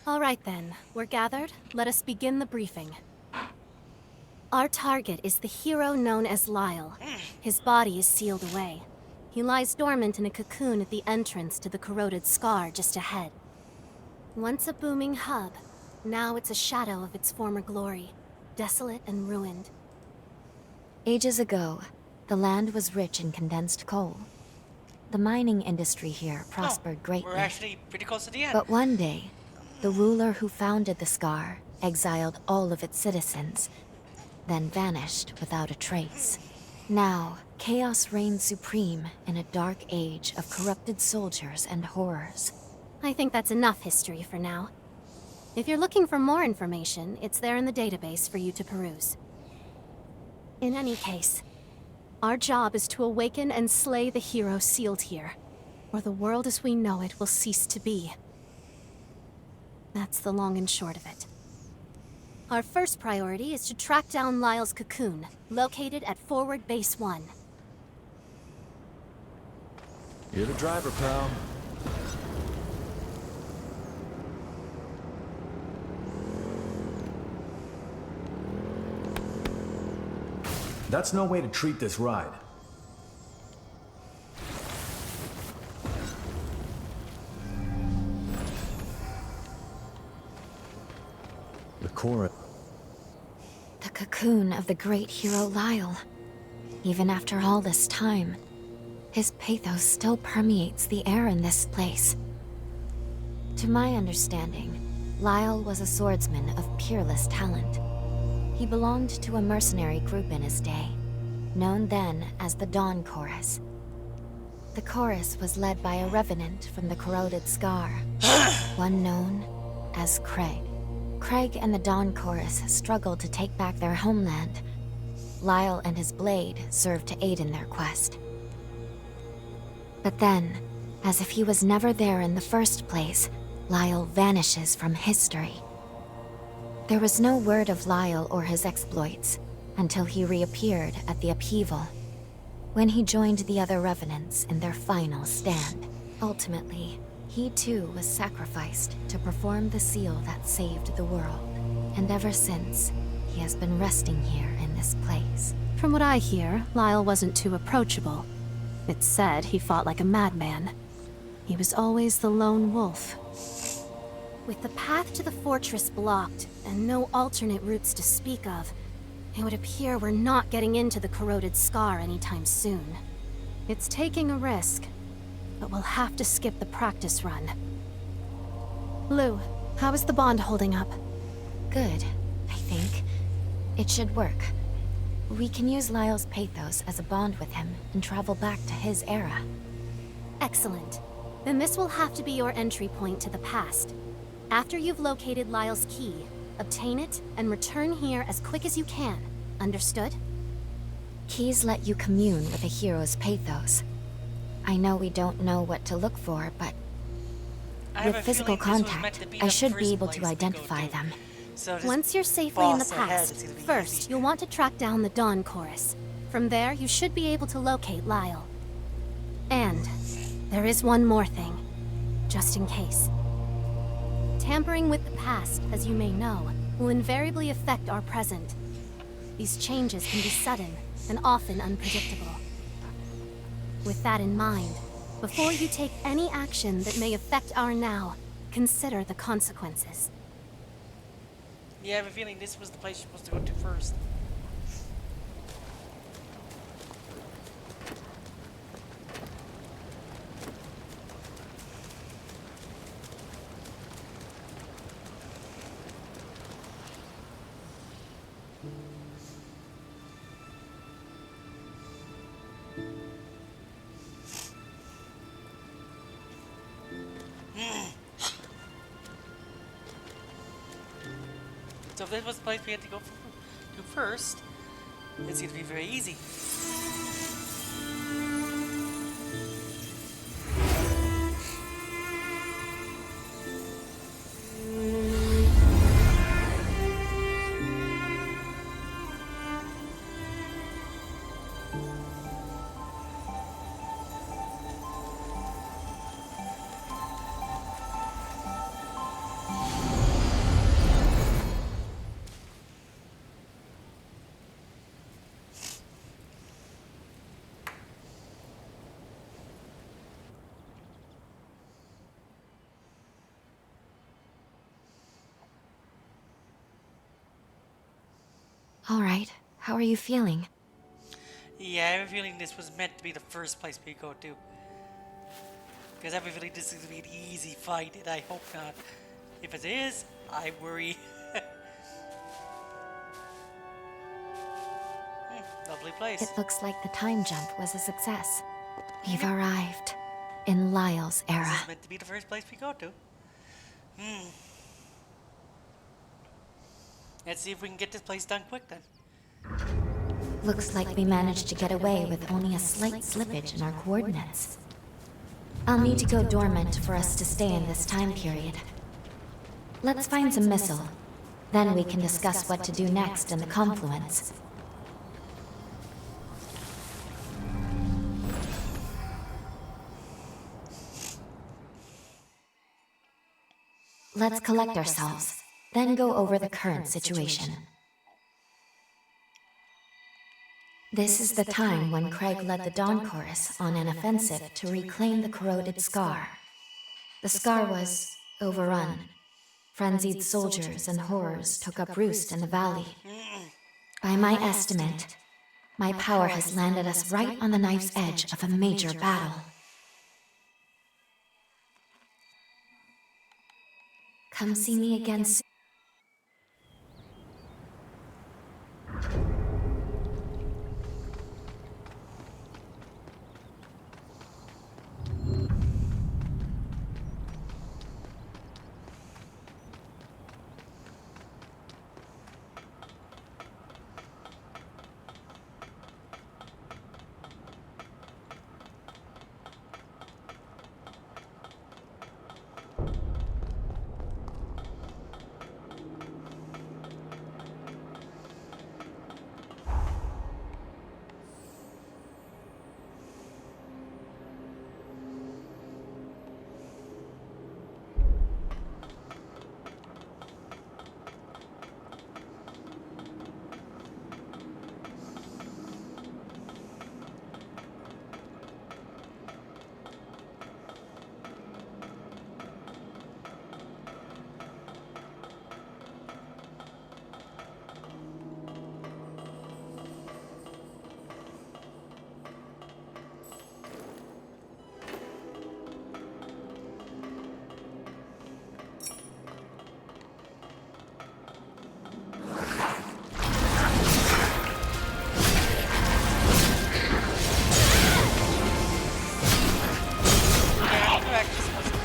All right then, we're gathered. Let us begin the briefing. Our target is the hero known as Lyle. His body is sealed away. He lies dormant in a cocoon at the entrance to the corroded scar just ahead. Once a booming hub, now it's a shadow of its former glory. Desolate and ruined. Ages ago, the land was rich in condensed coal. The mining industry here prospered greatly. We're actually pretty close to the end. But one day, the ruler who founded the Scar exiled all of its citizens, then vanished without a trace. Now, chaos reigns supreme in a dark age of corrupted soldiers and horrors. I think that's enough history for now. If you're looking for more information, it's there in the database for you to peruse. In any case, our job is to awaken and slay the hero sealed here, or the world as we know it will cease to be. That's the long and short of it. Our first priority is to track down Lyle's cocoon, located at Forward Base 1. You're the driver, pal. That's no way to treat this ride. The chorus. The cocoon of the great hero Lyle. Even after all this time, his pathos still permeates the air in this place. To my understanding, Lyle was a swordsman of peerless talent. He belonged to a mercenary group in his day, known then as the Dawn Chorus. The chorus was led by a revenant from the corroded scar, one known as Craig. Craig and the Dawn Chorus struggled to take back their homeland. Lyle and his blade served to aid in their quest. But then, As if he was never there in the first place, Lyle vanishes from history. There was no word of Lyle or his exploits until he reappeared at the upheaval, when he joined the other Revenants in their final stand. Ultimately, he too was sacrificed to perform the seal that saved the world. And ever since, he has been resting here in this place. From what I hear, Lyle wasn't too approachable. It's said he fought like a madman. He was always the lone wolf. With the path to the fortress blocked, and no alternate routes to speak of, it would appear we're not getting into the corroded scar anytime soon. It's taking a risk, but we'll have to skip the practice run. Lou, how is the bond holding up? Good, I think. It should work. We can use Lyle's pathos as a bond with him and travel back to his era. Excellent. Then this will have to be your entry point to the past. After you've located Lyle's key, obtain it and return here as quick as you can. Understood? Keys let you commune with a hero's pathos. I know we don't know what to look for, but with physical contact, I should be able to identify them. So once you're safely in the past, first you'll want to track down the Dawn Chorus. From there, you should be able to locate Lyle. And there is one more thing, just in case. Tampering with the past, as you may know, will invariably affect our present. These changes can be sudden and often unpredictable. With that in mind, before you take any action that may affect our now, consider the consequences. Yeah, I have a feeling this was the place you're supposed to go to first. So if this was the place we had to go to first, it's going to be very easy. All right, how are you feeling? Yeah, I have a feeling this was meant to be the first place we go to. Because I have a feeling this is going to be an easy fight, and I hope not. If it is, I worry. Lovely place. It looks like the time jump was a success. We've arrived in Lyle's era. This is meant to be the first place we go to. Let's see if we can get this place done quick then. Looks like we managed to get away with only a slight slippage in our coordinates. I'll need to go dormant for us to stay in this time period. Let's find some missile. Then we can discuss what to do next in the confluence. Let's collect ourselves, then go over the current situation. This is the time when Craig led the Dawn Chorus on an offensive to reclaim the corroded scar. The scar was overrun. Frenzied soldiers and horrors took up roost in the valley. By my estimate, my power has landed us right on the knife's edge of a major battle. Come see me again soon.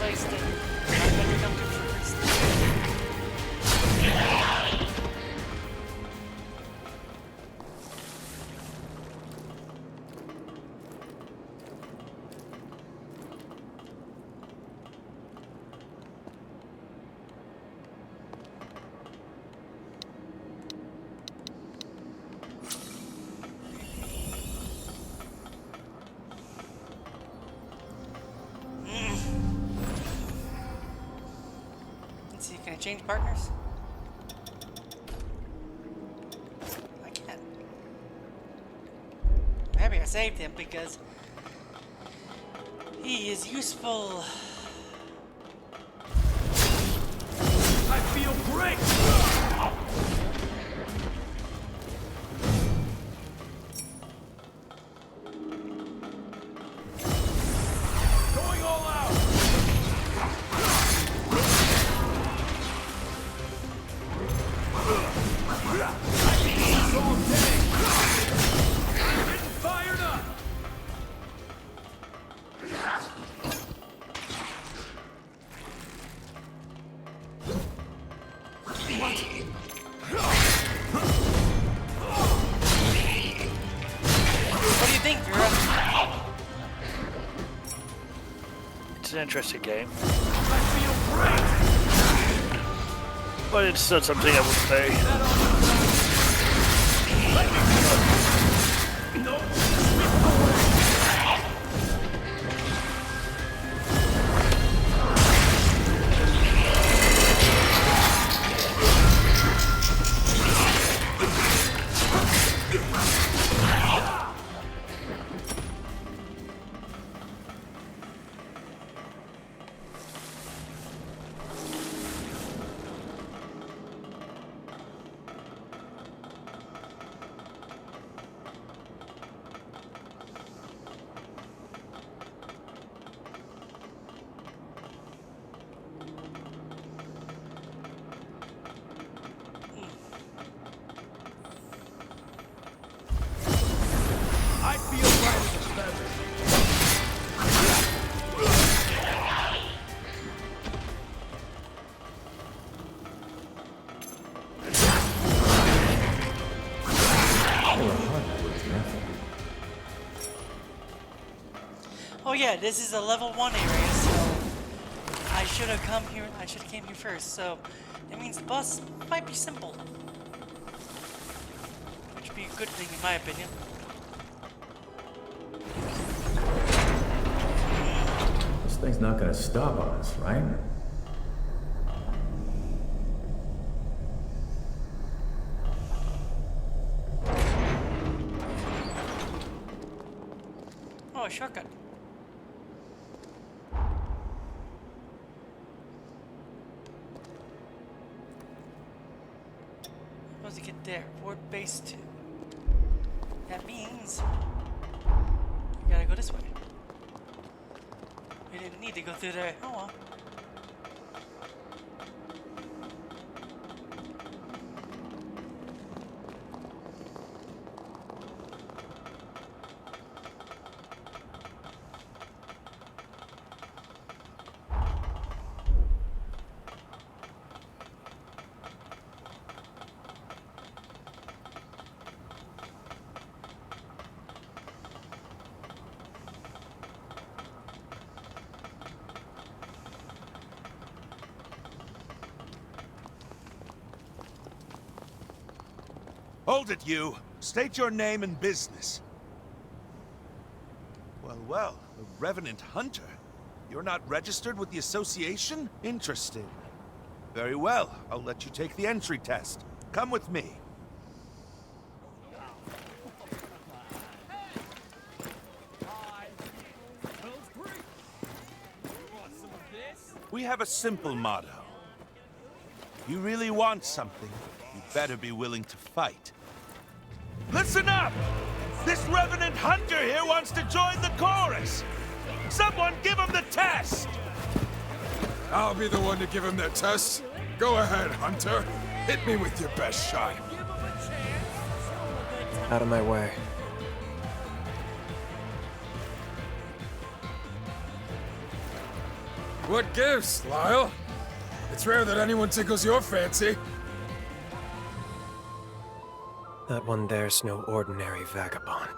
place that I'm going to come to first. Let's see, can I change partners? I can't. I'm happy I saved him because he is useful. I feel great! Going all out! Getting fired up! What do you think, Vera? It's an interesting game. But it's not something I would play. I feel light as a feather. Oh yeah, this is a level 1 area, so I should have come here. I should have came here first. So that means the boss might be simple, which would be a good thing in my opinion. This thing's not gonna stop us, right? Oh, a shortcut. How does it get there? Port base 2. That means we gotta go this way. We didn't need to go through there. Oh well. Hold it, you. State your name and business. Well, well, the Revenant Hunter. You're not registered with the Association? Interesting. Very well, I'll let you take the entry test. Come with me. We have a simple motto. If you really want something, you better be willing to fight. Listen up! This Revenant Hunter here wants to join the chorus! Someone give him the test! I'll be the one to give him the test. Go ahead, Hunter. Hit me with your best shot. Out of my way. What gives, Lyle? It's rare that anyone tickles your fancy. That one there's no ordinary vagabond.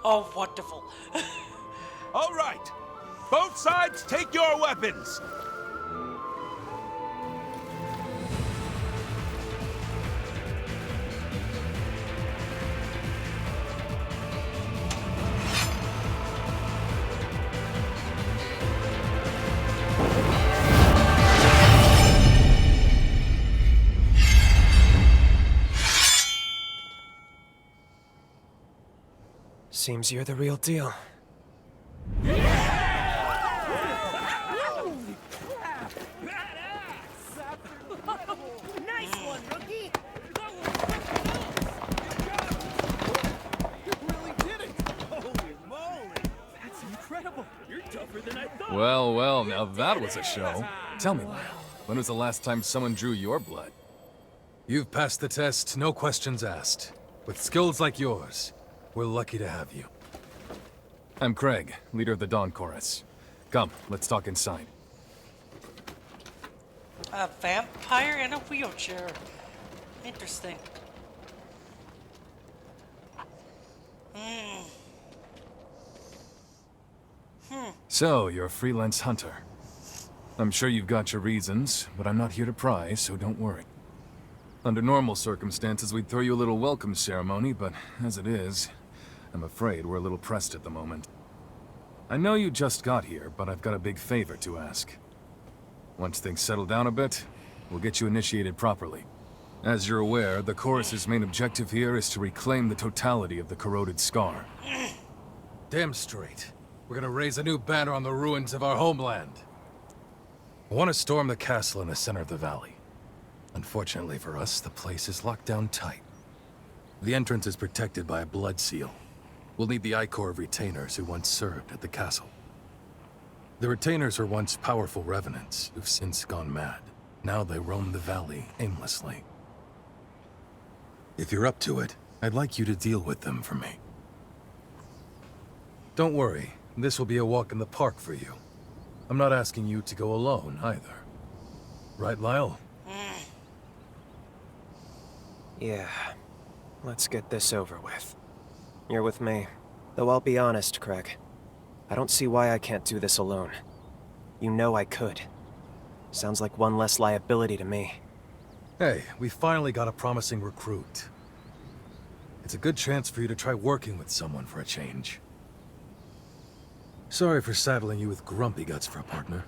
Oh, wonderful. All right. Both sides, take your weapons. Seems you're the real deal. Nice one, rookie! You really did it! Holy moly! That's incredible! You're tougher than I thought! Well, well, now that was a show. Tell me, Lyle, when was the last time someone drew your blood? You've passed the test, no questions asked. With skills like yours, we're lucky to have you. I'm Craig, leader of the Dawn Chorus. Come, let's talk inside. A vampire in a wheelchair. Interesting. So, you're a freelance hunter. I'm sure you've got your reasons, but I'm not here to pry, so don't worry. Under normal circumstances, we'd throw you a little welcome ceremony, but as it is, I'm afraid we're a little pressed at the moment. I know you just got here, but I've got a big favor to ask. Once things settle down a bit, we'll get you initiated properly. As you're aware, the Chorus's main objective here is to reclaim the totality of the corroded scar. Damn straight. We're gonna raise a new banner on the ruins of our homeland. I want to storm the castle in the center of the valley. Unfortunately for us, the place is locked down tight. The entrance is protected by a blood seal. We'll need the Ichor of retainers who once served at the castle. The retainers were once powerful revenants who've since gone mad. Now they roam the valley aimlessly. If you're up to it, I'd like you to deal with them for me. Don't worry, this will be a walk in the park for you. I'm not asking you to go alone, either. Right, Lyle? Yeah. Let's get this over with. You're with me. Though I'll be honest, Craig. I don't see why I can't do this alone. You know I could. Sounds like one less liability to me. Hey, we finally got a promising recruit. It's a good chance for you to try working with someone for a change. Sorry for saddling you with Grumpy Guts for a partner.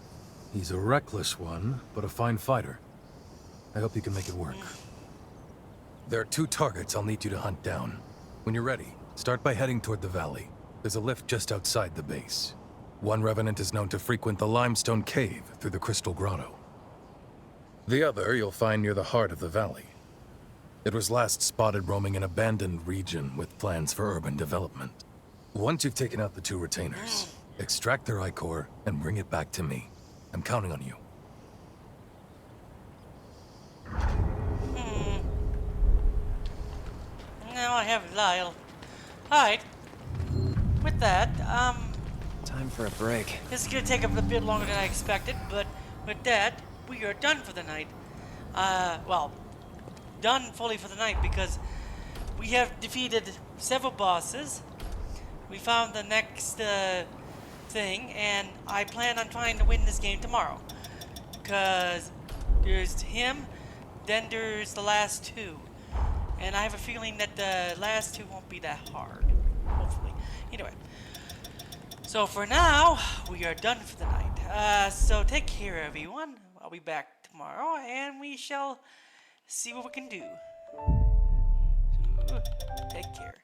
He's a reckless one, but a fine fighter. I hope you can make it work. There are 2 targets I'll need you to hunt down. When you're ready, start by heading toward the valley. There's a lift just outside the base. One revenant is known to frequent the limestone cave through the Crystal Grotto. The other you'll find near the heart of the valley. It was last spotted roaming an abandoned region with plans for urban development. Once you've taken out the 2 retainers, extract their Ichor and bring it back to me. I'm counting on you. Now I have Lyle. Alright. With that, Time for a break. this is gonna take a bit longer than I expected, but with that, we are done for the night. Well, done fully for the night because we have defeated several bosses. We found the next thing, and I plan on trying to win this game tomorrow. Because there's him, then there's the last 2. And I have a feeling that the last 2 won't be that hard. Hopefully. Anyway. So for now, we are done for the night. So take care, everyone. I'll be back tomorrow, and we shall see what we can do. So, take care.